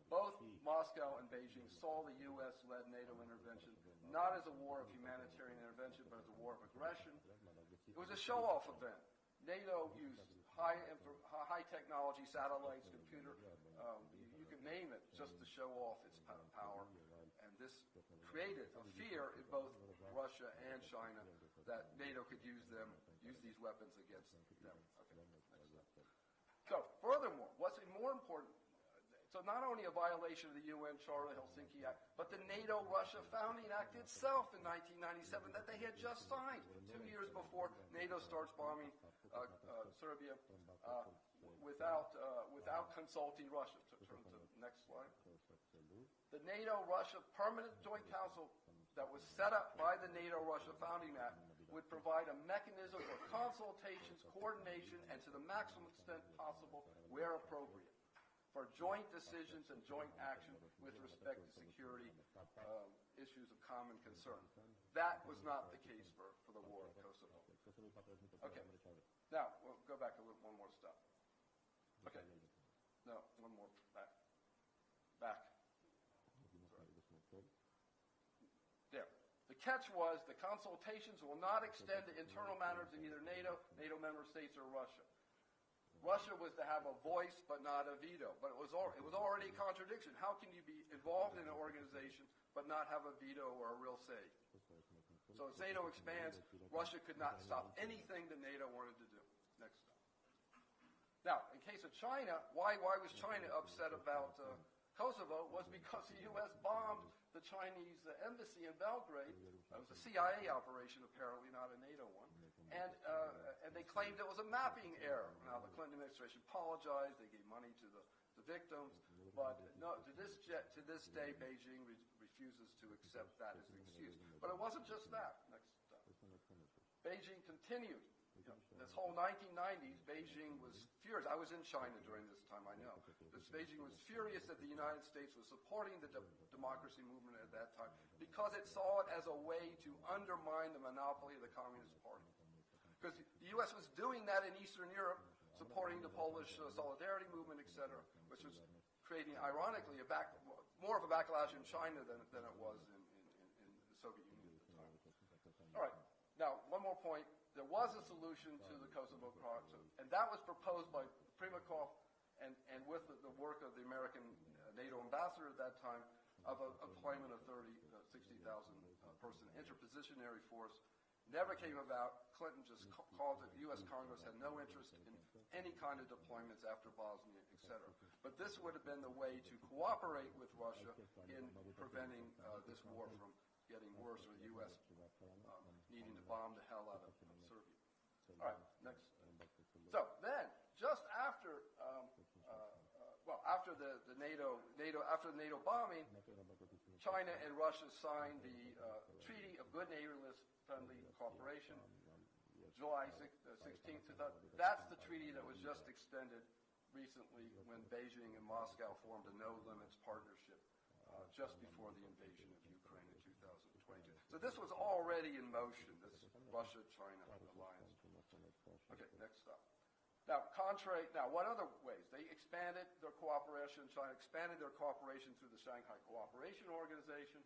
Both Moscow and Beijing saw the U.S.-led NATO intervention not as a war of humanitarian intervention, but as a war of aggression. It was a show-off event. NATO used high technology, satellites, computer, you can name it, just to show off its power. And this created a fear in both Russia and China that NATO could use these weapons against them. Okay. So, furthermore, what's more important, so not only a violation of the UN Charter, the Helsinki Act, but the NATO-Russia Founding Act itself in 1997 that they had just signed 2 years before NATO starts bombing Serbia without consulting Russia. Turn to the next slide. The NATO-Russia Permanent Joint Council that was set up by the NATO-Russia Founding Act would provide a mechanism for consultations, coordination, and to the maximum extent possible where appropriate, for joint decisions and joint action with respect to security issues of common concern. That was not the case for the war in Kosovo. Okay. Now, we'll go back one more step. Okay. No, one more. Back. Sorry. There. The catch was the consultations will not extend to internal matters in either NATO member states, or Russia. Russia was to have a voice but not a veto. But it was already a contradiction. How can you be involved in an organization but not have a veto or a real say? So as NATO expands, Russia could not stop anything that NATO wanted to do. Next step. Now, in case of China, why was China upset about Kosovo? Was because the U.S. bombed the Chinese embassy in Belgrade. It was a CIA operation, apparently, not a NATO one. And they claimed it was a mapping error. Now, the Clinton administration apologized. They gave money to the victims. But no, to this day, Beijing refuses to accept that as an excuse. But it wasn't just that. Next step. Beijing continued. This whole 1990s, Beijing was furious. I was in China during this time, I know. Beijing was furious that the United States was supporting the democracy movement at that time because it saw it as a way to undermine the monopoly of the Communist Party. Because the U.S. was doing that in Eastern Europe, supporting the Polish solidarity movement, etc., which was creating, ironically, more of a backlash in China than it was in the Soviet Union at the time. All right. Now, one more point. There was a solution to the Kosovo crisis, and that was proposed by Primakov and with the work of the American NATO ambassador at that time of a deployment of 60,000 person interpositionary force. Never came about. Clinton just called it. The U.S. Congress had no interest in any kind of deployments after Bosnia, etc. But this would have been the way to cooperate with Russia in preventing this war from getting worse, or the U.S. Needing to bomb the hell out of Serbia. All right, next. So then, just after, after the NATO bombing, China and Russia signed the Treaty of Good Neighborliness Friendly Cooperation, July 16th. That's the treaty that was just extended recently when Beijing and Moscow formed a no-limits partnership. Just before the invasion of Ukraine in 2022. So this was already in motion, this Russia-China alliance. Okay, next stop. Now, what other ways? They expanded their cooperation, China expanded their cooperation through the Shanghai Cooperation Organization.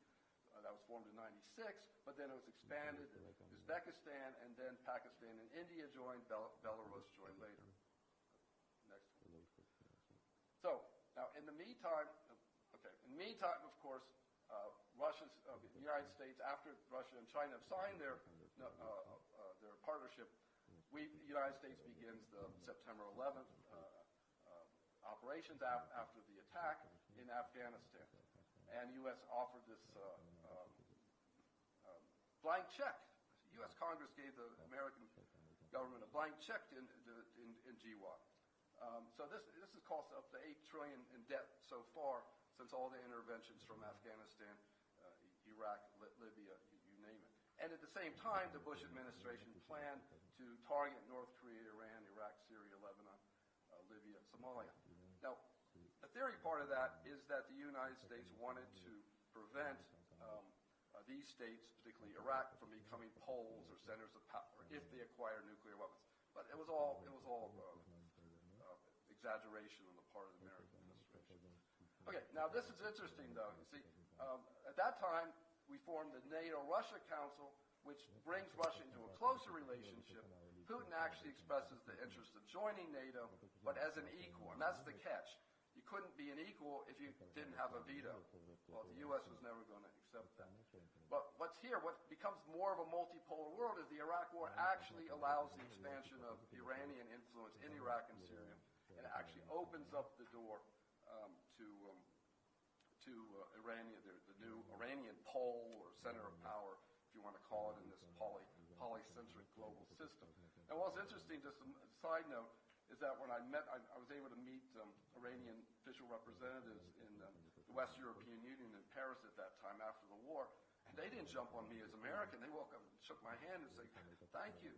That was formed in 96, but then it was expanded. Uzbekistan, and then Pakistan and India joined, Belarus joined later. Next one. So, now in the meantime, of course, the United States, after Russia and China have signed their partnership, the United States begins the September 11th operations after the attack in Afghanistan. And the U.S. offered this blank check. The U.S. Congress gave the American government a blank check in GWAT. So this has cost up to $8 trillion in debt so far, since all the interventions from Afghanistan, Iraq, Libya, you name it. And at the same time, the Bush administration planned to target North Korea, Iran, Iraq, Syria, Lebanon, Libya, Somalia. Now, the theory part of that is that the United States wanted to prevent these states, particularly Iraq, from becoming poles or centers of power if they acquire nuclear weapons. But it was all exaggeration on the part of the American administration. Okay, now this is interesting, though. You see, at that time, we formed the NATO-Russia Council, which brings Russia into a closer relationship. Putin actually expresses the interest of joining NATO, but as an equal, and that's the catch. You couldn't be an equal if you didn't have a veto. Well, the U.S. was never going to accept that. But what becomes more of a multipolar world is the Iraq War actually allows the expansion of Iranian influence in Iraq and Syria, and it actually opens up the door to Iranian, the new Iranian pole or center of power, if you want to call it, in this polycentric global system. And what's interesting, just a side note, is that when I was able to meet Iranian official representatives in the West European Union in Paris at that time after the war, and they didn't jump on me as American. They woke up and shook my hand and said, "Thank you."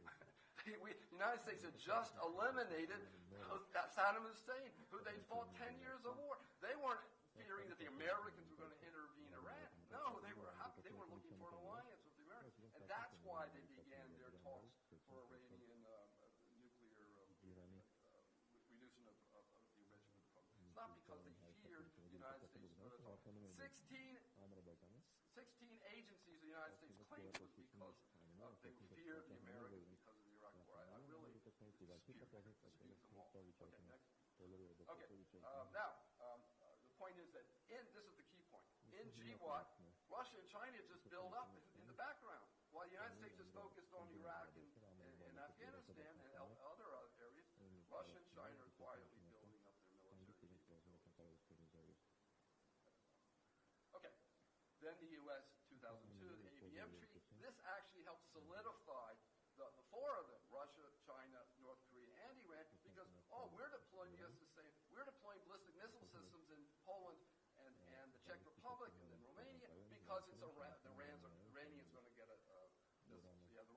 The United States had just eliminated Saddam Hussein, who they fought 10 years of war. They weren't fearing that the Americans were going to intervene in Iran. No, they were looking for an alliance with the Americans. And that's why they began their talks for Iranian nuclear reduction of the enrichment program. It's not because they feared the United States. 16 agencies the United States claimed was because they feared the Americans because of the Iraq War. I really dispute them all. Okay, next. Okay, now, the point is that this is the key point. In GWAT, Russia and China just build up in the background, while the United States is focused on Iraq and Afghanistan and other areas. Russia and China are quietly building up their military. Okay, then the U.S. 2002, the ABM treaty. This actually helped solidify the four of them, Russia, China, North Korea, and Iran, because, we're deploying ballistic missile systems in Poland and the Czech Republic and then Romania because it's Iran. The Iranians going to get the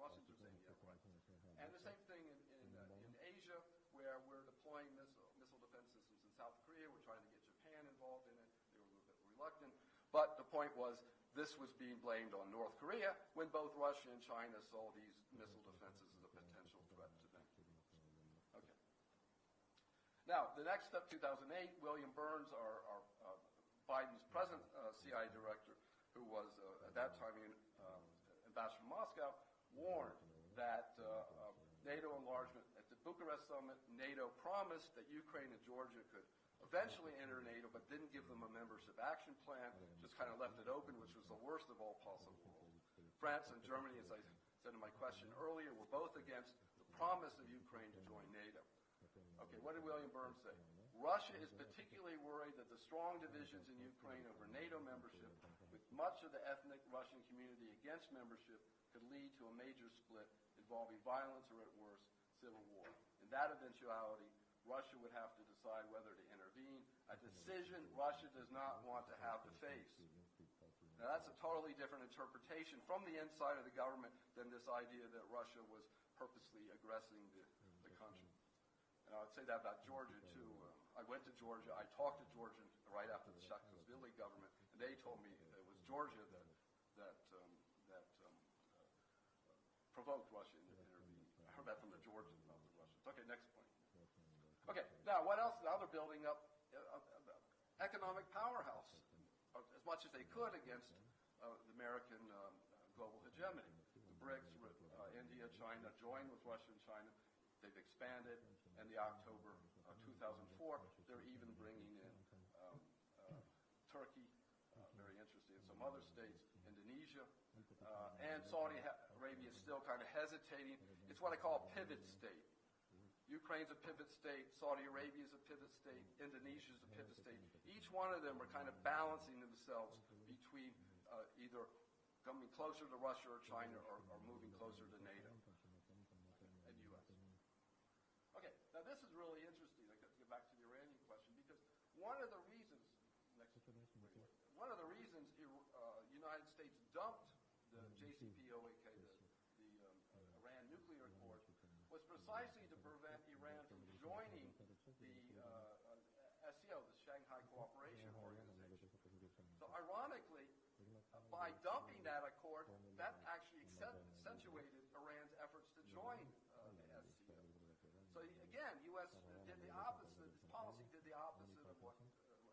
Russians are saying, yeah, right. And the same thing in Asia, where we're deploying missile defense systems in South Korea. We're trying to get Japan involved in it. They were a little bit reluctant. But the point was, this was being blamed on North Korea when both Russia and China saw these missile defenses as a potential threat to them. Okay. Now, the next step, 2008, William Burns, our Biden's present CIA director, who was at that time ambassador to Moscow, warned that NATO enlargement at the Bucharest summit, NATO promised that Ukraine and Georgia could eventually enter NATO, but didn't give them a membership action plan, just kind of left it open, which was the worst of all possible worlds. France and Germany, as I said in my question earlier, were both against the promise of Ukraine to join NATO. Okay, what did William Burns say? Russia is particularly worried that the strong divisions in Ukraine over NATO membership, with much of the ethnic Russian community against membership, could lead to a major split involving violence or, at worst, civil war. In that eventuality, Russia would have to decide whether to intervene, a decision Russia does not want to have to face. Now, that's a totally different interpretation from the inside of the government than this idea that Russia was purposely aggressing the country. And I would say that about Georgia, too. I went to Georgia. I talked to Georgians right after the Saakashvili government, and they told me it was Georgia that provoked Russia into intervening. I heard that from the Georgians, not the Russians. Okay, next point. Okay, now what else? Now they're building up economic powerhouse as much as they could against the American global hegemony. The BRICS, India, China, joined with Russia and China. They've expanded. In the October 2004, they're even bringing in Turkey, very interesting, and some other states, Indonesia, and Saudi Arabia is still kind of hesitating. It's what I call a pivot state. Ukraine's a pivot state, Saudi Arabia is a pivot state, Indonesia is a pivot state. Each one of them are kind of balancing themselves between either coming closer to Russia or China or moving closer to NATO and U.S. Okay, now this is really interesting. I got to get back to the Iranian question because one of the reasons the United States dumped the JCPOA, the Iran nuclear accord, was precisely to prevent Iran from joining the SCO, the Shanghai Cooperation Organization. So ironically, by dumping that accord, that actually accentuated Iran's efforts to join the SCO. So again, U.S. did the opposite, its policy did the opposite of what,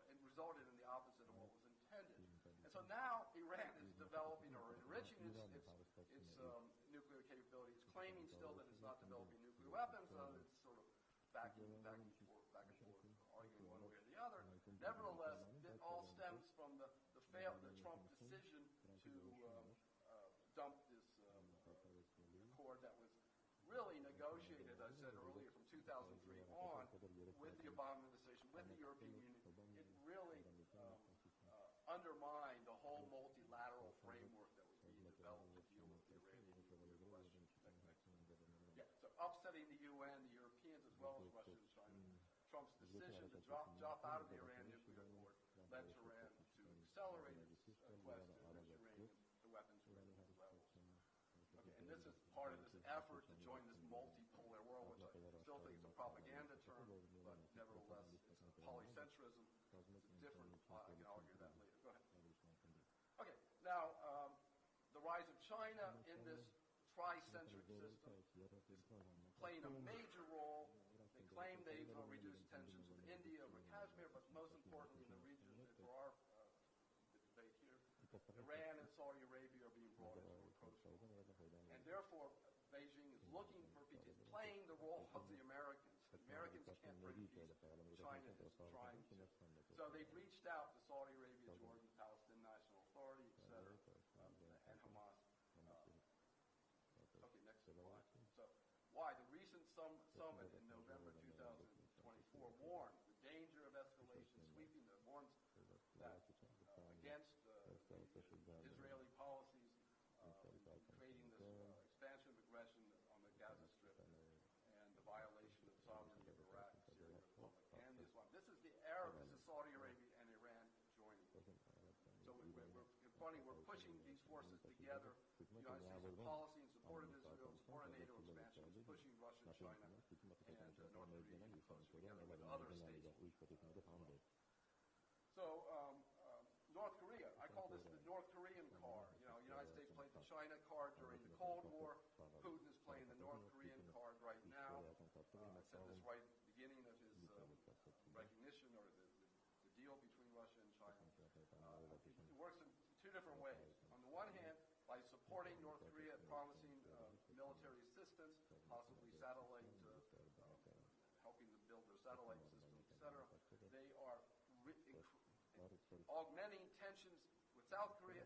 and resulted in the opposite of what was intended. And so now Iran is developing or enriching its nuclear capability. It's claiming still that it's not developing nuclear weapons. It's sort of back and forth, arguing one way or the other. Nevertheless, it all stems from the Trump decision to dump this accord that was really negotiated, as I said earlier, from 2003 on with the Obama administration, with the European Union. It really undermined the whole multilateral framework that was being developed to deal with the Iranian nuclear question. Yeah, so upsetting the UN, the Europeans, as well as Russia and China. Trump's decision to drop out of the Iran nuclear accord led Iran to accelerate its quest to enrich uranium, the weapons uranium levels. Okay, and this is part of this effort to join this multipolar world propaganda term, but nevertheless, it's polycentrism. It's different. I can argue that later. Go ahead. Okay, now the rise of China in this tricentric system is playing a major role. They claim they've reduced tensions with India over Kashmir, but most importantly in the region, for our debate here, Iran and Saudi Arabia are being brought into approach. And therefore, Beijing is looking for peace. It's playing the role of the Americans. The Americans can't bring peace. China is trying to. So they've reached out to Saudi Arabia, Jordan, Palestinian National Authority, etc., and Hamas. Okay, next slide. So, why? The recent summit in November 2024 warned the danger of escalation sweeping, warns that against Israeli policies creating this expansion of aggression on the Gaza Strip and the violation of sovereignty of Iraq, Syria, Republic, and Islam. This is the Arab, this is Saudi Arabia and Iran joining. So we're pushing these forces together. The United States policy in support of Israel, support of NATO expansion, is pushing Russia, China, and North Korea even closer together with other states. So North Korea, I call this the North Korean card. You know, the United States played the China card during the Cold War. Putin is playing the North Korean card right now. I said this right at the beginning of his recognition or the deal between Russia and China. It works in two different ways. On the one hand, by supporting North Korea, promising military assistance, possibly satellite, helping them build their satellite system, etc., they are augmenting tensions with South Korea,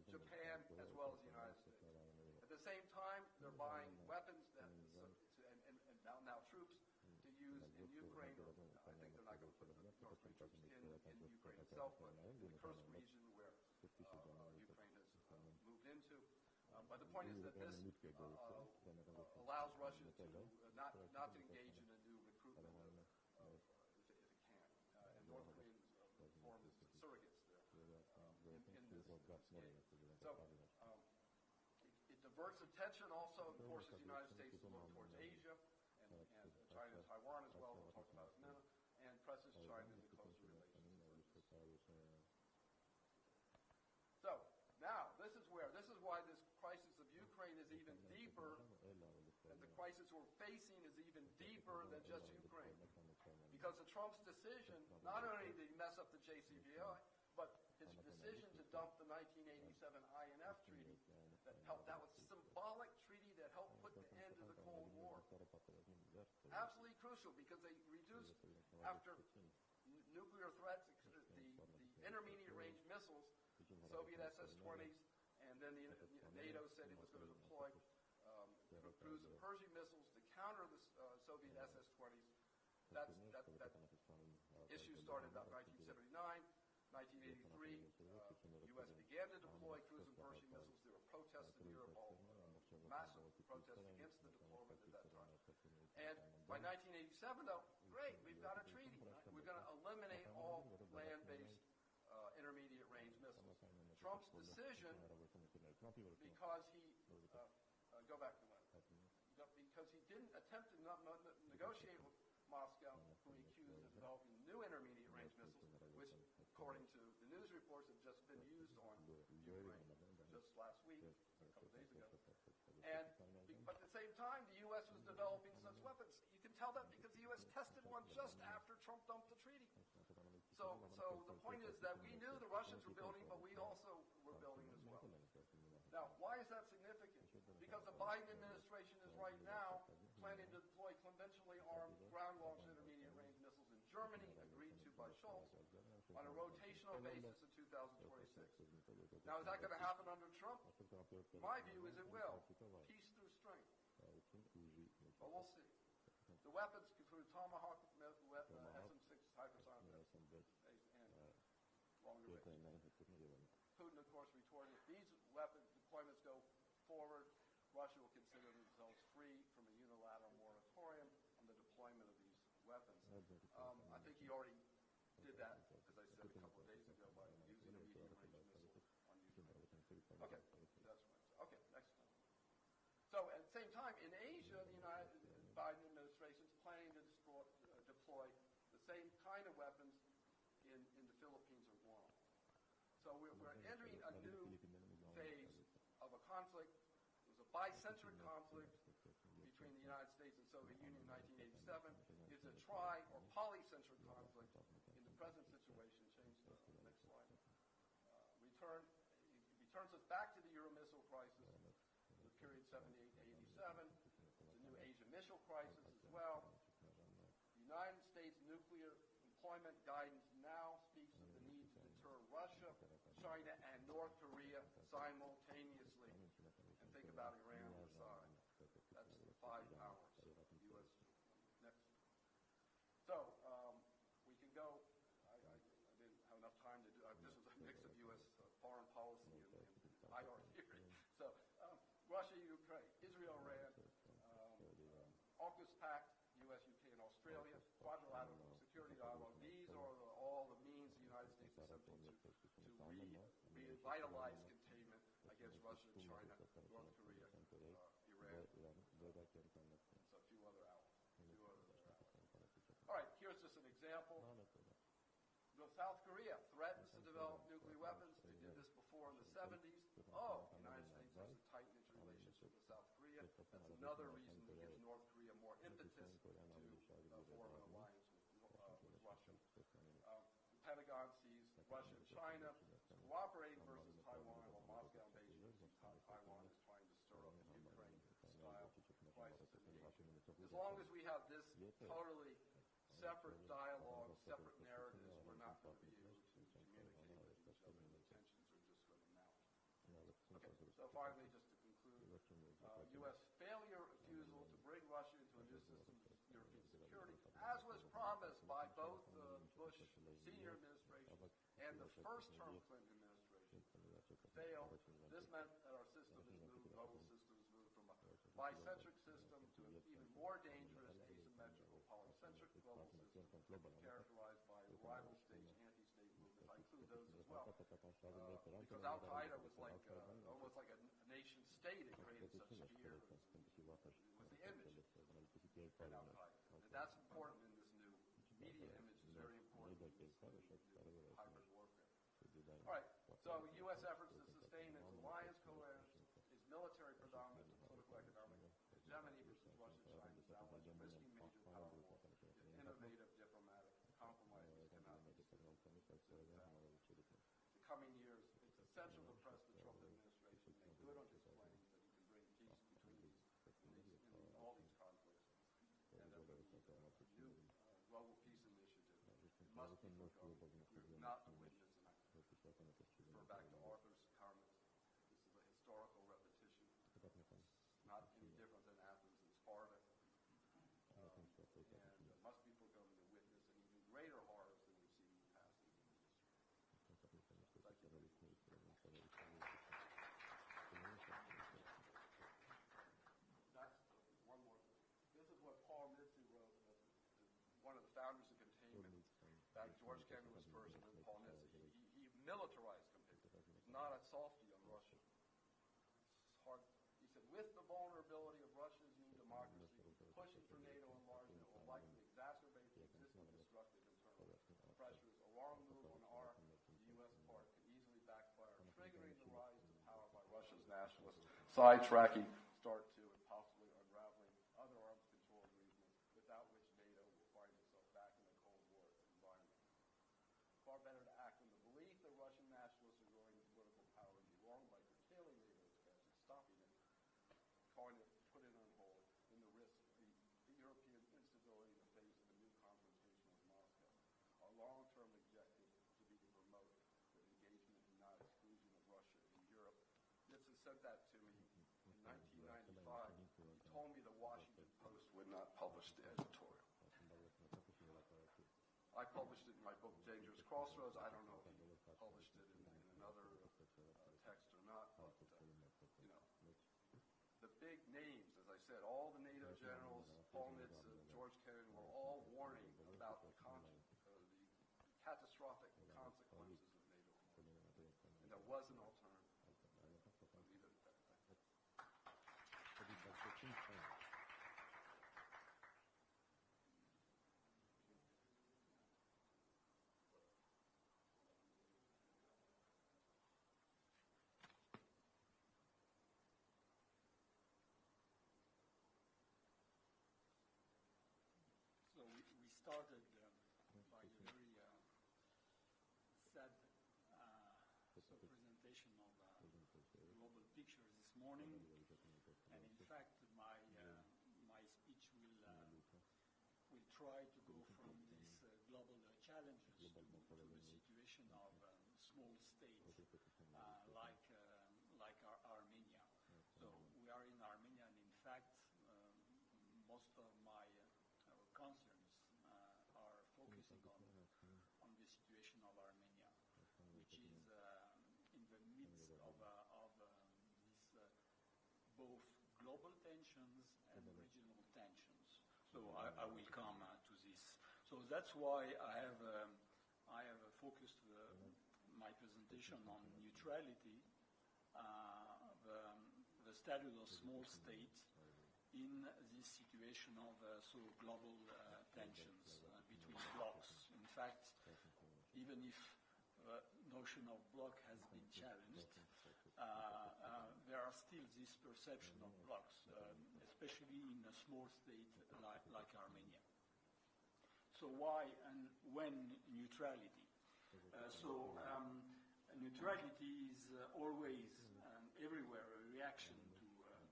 Japan, as well as the United States. At the same time, they're buying weapons and now troops to use in Ukraine. I think they're not going to put North Korean troops in Ukraine itself, but in the Kursk region where Ukraine has moved into. But the point is that this allows Russia to not to engage in a new recruitment if it can. And North Koreans form as surrogates there in this game. So it diverts attention also, and forces the United States to look towards Asia and China and Taiwan as well, we'll talk about in a minute, and presses China into closer relations. So now, this is why this crisis of Ukraine is even deeper, and the crisis we're facing is even deeper than just Ukraine. Because of Trump's decision, not only did he mess up the JCPOA, but his decision to dump the 1987 INF treaty that was a symbolic treaty that helped put the end to the Cold War. Absolutely crucial, because they reduced, after nuclear threats, the intermediate range missiles, Soviet SS-20s, and then NATO said it was going to deploy cruise and Pershing missiles to counter the Soviet SS-20s. That issue started about 1979. 1983, U.S. began to deploy cruise and Pershing missiles. There were protests in Europe, massive protests against the deployment at that time. And by 1987, though, great, we've got a treaty. We're going to eliminate all land-based intermediate range missiles. Trump's decision, because he go back to when, because he didn't attempt to negotiate with Moscow, who he accused of developing new intermediate range missiles, which, according to the news reports, have just been used on Ukraine just last week, a couple of days ago. But at the same time, the U.S. was developing such weapons. You can tell that because the U.S. tested one just after Trump dumped the treaty. So the point is that we knew the Russians were building, but we also were building as well. Now, why is that significant? Because the Biden administration is right now planning to deploy conventionally armed ground-launched intermediate-range missiles in Germany, agreed to by Scholz, on a rotational basis in 2026. Now, is that going to happen under Trump? My view is it will. Peace through strength. But we'll see. The weapons include Tomahawk, SM-6 hypersonic and longer range. Putin, of course, retorted, if these weapon deployments go forward, Russia will consider themselves free from a unilateral moratorium on the deployment of these weapons. I think he already did that, as I said a couple of days ago, by using a medium-range missile on Ukraine. Okay, that's right. Okay, next one. So at the same time, in Asia, the Biden administration is planning to So we're entering a new phase of a conflict. It was a bicentric conflict between the United States and Soviet Union in 1987. It's a tri- or polycentric conflict in the present situation. Change the next slide. It returns us back to the Euro missile crisis, the period 78 to 87. It's a new Asia missile crisis as well. The United States nuclear employment guidance now speaks of the need to deter Russia, China, and North Korea simultaneously. And think about Iran on the side. That's the 5 powers. U.S. Next. So we can go. I didn't have enough time to do. This was a mix of U.S. Foreign policy and IR theory. So Russia, Ukraine, Israel, Iran, AUKUS Pact, U.S., UK, and Australia, quadrilateral security dialogue. These are all the means the United States is attempting to revitalize containment against Russia, China, North Korea, Iran, and so a few other allies. All right, here's just an example. South Korea threatens to develop nuclear weapons. They did this before in the 70s. Oh, the United States has a tight interrelationship with South Korea. That's another reason that gives North Korea more impetus to form an alliance with Russia. The Pentagon sees Russia and China cooperating versus Taiwan, while Moscow and Beijing see Taiwan is trying to stir up a Ukraine-style crisis in Asia. As long as we have this totally separate dialogue, separate narratives, we're not going to be able to communicate with each other, and the tensions are just going to mount. Okay, so finally, just to conclude, U.S. failure refusal to bring Russia into a new system of European security, as was promised by both the Bush senior administration and the first-term Clinton administration, failed. This meant that our system has moved, global system has moved from a bicentric system to an even more dangerous asymmetrical polycentric global system characterized by rival states, anti-state movements. I include those as well. Because Al-Qaeda was like almost like a nation state. It created such fear. It was the image of Al-Qaeda. And that's important in this new media image. Is very important in this hybrid warfare. All right, so U.S. efforts to sustain its alliance coalition is military predominant to political economic hegemony versus Russia, China's allies, risking major power war. Innovative diplomatic compromises cannot be the coming years, it's essential to press the Trump administration make good on his claims that he can bring peace between in all these conflicts, and that we need a new global peace initiative. It must be forgotten. We're not the witness, and I refer back to Arthur's comments. This is a historical repetition. It's not any different than Athens and Sparta. And must be forgotten to witness an even greater horrors than we've seen in the past in human history. Thank you. That's one more thing. This is what Paul Nitze wrote, one of the founders of containment. Back George Kennan was first, and then Paul Nitze. He militarized containment. He's not a softie on Russia. It's hard. He said, with the vulnerability of Russia's new democracy, pushing for NATO enlargement will likely exacerbate the existing destructive internal pressures. A wrong move on the U.S. part could easily backfire, triggering the rise to power by Russia's nationalists, sidetracking, start to, and possibly unraveling other arms control agreements, without which NATO will find itself back in a Cold War environment. Far better to act on the belief that Russian nationalists are growing political power and be wrong by curtailing NATO expansion, stopping it, calling it, put it on hold, in the risk of the European instability in the face of a new confrontation with Moscow. Our long-term objective to be to promote the engagement and not exclusion of Russia in Europe. Nitze said that to me in 1995. He told me the Washington Post would not publish the editorial. I published it in my book, Dangerous Crossroads. I don't know if he published it in another text or not, but, the big names, as I said, all the NATO generals, Paul Nitze, George Kennan, were all warning about the catastrophic consequences of NATO. And there was an alternative. I'll leave it at that. started by a very sad presentation of global picture this morning, and in fact, my speech will try to go from these global challenges to the situation of small states like Armenia. So we are in Armenia, and in fact, most of my concerns are focusing on the situation of Armenia, which is in the midst of these both global tensions and regional tensions. So I will come to this. So that's why I have focused my presentation on neutrality, the status of small states in this situation of global tensions between blocs. In fact, even if the notion of bloc has been challenged, there are still this perception of blocs, especially in a small state like Armenia. So why and when neutrality? Neutrality is always and everywhere a reaction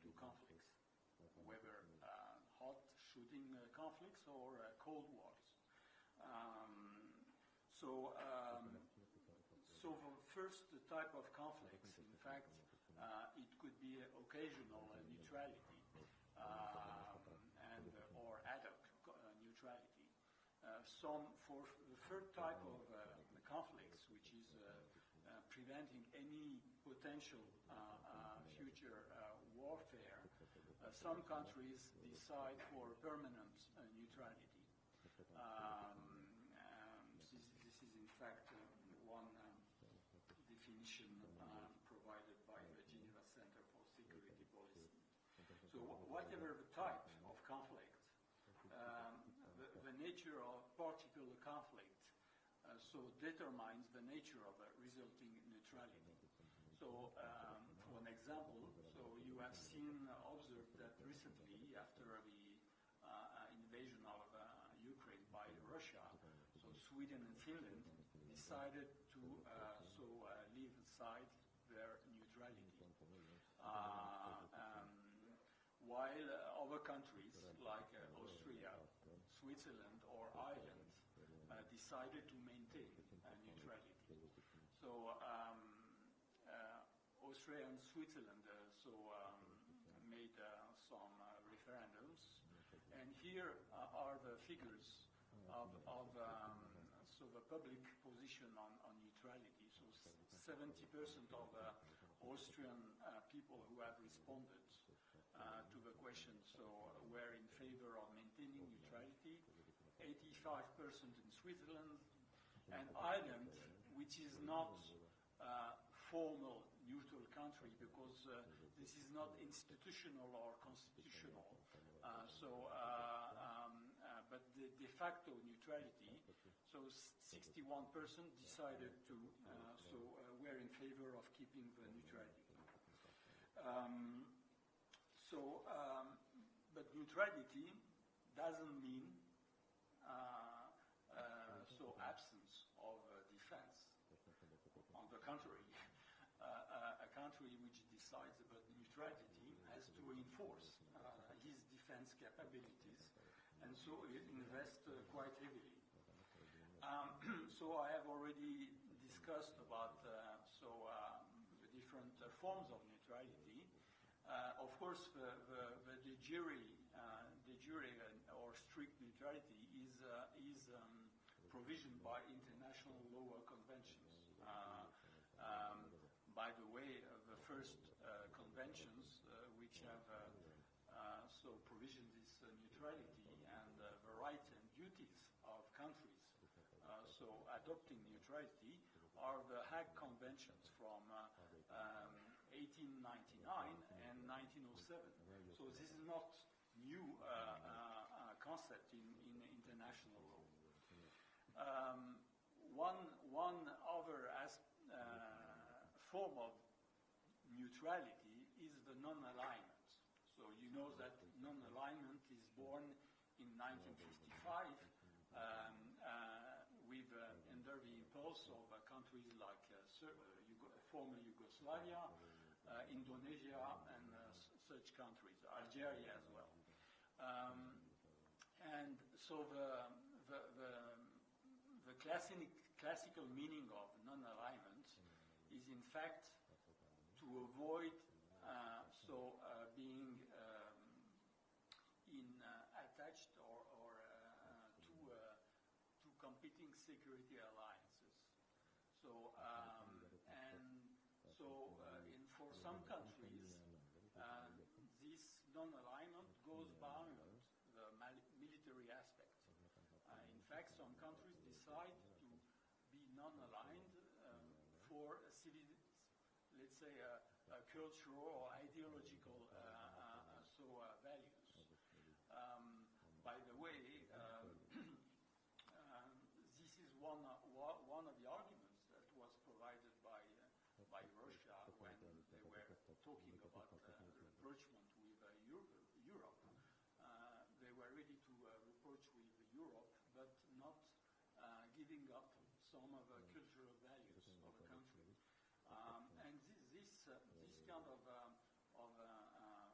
to conflicts, whether hot shooting conflicts or cold wars. So the first type of conflicts, in fact, it could be occasional neutrality or ad hoc neutrality. For the third type of conflicts, which is preventing any potential future warfare, some countries decide for permanent neutrality. This is in fact one definition provided by the Geneva Center for Security Policy. So whatever the type of conflict, the nature of particular conflict determines the nature of a resulting neutrality. So, for an example, you have observed that recently, after the invasion of Ukraine by Russia, Sweden and Finland decided to leave aside their neutrality. While other countries like Austria, Switzerland, or Ireland decided to maintain neutrality. So Austria and Switzerland made some referendums, and here are the figures of the public position on neutrality. So 70% of Austrian people who have responded to the question were in favor of maintaining neutrality, 85% in Switzerland, and Ireland, which is not formal neutral country because this is not institutional or constitutional. But the de facto neutrality, 61% decided to, were in favor of keeping the neutrality. But neutrality doesn't mean absence of defense. On the contrary, a country which decides about neutrality has to reinforce his defense capabilities, and so it invests quite heavily. I have already discussed about the different forms of neutrality. Of course, the de jure or strict neutrality is provisioned by international law conventions. By the way, the first conventions which have provisioned this neutrality and the rights and duties of countries adopting neutrality are the Hague Conventions from 1899 and 1907. So this is not new concept in international law. One other form of neutrality is the non-alignment. So you know that non-alignment is born in 1955 former Yugoslavia, Indonesia, and such countries, Algeria as well. And so the classical meaning of non-alignment is in fact to avoid being attached or to competing security alliances. So for some countries, this non-alignment goes beyond the military aspect. In fact, some countries decide to be non-aligned for civil, let's say, cultural or ideological values. By the way, this is one of the arguments that was provided by Russia when they were talking about rapprochement with Europe. They were ready to rapproach with Europe, but not giving up some of the cultural values of a country. And this kind of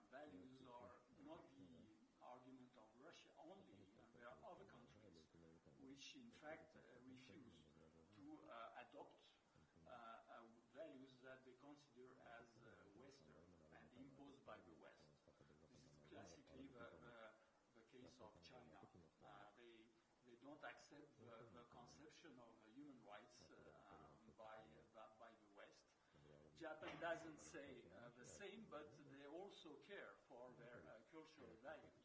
values are not the argument of Russia only. There are other countries which, in fact, refuse to adopt values that they consider as Western and imposed by the West. This is classically the case of China. They don't accept the conception of human rights by the West. Japan doesn't say the same, but they also care for their cultural values.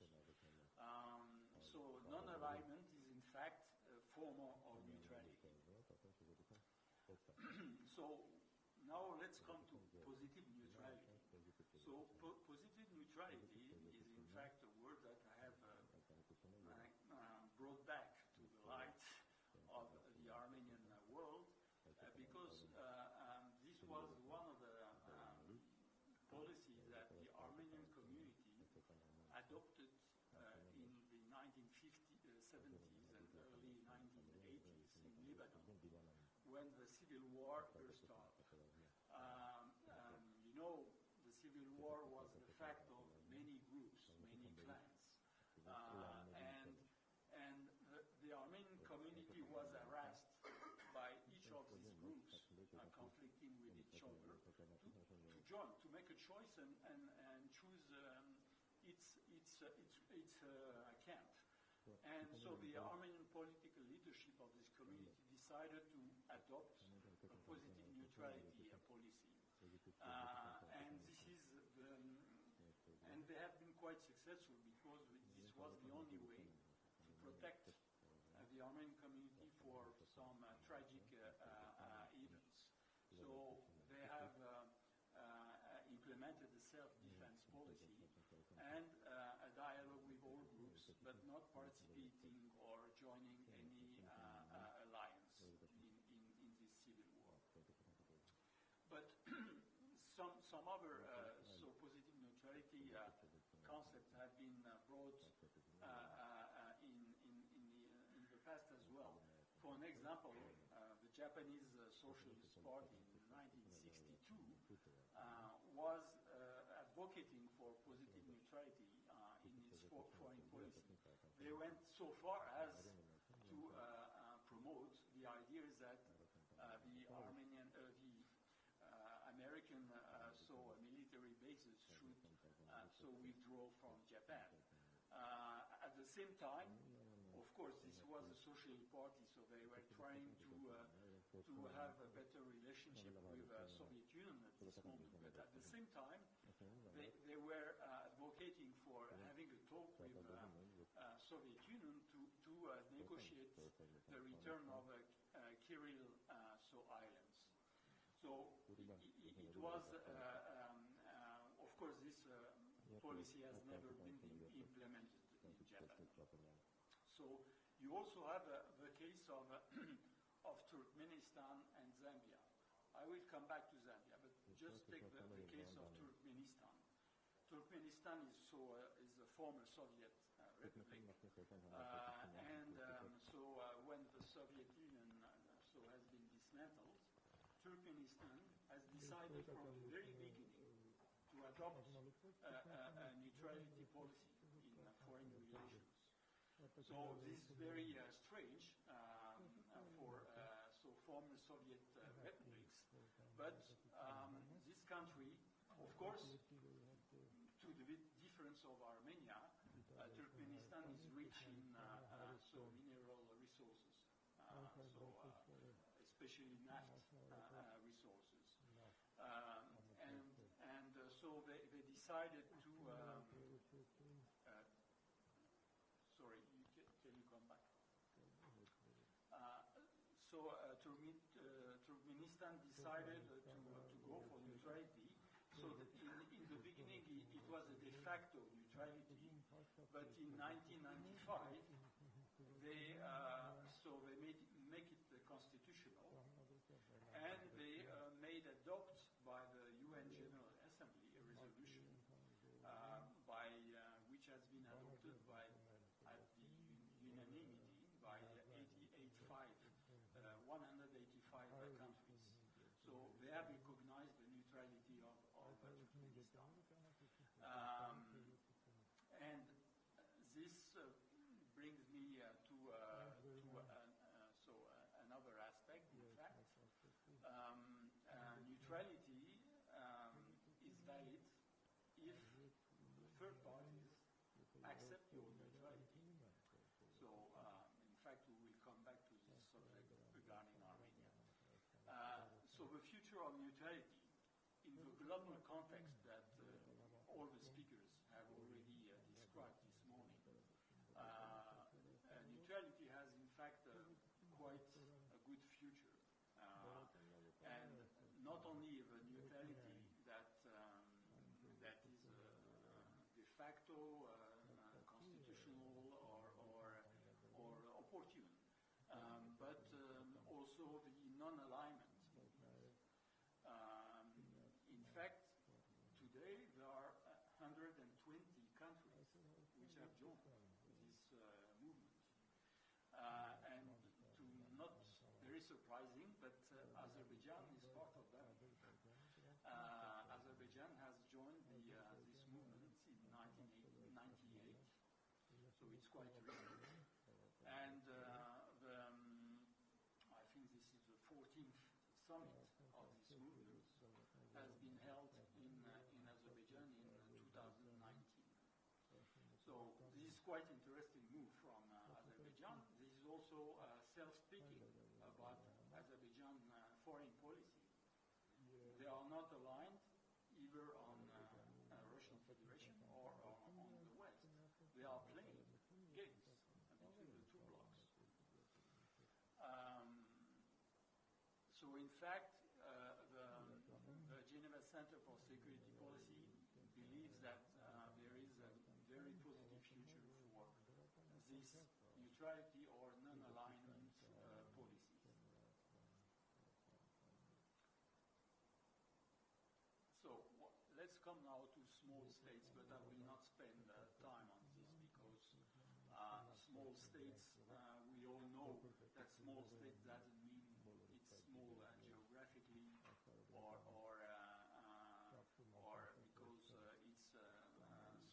So non-alignment is in fact a form of neutrality. So now let's come to positive neutrality. So positive neutrality is in fact a word that I have brought back to the light of the Armenian world because this was one of the policies that the Armenian community adopted in the 1970s and early 1980s in Lebanon when the civil war burst out. The civil war was the fact of many groups, many clans. And the Armenian community was harassed by each of these groups conflicting with each other to join, to make a choice and choose its camp. And so the Armenian political leadership of this community decided to adopt a positive neutrality policy. And this is and they have been quite successful because this was the only way to protect the Armenian community for some tragic events. So they have implemented a self-defense policy and a dialogue with all groups, but not participating or joining any alliance in this civil war. But some other positive neutrality concepts have been brought in the past as well. For an example, the Japanese Socialist Party in 1962 was advocating for positive neutrality in its foreign policy. They went so far as to promote the ideas that the American military bases should withdraw from Japan. At the same time, of course, this was a social party, so they were trying to have a better relationship with the Soviet Union at this moment. But at the same time, they were advocating for having a talk with the Soviet Union to negotiate the return of Kirill Islands. So it was, of course, this policy has never been implemented in Japan. So you also have the case of Turkmenistan and Zambia. I will come back to Zambia, but just take the case of Turkmenistan. Turkmenistan is a former Soviet republic, and when the Soviet Union has been dismantled, Turkmenistan has decided from the very beginning to adopt a neutrality policy in foreign relations. So this is very strange for former Soviet republics, but this country, of course, to the difference of Armenia, Turkmenistan is rich in mineral resources, especially naft resources, and so they decided to. Sorry, can you come back? Turkmenistan decided to go for neutrality. So in the beginning it was a de facto neutrality, but in 1995 they make it constitutional, and they made adopt by the UN General Assembly a resolution which has been adopted at the unanimity by 185 countries. So they have recognized the neutrality of Turkmenistan. And this brings me to another aspect. In fact, neutrality is valid if third parties accept your neutrality. So, in fact, we will come back to this subject regarding Armenia. So the future of neutrality in the global context that all the speakers have already described this morning, neutrality has in fact quite a good future. And not only the neutrality that is de facto, constitutional or opportune, but also the non-alignment. In fact, today there are 120 countries which have joined this movement. And not very surprising, but Azerbaijan is part of that. Azerbaijan has joined this movement in 1998, so it's quite recent. And I think this is the 14th summit of this movement has been held in Azerbaijan in 2019. So this is quite interesting move from Azerbaijan. This is also self-speaking about Azerbaijan foreign policy. They are not aligned either on Russian Federation or on the West. They are playing games between the two blocs. So in fact, the Geneva Center for Security Policy believes that there is a very positive future for this neutrality or non-alignment policies. So let's come now to small states, but I will not spend time on this because small states, we all know that small state doesn't mean it's small geographically or because it's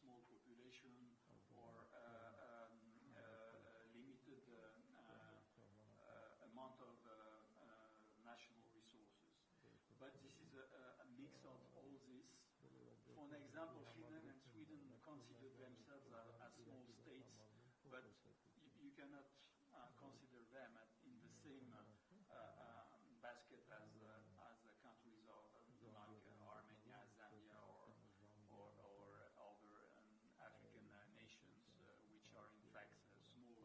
small population or limited amount of national resources. But this is a mix of all this. For an example, Finland and Sweden consider themselves as small states, but you cannot consider them in the same basket as the countries of like Armenia, Zambia, or other African nations, which are in fact small,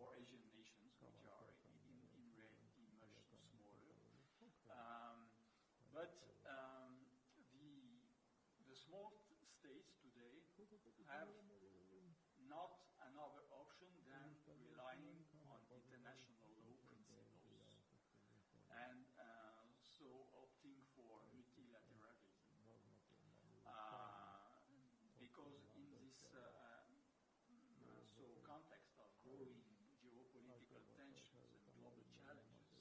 or Asian nations, which are in reality much smaller. But the small states today have not another option than relying on international law principles and so opting for multilateralism. Because in this context of growing geopolitical tensions and global challenges,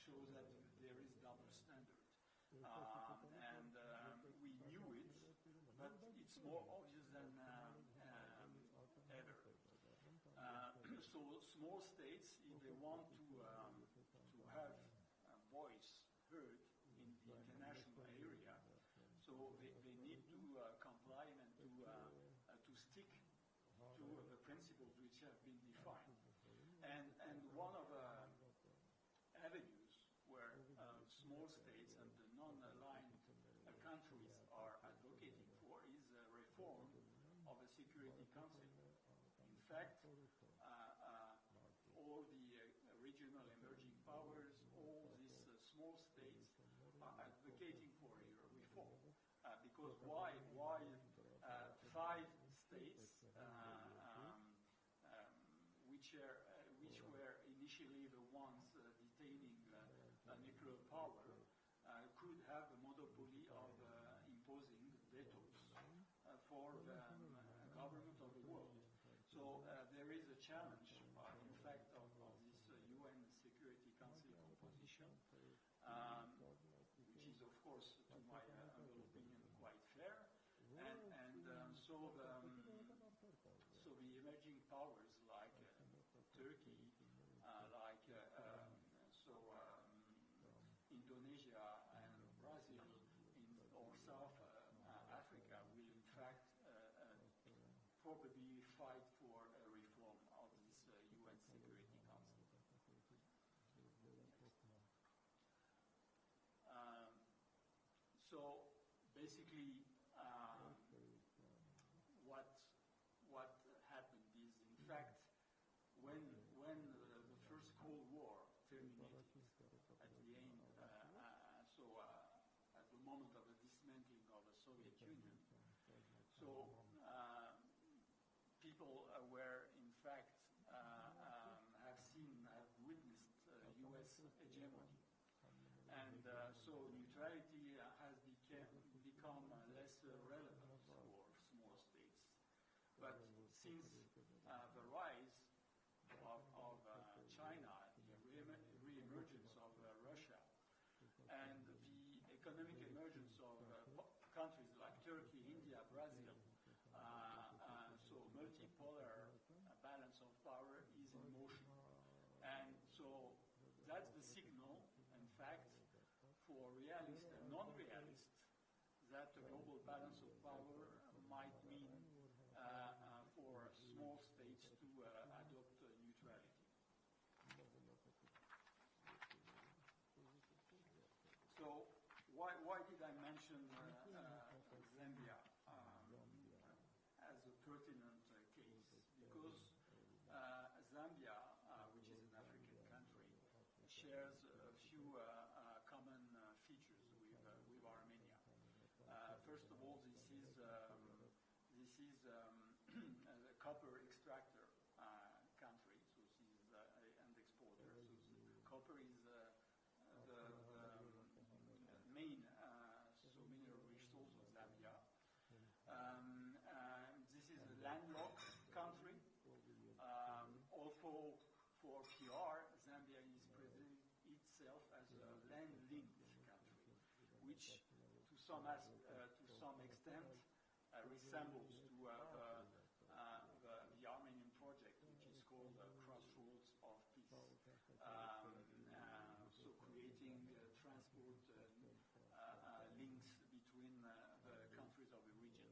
shows that there is double standard. And we knew it, but it's more obvious than ever. So small states, if they want to have a voice heard in the international area, so they need to comply and to stick to the principles which have been defined. And one of the avenues where small states and the non-aligned countries are advocating for is a reform of the Security Council. In fact, all the regional emerging powers, all these small states are advocating for a reform. Because why 5 states which were initially the ones detaining nuclear power could have a monopoly of imposing vetoes for the government of the world. So there is a challenge, in fact, of this UN Security Council composition, which is, of course, to my humble opinion, quite fair. And so the emerging powers like Turkey, like Indonesia and Brazil or South Africa will in fact probably fight for a reform of this UN Security Council. So basically, what happened is, in fact, when the first Cold War terminated at the end, at the moment of the dismantling of the Soviet Union, so people were in fact have witnessed U.S. hegemony, and so neutrality has become less relevant for small states. But since the rise of China, the re-emergence of Russia, and the economic emergence of countries like Turkey, India, Brazil, so multipolar balance of power is in motion. And so that's the signal, in fact, for realists and non-realists that a global balance of power might mean for small states to adopt neutrality. So why did I mention Zambia as a pertinent case? Because Zambia, which is an African country, shares a few common features with Armenia. First of all, this is a copper extractor country, so this is and exporter. So copper is the main mineral resource of Zambia. This is a landlocked country. Also, for PR, Zambia is presenting itself as a land-linked country, which to some extent resembles to the Armenian project, which is called Crossroads of Peace. So creating transport links between the countries of the region.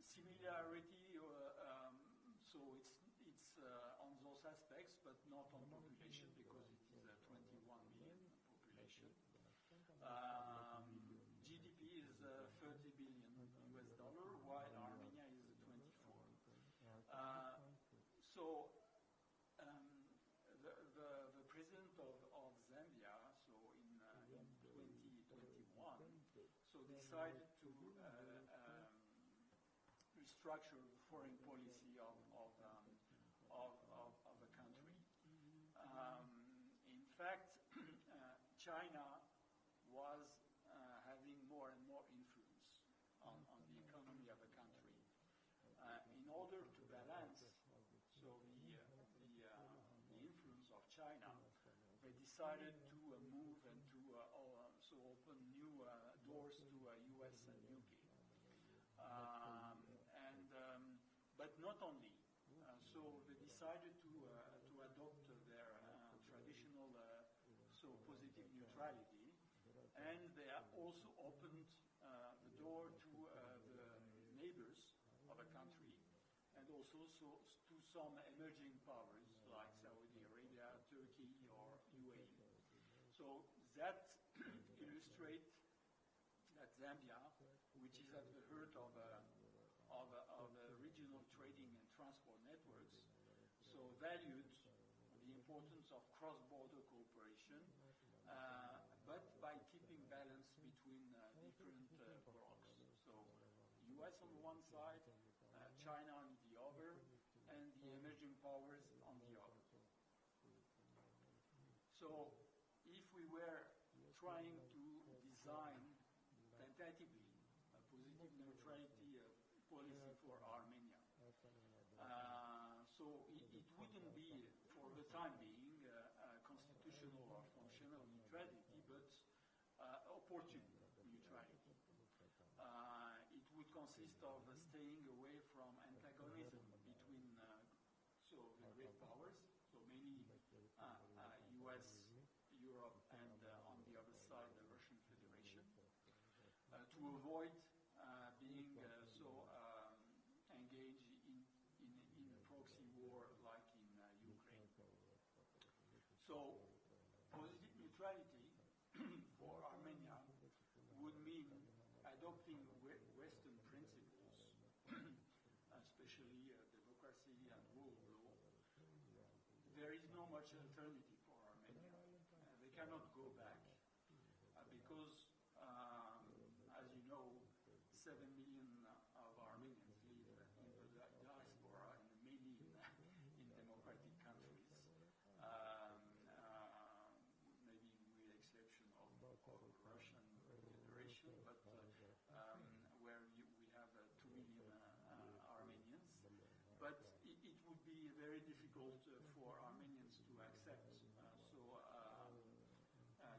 Similarity, so it's on those aspects, but not on population, because it is a 21 million population. GDP is $30 billion US, while Armenia is 24. So the president of Zambia, so in 2021, so decided to restructure the foreign policy of the country. In fact, China was having more and more influence on the economy of the country. In order to balance the influence of China, they decided to move and to so open new doors to US and UK. But not only. So they decided to adopt their traditional so positive neutrality, and they also opened the door to the neighbors of a country, and also to some emerging powers like Saudi Arabia, Turkey, or UAE. So that illustrates that Zambia, which is at the heart of regional trading and transport networks, so valued the importance of cross-border cooperation, but by keeping balance between different blocs. So US on the one side, China on the other, and the emerging powers on the other. So if we were trying to design tentatively a positive neutrality policy for Armenia, so it wouldn't be, for the time being, constitutional or functional neutrality, but opportune neutrality. It would consist of staying away from antagonism between so the great powers, so mainly US, Europe, and on the other side the Russian Federation, to avoid being engaged in a proxy war like in Ukraine. So positive neutrality for Armenia would mean adopting Western principles, especially democracy and rule of law. There is no much alternative for Armenia. They cannot go back because, as you know, 7 million of Armenians live in the diaspora, and mainly in democratic countries, maybe with the exception of Russian Federation, but where we have 2 million Armenians. But it would be very difficult for Armenians to accept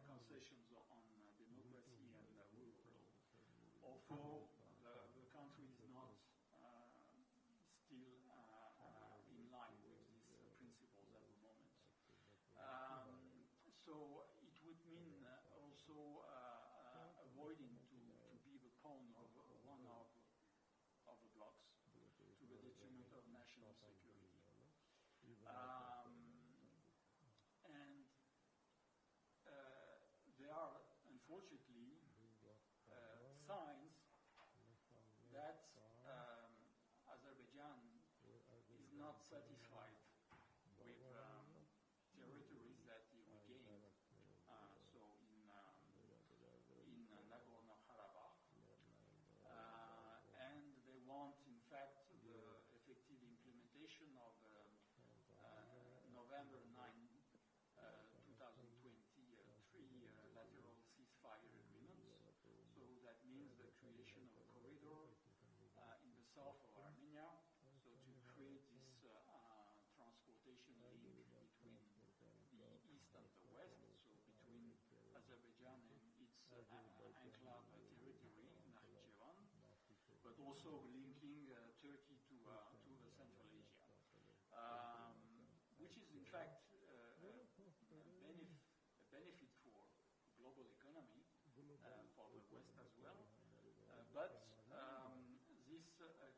concessions on democracy and rule of law. Although the country is not still in line with these principles at the moment. So it would mean also avoiding to be the pawn of one of the blocs to the detriment of national security. And there are, unfortunately, signs that Azerbaijan is not satisfied with territories that it regained, so in Nagorno-Karabakh, and they want, in fact, the effective implementation of November 9, 2020, trilateral ceasefire agreements. So that means the creation of a corridor in the south of Armenia, so to create this transportation link between the east and the west, so between Azerbaijan and its enclave territory, Nakhchivan, but also linking Turkey to the Central Asia, which is in fact a benefit for global economy, for the West as well. But this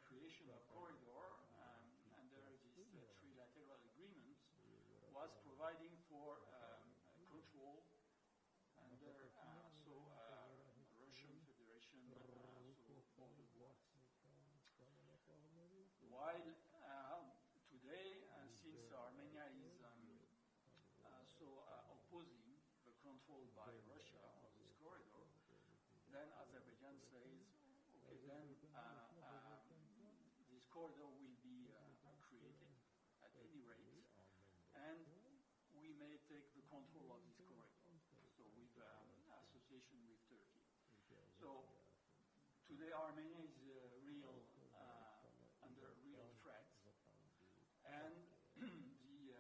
creation of corridor under this trilateral agreement was providing for control under Russian Federation border blocks. While today, since Armenia is opposing the control by Russia of this corridor, then Azerbaijan says, okay, then this corridor will be created at any rate, and we may take the control of this corridor, so with association with Turkey. So today Armenia is under real threat, and the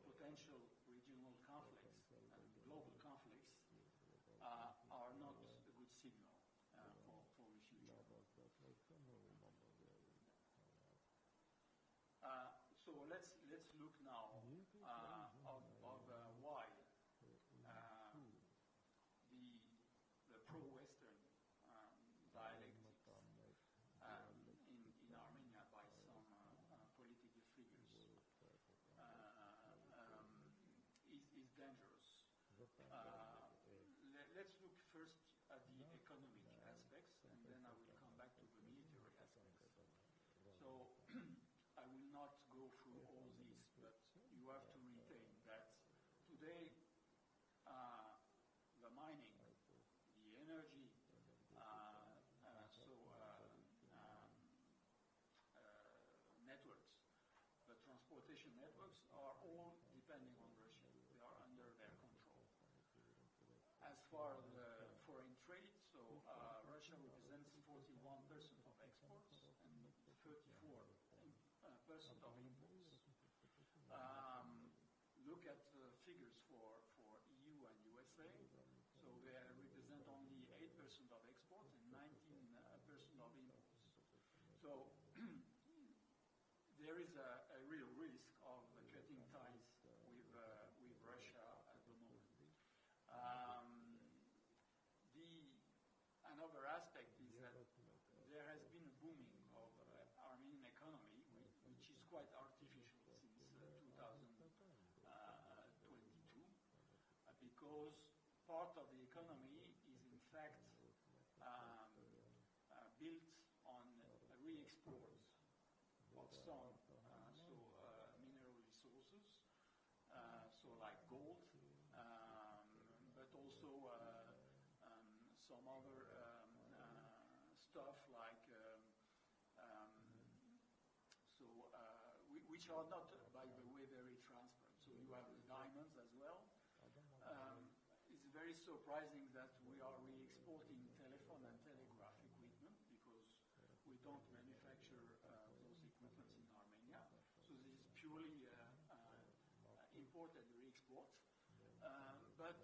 potential regional conflict Let's look first at the economic aspects, and then I will come back to the military aspects. So I will not go through all these, but you have to retain that today the mining, the energy, networks, the transportation networks are all depending on Russia. They are under their control. As far as foreign trade, so Russia represents 41% of exports and 34% of imports. Look at the figures for EU and USA. So they represent only 8% of exports and 19% of imports. So there is a real risk of cutting ties with Russia at the moment. Another aspect is that there has been a booming of Armenian economy, which is quite artificial since 2022, because part of the economy is in fact built on re-export of some mineral resources, so like gold, but also some other stuff like which are not, by the way, very transparent. So you have the diamonds as well. It's very surprising that we are re-exporting telephone and telegraph equipment because we don't manufacture those equipments in Armenia. So this is purely import and re-export. But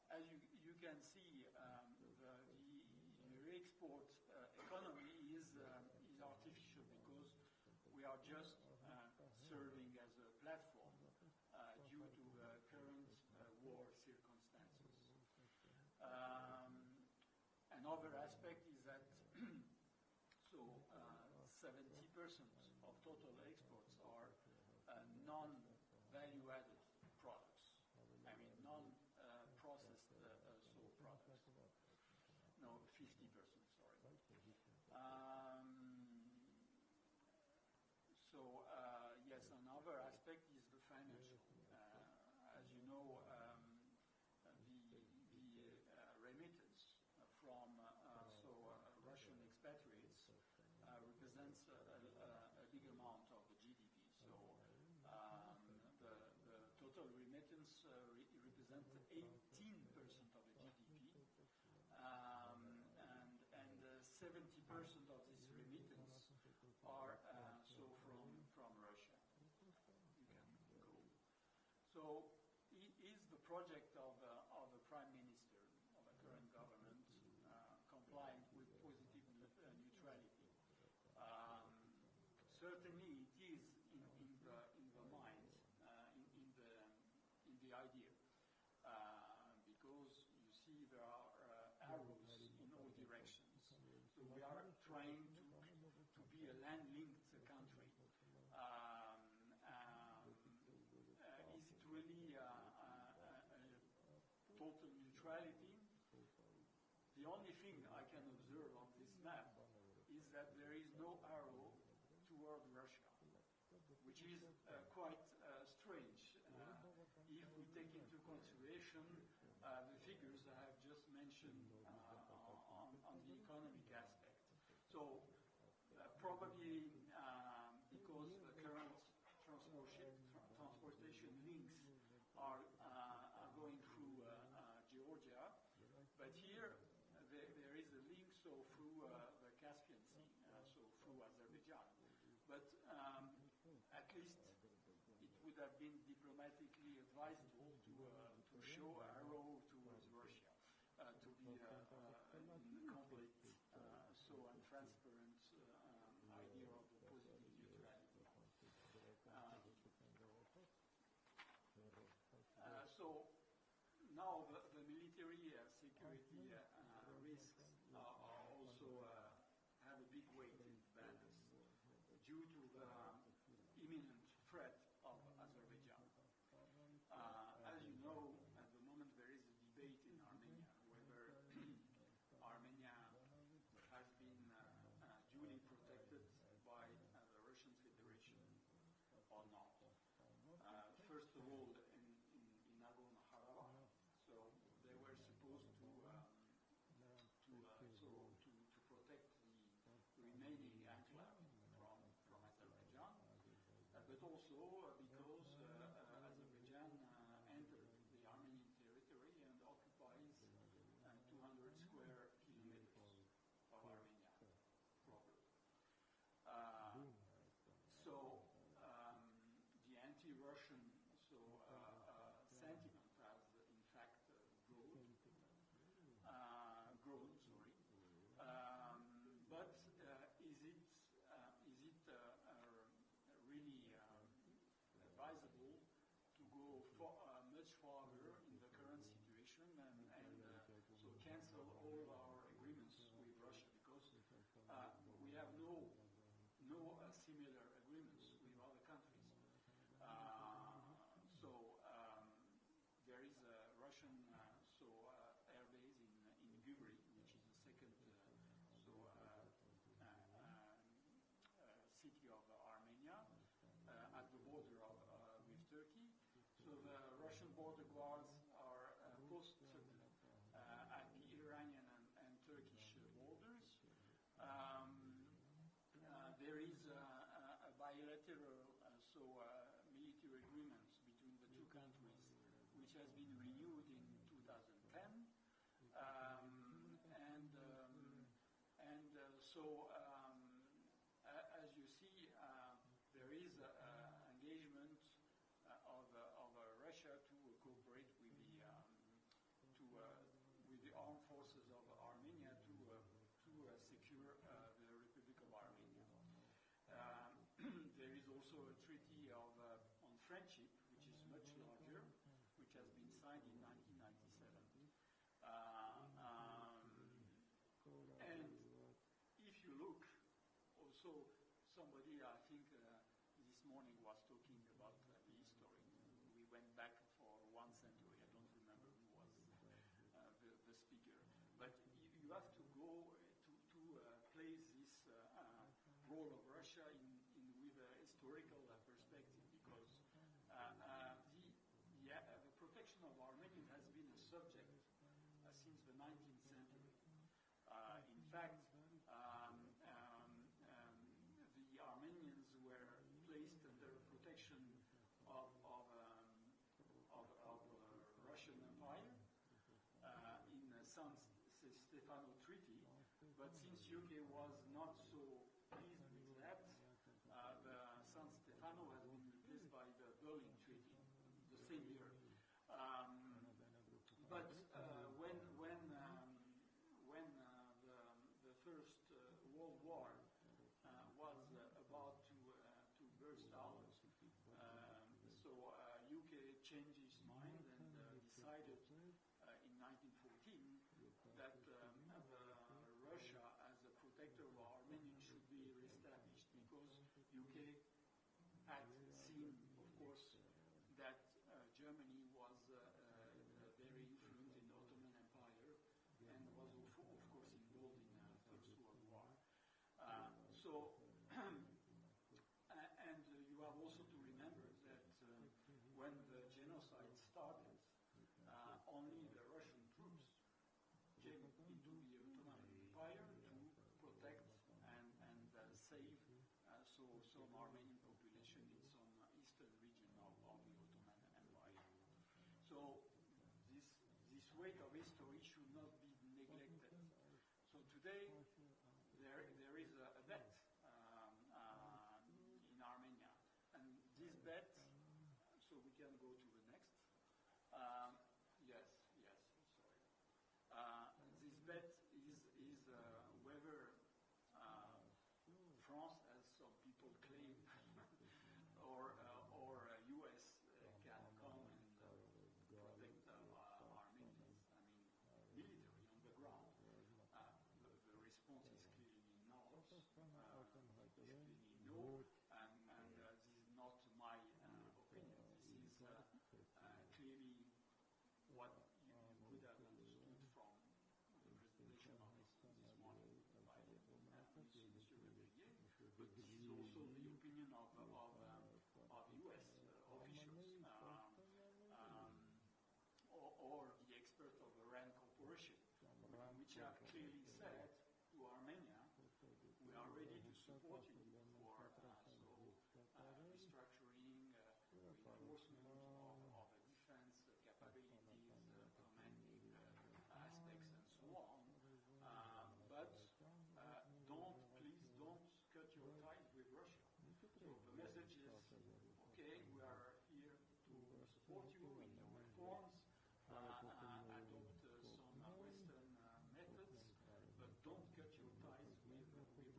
as you can see, the re-export economy is artificial because we are just serving as a platform due to the current war circumstances. Another aspect is that 70% of total exports are non-value-added products. I mean, non-processed products. No, 50%, sorry. Yes, another aspect is the financial. As you know, the remittance from Russian expatriates represents a big amount of the GDP. So the total remittance represents 18% of the GDP, and 70% of this remittance are from Russia. You can go. So is the project of the Prime Minister of the current government compliant with positive neutrality? Certainly, it is in the mind, in the idea, because you see there are arrows in all directions. So we are trying to be a land-linked country. Is it really total neutrality? The only thing I can observe on this map is that there is no arrow toward Russia, which is quite strange if we take into consideration the figures I have just mentioned on the economic aspect. So probably because the current transportation links are going through Georgia, but here there is a link through the Caspian Sea, through Azerbaijan. But at least it would have been diplomatically advisable to show arrow towards Russia, to be a complete, and transparent idea of the positive neutrality. So now the military security risks also have a big weight in the balance due to the imminent threat of Azerbaijan. As you know, but also because Azerbaijan entered the Armenian territory and occupies 200 square kilometers of Armenia proper. So the anti-Russian sentiment has in fact grown. But is it really advisable to go much farther in the current situation and so cancel all our agreements with Russia, because we have no similar agreements with other countries. There is a Russian air base in Gubri, which is the second city of Armenia, at the border with Turkey. So the Russian border guards are posted at the Iranian and Turkish borders. There is a bilateral military agreement between the two countries, which has been renewed in 2010, as you see, there is engagement of Russia to cooperate with the armed forces of Armenia to secure the Republic of Armenia. There is also a treaty on friendship, which is much larger, which has been signed in 1997. And if you look, also somebody I think this morning was talking about the history. We went back for 1 century. I don't remember who was the speaker. But you have to go to place this role of Russia with a historical perspective, because the protection of Armenians has been a subject since the 19th century. In fact, the Armenians were placed under protection of Russian Empire in the San Stefano Treaty, but since UK was not so pleased with that, the San Stefano has been replaced by the Berlin Treaty the same year. But when the First World War was about to burst out, UK changed its mind and decided in 1914 that Russia as a protector of Armenia should be reestablished, because UK had seen, of course, that Germany was very influent in the Ottoman Empire and was, of course, involved in the First World War. And you have also to remember that when the genocide started, only the Russian troops came into the Ottoman Empire to protect and save some Armenian population in some eastern region of the Ottoman Empire. So this weight of history should not be neglected. So today there is a bet in Armenia, and this bet, so we can go to the next. Yes, sorry. This bet is whether France, as some people claim, or US can come and protect Armenians. I mean, military on the ground. The response is clearly no. Is clearly no, and this is not my opinion. This is clearly what you could have understood from the presentation of this morning by Mr. Lebrier, but this is also the opinion of US officials or the expert of the RAND Corporation, which have clearly said to Armenia, we are ready to support you for restructuring support you in your reforms, adopt some Western methods, but don't cut your ties with Russia.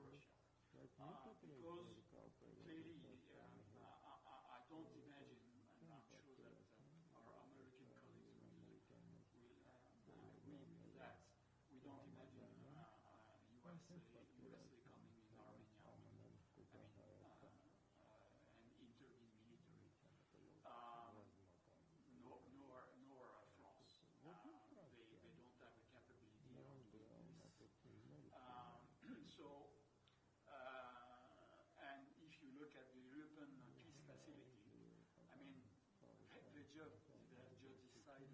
Because clearly, I don't imagine, and I'm sure that our American colleagues will agree with that. We don't imagine USA coming in Armenia, and intervene military, nor France. They don't have the capability of doing this. And if you look at the European peace facility, they just decided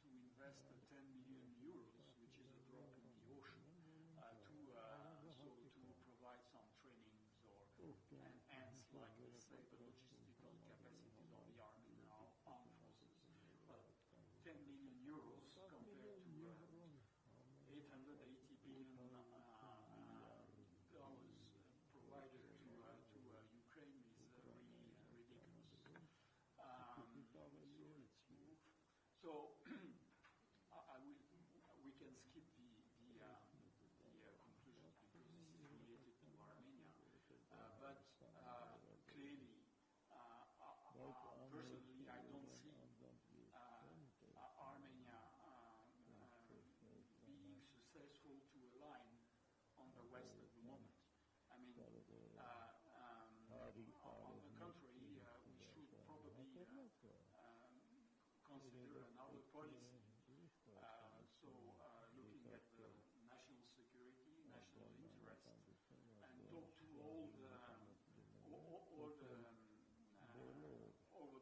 to invest 10 million euros, which is a drop in the ocean, to provide some trainings or enhance, like let's say, the logistical capacities of the Armenian armed forces. But 10 million euros compared to $880 billion provided to Ukraine is really ridiculous. So we can skip the conclusions because this is related to Armenia. But clearly, personally, I don't see Armenia being successful to align on the West at the moment. On the contrary, we should probably consider another policy. Looking at the national security, national interest, and talk to all the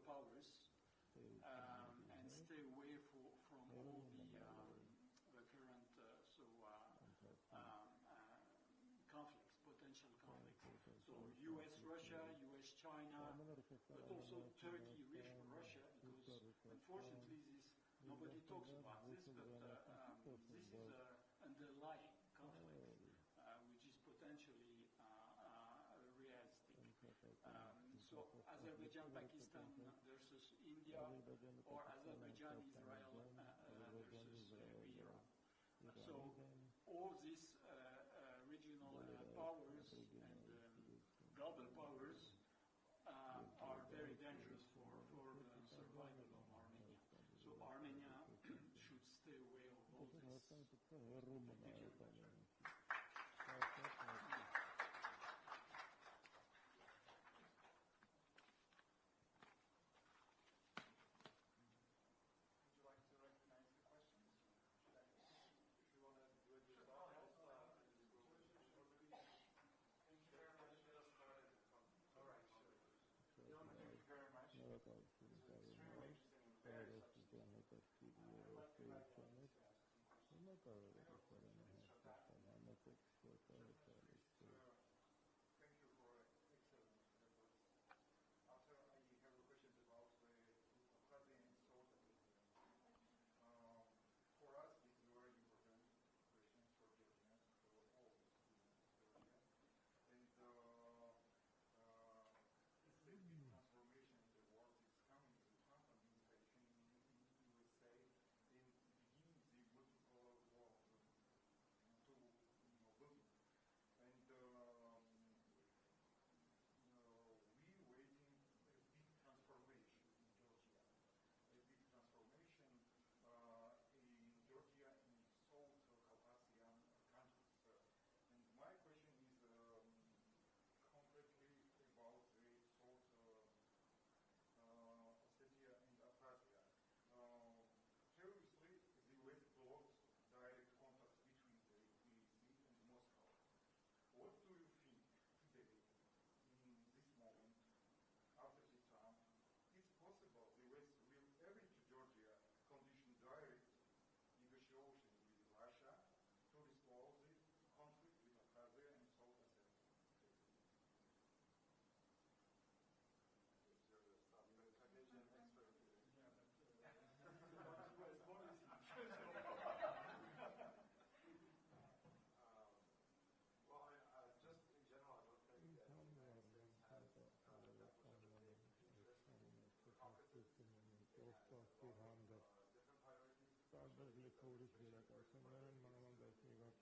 powers, and stay away from all the current conflicts, potential conflicts. So U.S.-Russia, U.S.-China, but also Turkey-Russia, because unfortunately nobody talks about this, but this is an underlying conflict, which is potentially realistic. So Azerbaijan-Pakistan versus India, or Azerbaijan-Israel versus Iran. So all these regional powers and global powers are very dangerous for the survival of Armenia. So Armenia should stay away of all this. Thank you very much.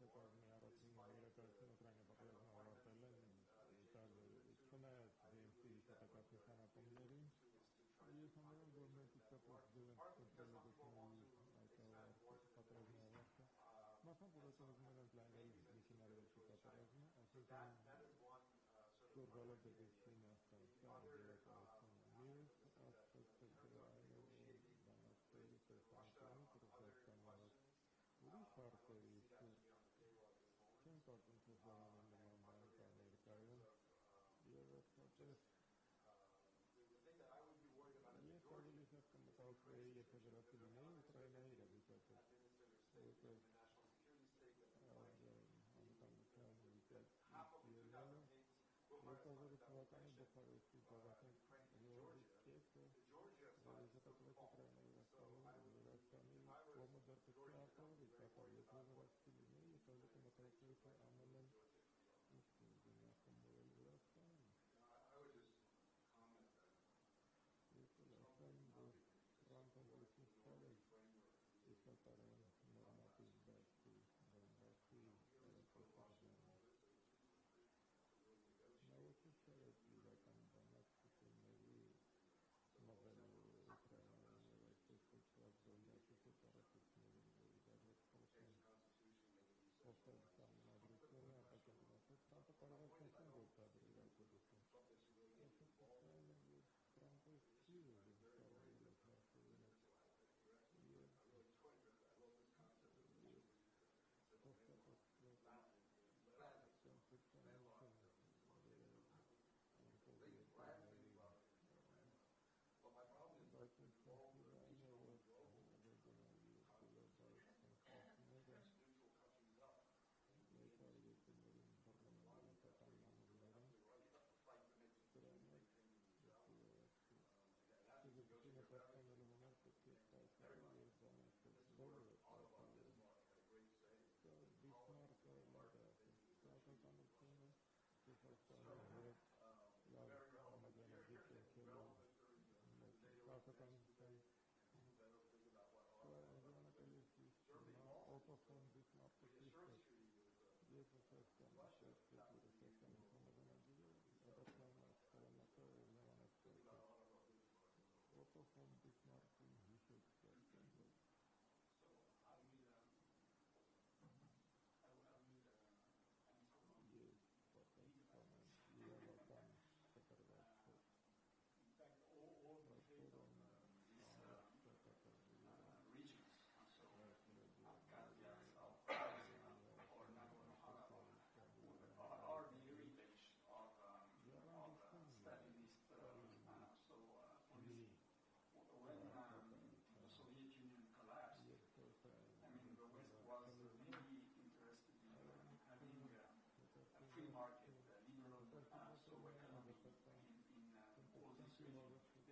պետակազմի առաջին երեկայություն Ուկրաինա պատերազմը ավարտել են չնայած DMC պետակազմի խանապումներին ես համարում որ մենք իսկապես ձև ենք կոնտրոլը այդ պատերազմի ավարտը մասամբ որ ասում ենք լայնային միսիոնարների պատերազմը այսինքն Survival the machine after males aspects of the animal monastery performance ուրիշ հարցեր չեն կարծում թե զանան նման բաներ եւ այդպես ես ավելի շատ կմտածեի եթե դրացի լինեի Ուկրաինայի իրավիճակը որպես անվտանգության վիճակը 2000 թվականի բխարոստի գաղափար ժողովի կետը որոշակապēc Ուկրաինայի Վրաստանի կողմը դեռ պետք է արտահայտվի կապը եթե վրացի լինեի ես ավելի կմտածեի թե ամենն ինչ կնախմորել Վրաստանը ես ասեմ որ Ֆրանսիան ոչինչ չարել իսկատարան նորմատիվ բացի Naočit se irական բանակցությունների մոդելը Ուկրաինայի վերջերս զոնյակի տարածքներին իրար խոսեն խոսել համադրությունը ապակենտրոնացած տանը կարող է խոսել որ դա իրականություն ես խոսում եմ որ Ֆրանսիայի քիվը կարող է հարցերին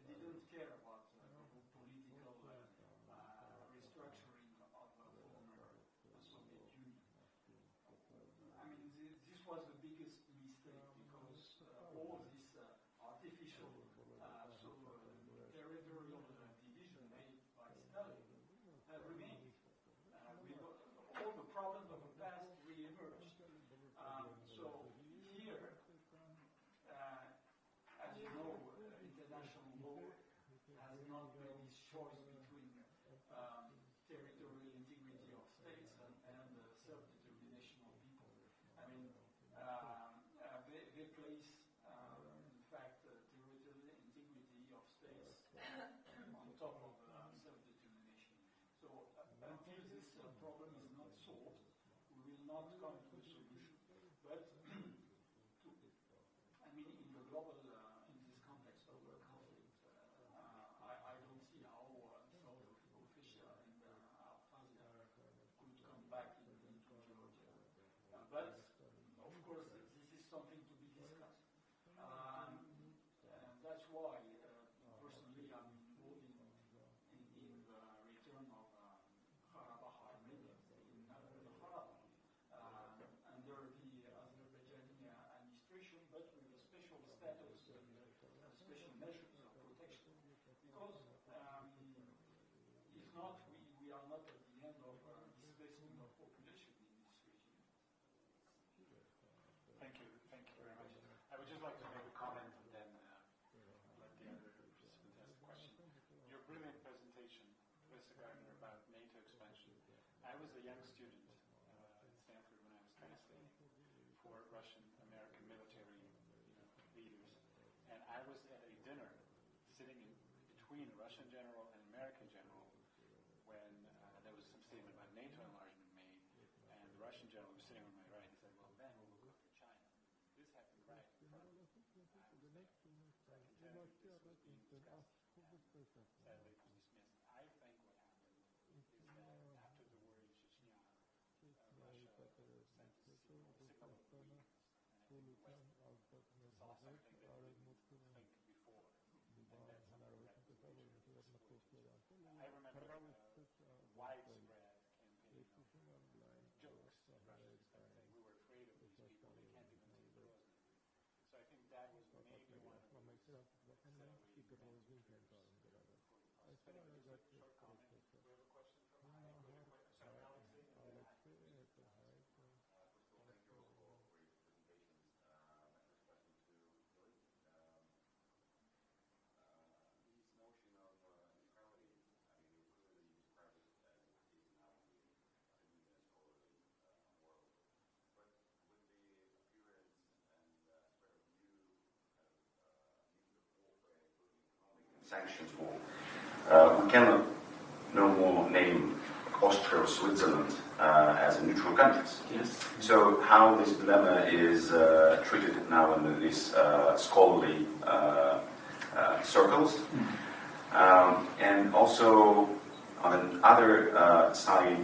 They didn't care about political restructuring of the former Soviet Union. I mean, this was the biggest mistake because all this artificial territorial division made by Stalin remained. All the problems of the past re-emerged. So here, as you know, international law has not made this choice between territorial integrity of states and self-determination of people. I mean, they place, in fact, territorial integrity of states on top of self-determination. So until this problem is not solved, we will not come to a solution. But in the global, in this context of conflict, I don't see how sort of official and Abkhazia could come back into Georgia. But of course, this is something to be discussed. And that's why, personally, I'm involved in the return of Karabakh Armenia in Nagorno-Karabakh under the Azerbaijani administration, but with a special status and special measures of protection. Because if not, we are not at the end of displacement of population in this region. I was a young student at Stanford when I was translating for Russian-American military leaders, and I was at a dinner sitting in between a Russian general and an American general when there was some statement about NATO enlargement made, and the Russian general was sitting on my right. He said, "Well, then we will go to China." This happened right in front of me. So I can tell you this was being discussed and sadly dismissed. I think what happened is that after the war in Chechnya, Russia sent a signal of weakness, and I think the West saw something that we didn't think before, and that's something we have to reach. I remember widespread campaign of jokes that Russians started saying, "We were afraid of these people, they can't even take Grozny." So I think that was maybe one of the most accelerating short comment. Do we have a question from sorry, Alex? Sanctions war. We cannot no more name Austria or Switzerland as neutral countries. Yes. So how this dilemma is treated now in these scholarly circles, and also on the other side,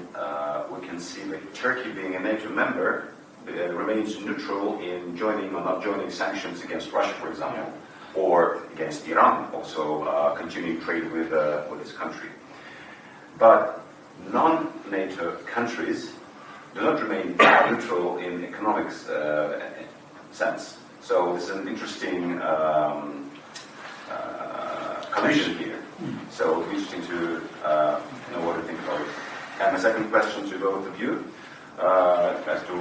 we can see that Turkey, being a NATO member, remains neutral in joining or not joining sanctions against Russia, for example. Yeah. Or against Iran, also continuing trade with this country. But non-NATO countries do not remain neutral in economic sense. So this is an interesting collision here. So it's interesting to know what to think about it. And the second question to both of you, as to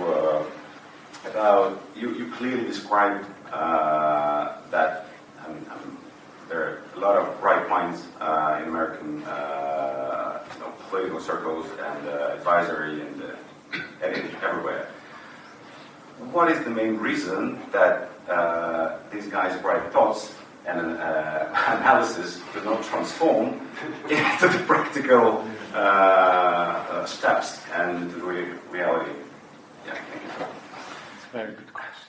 about you clearly described that. There are a lot of bright minds in American political circles and advisory and everywhere. What is the main reason that these guys' bright thoughts and analysis do not transform into the practical steps and the reality? Yeah, thank you. Very good question.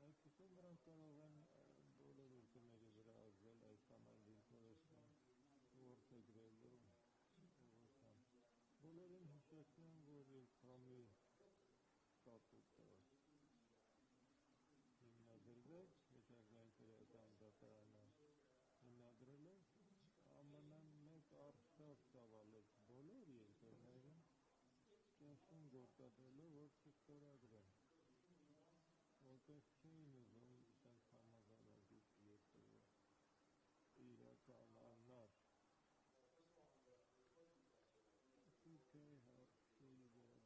Այսպեսով նրանք կարող են բոլոր ուժների վրա ազդել այս Թրամի ստատուտը հիմնադրվեց, միջազգային քրեական դատարանը հիմնադրել է, ԱՄՆ-ն մեկ արշավ ծավալեց բոլոր երկրներին, ճնշում գործադրելով, որ չստորագրեն, որտեղ չէին ուզում այդպես համազանագից երկրը իրականանար։ Թուրքիայի հարցի վերաբերյալ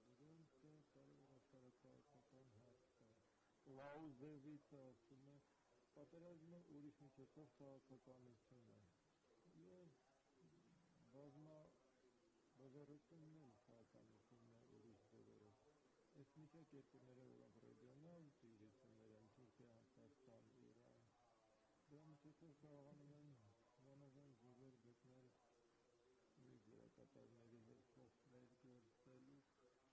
դա կարող աշխարհակահաղական հարց է։ Կլաուզևիցը ասում է, պատերազմը ուրիշ միջոցով քաղաքականություն է։ Եվ բազմաբևեռությունն քաղաքականությունն է ուրիշ ձևերով։ Այս միջակ երկրները, որոնք ռեգիոնալ տիրություններ են, Թուրքիա, Հայաստան, Իրան, դրա միջոցով կարողանում են բանավան ձևեր գտնել մի դերակատարների հետ խոսներ գործելու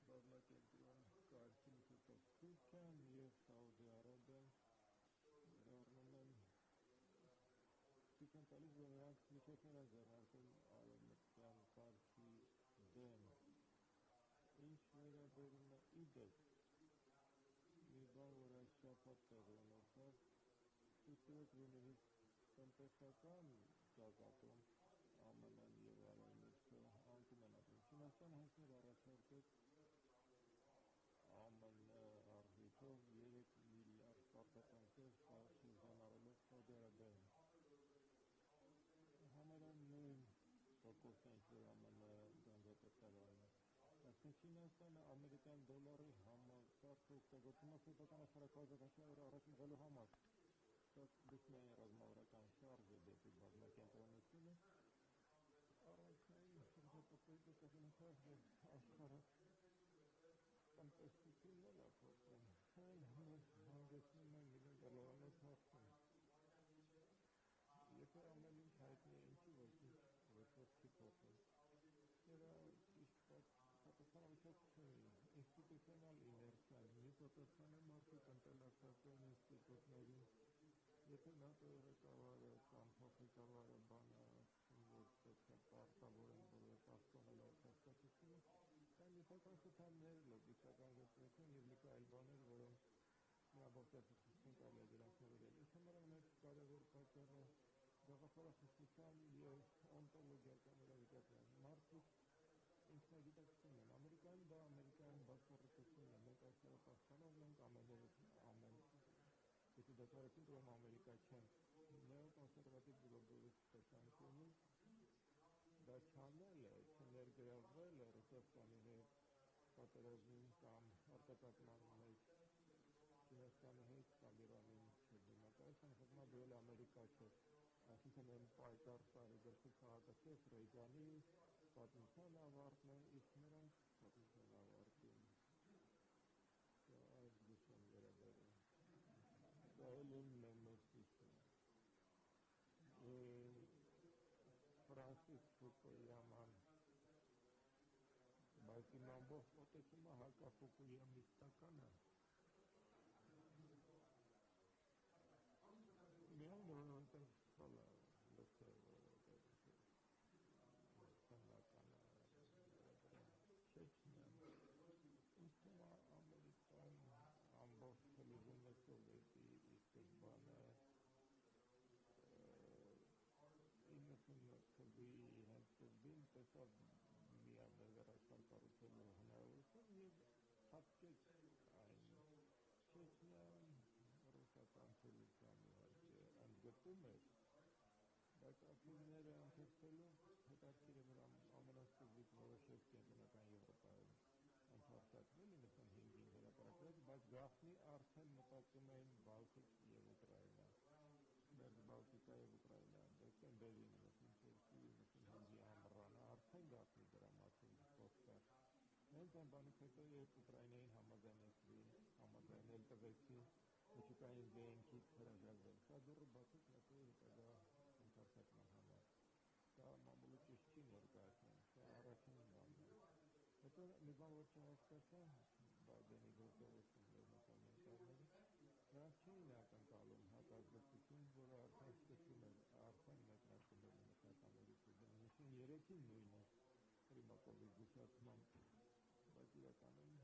բազմակենտրոն կարգի միջոցով Թուրքիան և Սաուդի Արաբիան դառնում են ցույց են տալիս, որ նրանք միջոցներ են ձեռնարկում արևմտյան կարգի դեմ։ Ինչ վերաբերում է իդեպ մի բան, որ այս շաբաթ տեղի ունեցավ, ցույց տվեց, որ նույնիսկ տնտեսական ճակատում ԱՄՆ-ն և Արևմուտքը անկում են ապրում։ Չինաստանը հենց նոր առաջարկեց ԱՄՆ առիթով 3 միլիարդ պարտականքներ շրջանառելով Սաուդի Արաբիային։ Համարան նույն տոկոսն է, ինչ-որ ԱՄՆ գանձապետարանը։ Այսինքն Չինաստանը ամերիկյան դոլարի համակարգը օգտագործում է սեփական աշխարհակաղակացիայի առաջ մղելու համար։ Դա լուսնային ռազմավարական շարժ է դեպի բազմակենտրոնությունը, առանցքային շրջապատի կազմակերպել, որ աշխարհը տնտեսությունն էլ է փոխվում, այն հանգեցնում է իրեն գլոբալական հարցում։ Եթե ամեն ինչ հայտնի է, ինչի ոչինչ չի փոխվում։ Երա ճիշտ պատասխանը ոչ չունի, ինստիտուցիոնալ իներցիան, մի պատասխան է մարդու տնտեսական ինստիտուտներին, եթե ՆԱՏՕ-ի ղեկավարը կամ փոխղեկավարը բանը որ պետք է պարտավորեն բոլոր պաշտպանել հասկացությունը, կան նյութական խթաններ, լոգիստական գործունեություն և մի այլ բաներ, որոնք միաբովտացություն կարելի է դրանք նվիրել։ Ինձ համար ամենից կարևոր պատճառը գաղափարախոսության և օնտոլոգիական իրավիճակն է։ Մարդիկ ինքնագիտակցությունն են։ Ամերիկայում դա ամերիկյան բացառությունն է։ Մենք այսօր պաշտպանողն ենք եթե դա տարածում ուրեմն Ամերիկա չեն։ Նեոկոնսերվատիվ գլոբալիստ տեսանկյունից դա չանելը, չներգրավելը Ռուսաստանի հետ պատերազմին կամ արտակարգման մեջ Չինաստանի հետ կամ Իրանի չդիմակայության խմբագրել Ամերիկա չէ։ Այսինքն են պայքար տարեգրքի քաղաքացիով Ռեյգանի պատմության ավարտն է, իսկ նրանք պատմության ավարտին այս գուցեն վերաբերում։ Դա էլ իմ մեմոսիսն է։ Ֆրանսիս Ֆուկույաման բայց իմ ամբողջ մոտեցումը հակաֆուկույամիստական է։ Միայն որովհետև սխալ է լսել, որովհետև սանական է Չեչնիան։ Ինձ թվում է Ամերիկան ամբողջ թելիվիզիոնը սովետի սկզբանը 90 թվականի հենց սկզբին տեսավ միաբևեռ աշխարհ կառուցելու հնարավորություն և հատկեց այն Չեչնիան ռուսական թուլության իհարկե ընդգծում էր, բայց ակումբները ընթերցելով հետաքրքիր է, որ ամենասկզբից որոշեց կենտրոնական Եվրոպայում ընդհանրացնել 95-ին հրապարակվեց, բայց գաղտնի արդեն մտածում էին Բալթիկ և Ուկրաինա, Բալտիկա և Ուկրաինա, դեկտեմբերի 94-95-ի ամռանը արդեն գաղտնի դրա մասին խոսքար։ Հենց այն բանից հետո, երբ Ուկրաինային համաձայնել տվեցին միջուկային զենքից հրաժարվել, սա դեռ բացեց ՆԱՏՕ-ի հետագա ընդարձակման համար։ Դա մամուլը ճիշտ չի ներկայացնում, սա առաջին բանն է։ Հետո մի բան, որ չհասկացա Բայդենի գործողություններն ու կոմենտարները, նրանք չէին ակնկալում հակազդեցություն, որը արդեն սկսվում էր, արդեն մեկնարկում էր ՆԱՏՕ-ի 93-ին նույնը Պրիմակովի զուգակցմամբ, բայց իրականում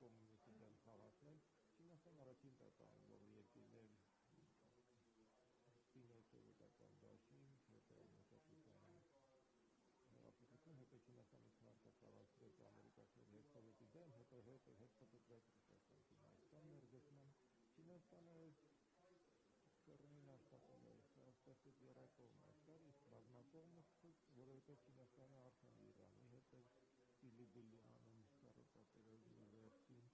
կոմունիստի դեմ խաղացնել, Չինաստան առաջին տատանվող երկիրներ սինոսովետական դաշինք, հետո մշակութային հեղափոխություն, հետո Չինաստանից մարտակարացրեց ամերիկացիների հետ սովետի դեմ, հետո հետպտտվեց Ռուսաստան Չինաստան ներդաշնան, Չինաստանը կռնին աշխատում է, ստեղծեց երակողմ աշխարհ, իսկ բազմակողմ որովհետև Չինաստանը արդեն Իրանի հետ է Սիլիբիլի անում կառուցապատողի վերջին,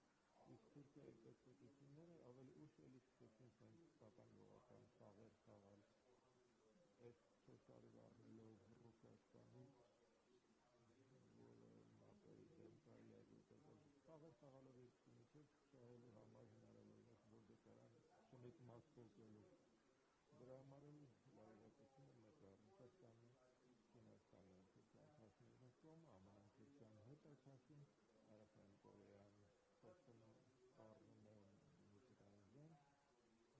իսկ Թուրքիայի պետությունները ավելի ուշ էլի սկսեցին սենց տատանվողական խաղեր խաղալ, այս 4 տարի առնելով Ռուսաստանից, որը ՆԱՏՕ-ի դեմ կարելի է ուտել, խաղեր խաղալով երկու միջև շահելու համար հնարավորինս բորդեկարան շնիկ մաս փոխելու։ Դրա համար էլ լավատությունը մեծ է Ռուսաստանը, Չինաստանը, Թուրքիան քաշին իրենց կողմը, ԱՄՆ-ն Թուրքիան հետ է քաշին, Հարավային Կորեան խոսում առնում է միջուկային զենք,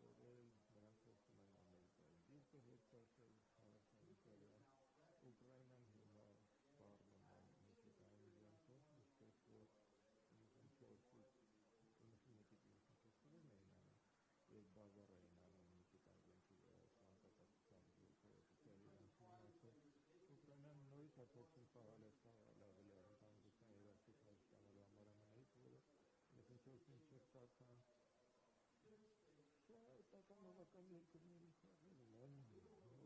որ էլ նրանք խոսում են Ամերիկայի դիրքը հետ քաշել Հարավային Կորեան, Ուկրաինան հիմա առնում է միջուկային զենքով, ինչպես որ 91-94 թվականին էին անում, երբ բազար էին անում միջուկային զենքի մանկատացության գործողությունների իրանց մնացը, Ուկրաինան նորից հաջորդին խաղալ է խաղալ ավելի անվտանգության երաշխիքներ ստանալու համար ԱՄՆ-ից, որը 94-ին չստացան։ Սա տատանողական երկրների խաղերն են,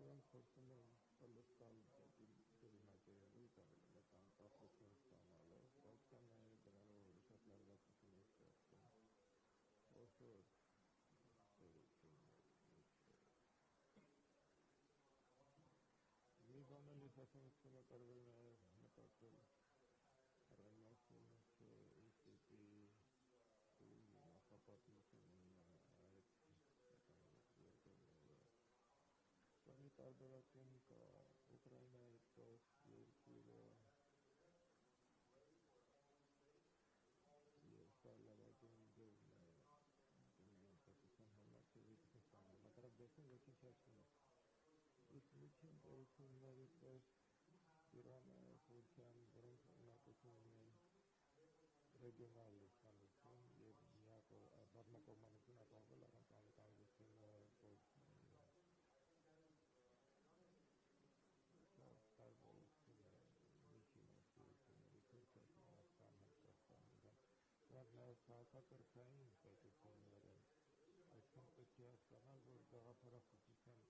որոնք խոսում են Պլստան դիմակերելու ավելի մեծ անկախություն ստանալով, բայց կան նաև դրանով ավելի շատ լարվածություններ ստեղծում, ոսոր մի բան էլ ես հասանցում է կարևոր է մտածել առայն մասին, թե ինչ պիտի նախապատմություն ունենան այդ երկրները։ Սանի տարբերակում կա Ուկրաինայի պես երկիրը և սա լավագույն ձևն է պետության համակերպից ստանում, մակարակ դեպքում ոչինչ հասնում է։ Իսկ միջին պետությունների պես Իրանը, Թուրքիան, որոնք ունակություն ունեն ռեգիոնալ իշխանություն և բազմակողմանություն ապահովել առանց անվտանգությունը տարբերություն է միջին պետությունների Թուրքիա, Չինաստան, Հայաստան, Իրան, դրանք նաև քաղաքակրթային պետություններ են, այսքան պետք է հասկանալ, որ գաղափարախոսության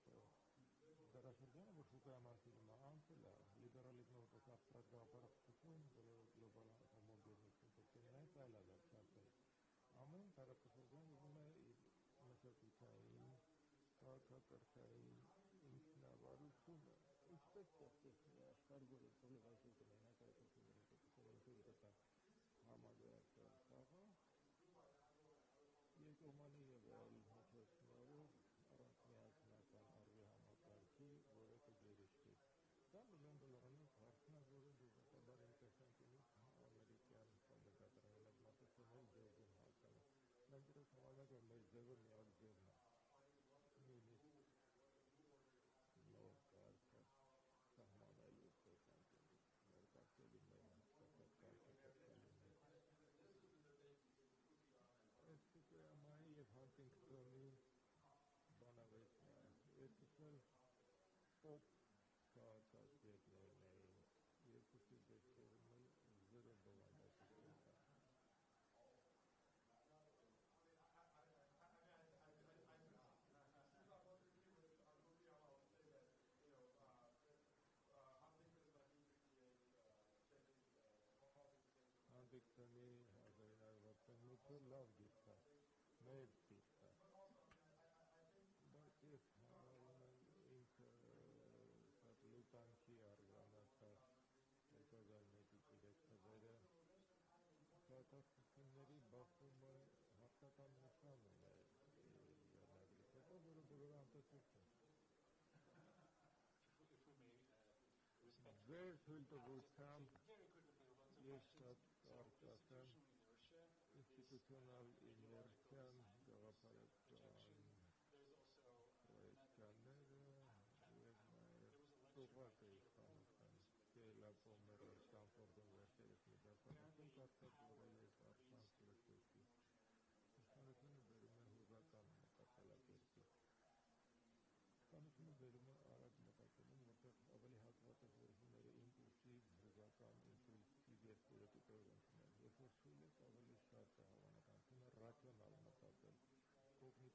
դարաշրջանը, որ շուկայամանցինում է, անցել է, լիբերալիզմը որպես աբստրակտ գաղափարախոսություն, որը գլոբալ հոմոգենություն պետք է նրանց այլ չափել։ Ամեն տարածաշրջան ուզում է իր մշակութային, քաղաքակրթային ինքնավարությունը, ինչպես ստեղծեց մի աշխարհ, որը թողնի այսօր հայկականությունների պետության համագործակցության խաղը, երկկողմանի և այլ միջոցներով առանց միասնական առվի համակարգի, որը կգերիշխի։ Դա $1 միլիոն հարցն է, որը դժոխաբար ինտերեսանտինից ամերիկյան կանդիդատների մատուցումների ձևում հասանը։ Մենք դրոց համարվենք, որ մեր ձևը միակ ձևն է։ Նույնիսկ նոր կարգը սահմանելու տեսանկյունից, նոր կարգերի մեր հաստատած կարգը պետք է լինի։ Այս Ֆուկույամայի և Հանտինգտոնի բանավեճն է, երկուսն էլ տոպ քաղաքացիներն էին, երկուսի դեպքերում էլ զրո բովանդակություն կա։ Հանտինգտոնի 1968-ը լավ դիրք է, մեր դիրք է, բայց ես համարում եմ ինքը շատ լուտանքի արձանացած 2001-3 թվերը քաղաքացիների բախումը հաղթական նշան ուներ վերնագրից հետո, որը բոլորը անտեսություն։ Ձեր թույլտվությամբ ես շատ կարճ ասեմ ինստիտուցիոնալ իներցիան գաղափարական պրոյեկցիաները և նաև ծուղակը իշխանության կելակոմերը Ստանֆորդում վերջերս մի դասախոսում կարծած, որը ես առցանց լսեցի։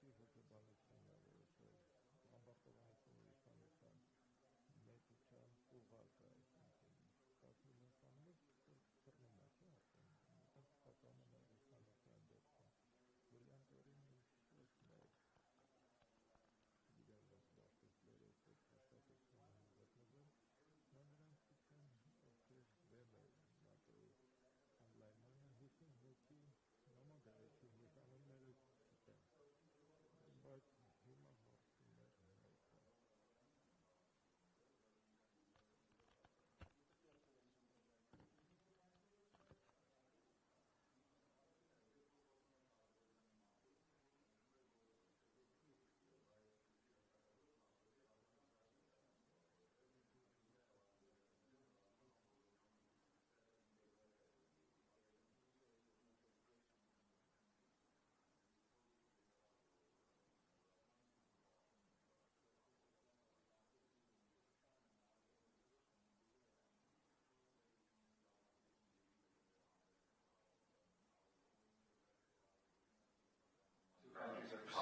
Ուղղակի հոգեբանությունն է որոշել ամբարտավանությունը իշխանության մեծության ուղղակը, այսինքն 10 միլիոն սահմից թռնում է, չէ՞, արդեն պատկանում է իշխանության դեպքում, որի անտորին ոչ մեր իրավաց բախտիստերով այդ հաստատությունը գտնվում, նա նրանցից են, ովքեր դեմ է ՆԱՏՕ-ի ընդլայնմանը 50 հոգի նամակայեցի հուսանումները չկան, բայց հիմա հարցումներ հայտնի։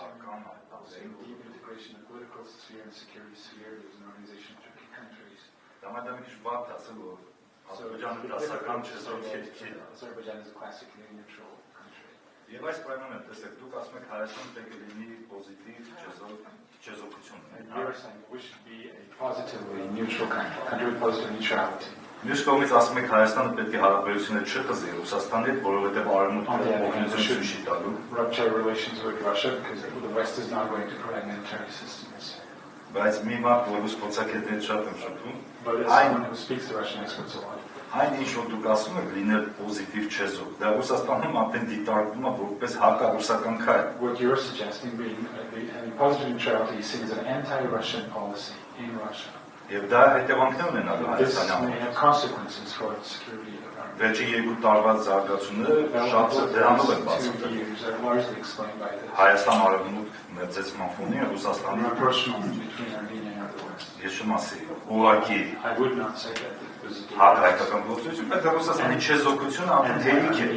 Deep integration in the political sphere and security sphere. There's an organization of Turkey countries. Azerbaijan is a classically neutral country. Եվ այս պայմաններում տեսեք, դուք ասում եք Հայաստանը պետք է լինի պոզիտիվ չեզոքություն։ We are saying we should be a positively neutral country with positive neutrality. Մյուս կողմից ասում եք Հայաստանը պետք է հարաբերությունները չխզի Ռուսաստանի հետ, որովհետև արևմուտքը օգնություն չի տալու։ Rupture relations with Russia because the West is not going to provide military assistance. Բայց մի մարդ, որ ռուս փորձագետներից շատ եմ շփվում, But as someone who speaks the Russian experts a lot. Այն ինչ որ դուք ասում եք լինել պոզիտիվ չեզոք, դա Ռուսաստանում արդեն դիտարկվում է որպես հակառուսական քայլ։ What you're suggesting being having positive neutrality is seen as an anti-Russian policy in Russia. Եվ դա հետևանքներ ունենալու Հայաստանի համար։ Consequences for security. Վերջին երկու տարվա զարգացումները շատ դրանով են բացատրվում։ Հայաստան արևմուտք մեծեցման ֆոնին Ռուսաստանի ես չեմ ասի, ուղղակի հայկական գործություն, բայց Ռուսաստանի չեզոքությունը արդեն հերիք է։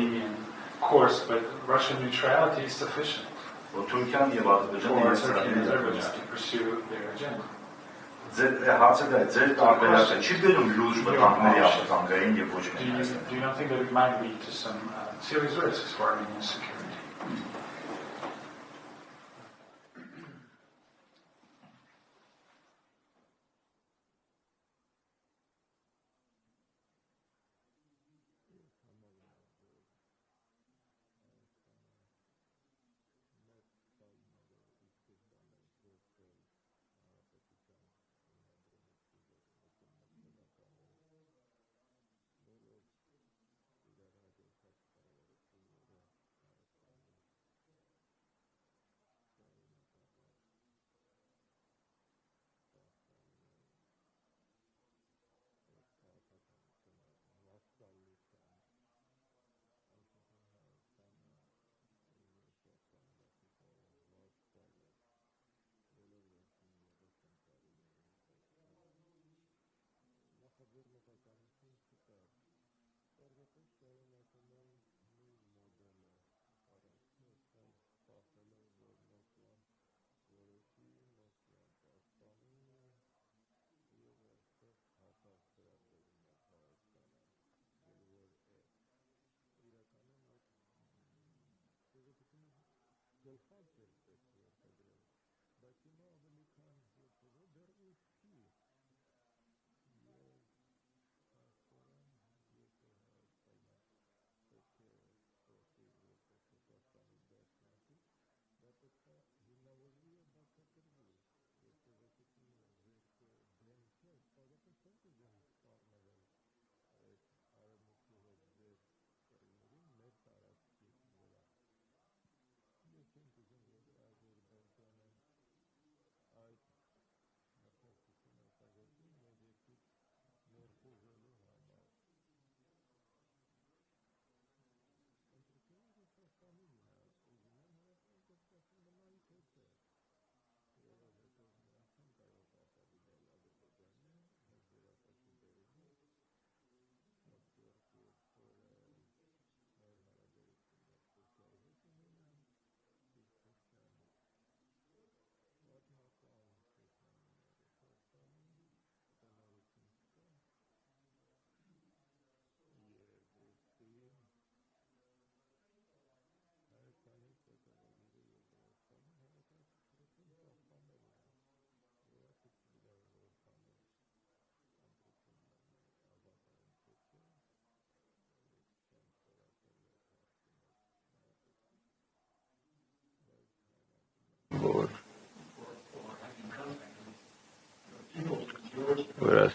Course, but Russian neutrality is sufficient. Որ Թուրքիան եւ Ադրբեջանը pursue their agenda. Հարցը դա է, ձեր տարբերակը չի բերում լուրջ վտանգների ապատանգային եւ ոչ միայն Հայաստանի։ Do you not think that it might lead to some serious risks for Armenian security?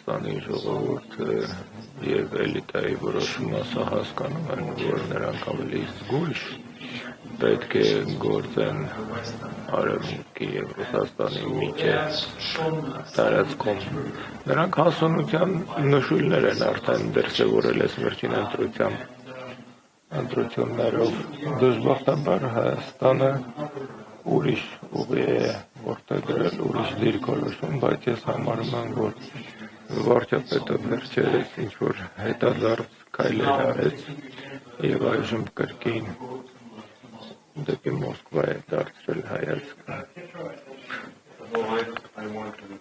Հայաստանի ժողովուրդը եւ էլիտայի որոշ մասը հասկանում են, որ նրանք ավելի զգույշ պետք է գործեն Արևմուտքի եւ Ռուսաստանի միջեւ տարածքում։ Նրանք հասունության նշույլներ են արդեն դրսևորել այս վերջին ընտրություններով։ Դժբախտաբար Հայաստանը ուրիշ ուղի է որդեգրել, ուրիշ դիրքորոշում, բայց ես համարում եմ, որ վարչապետը վերջերս ինչ-որ հետադարձ քայլեր արեց եւ այժմ կրկին դեպի Մոսկվա է դարձրել հայացքը։ I want to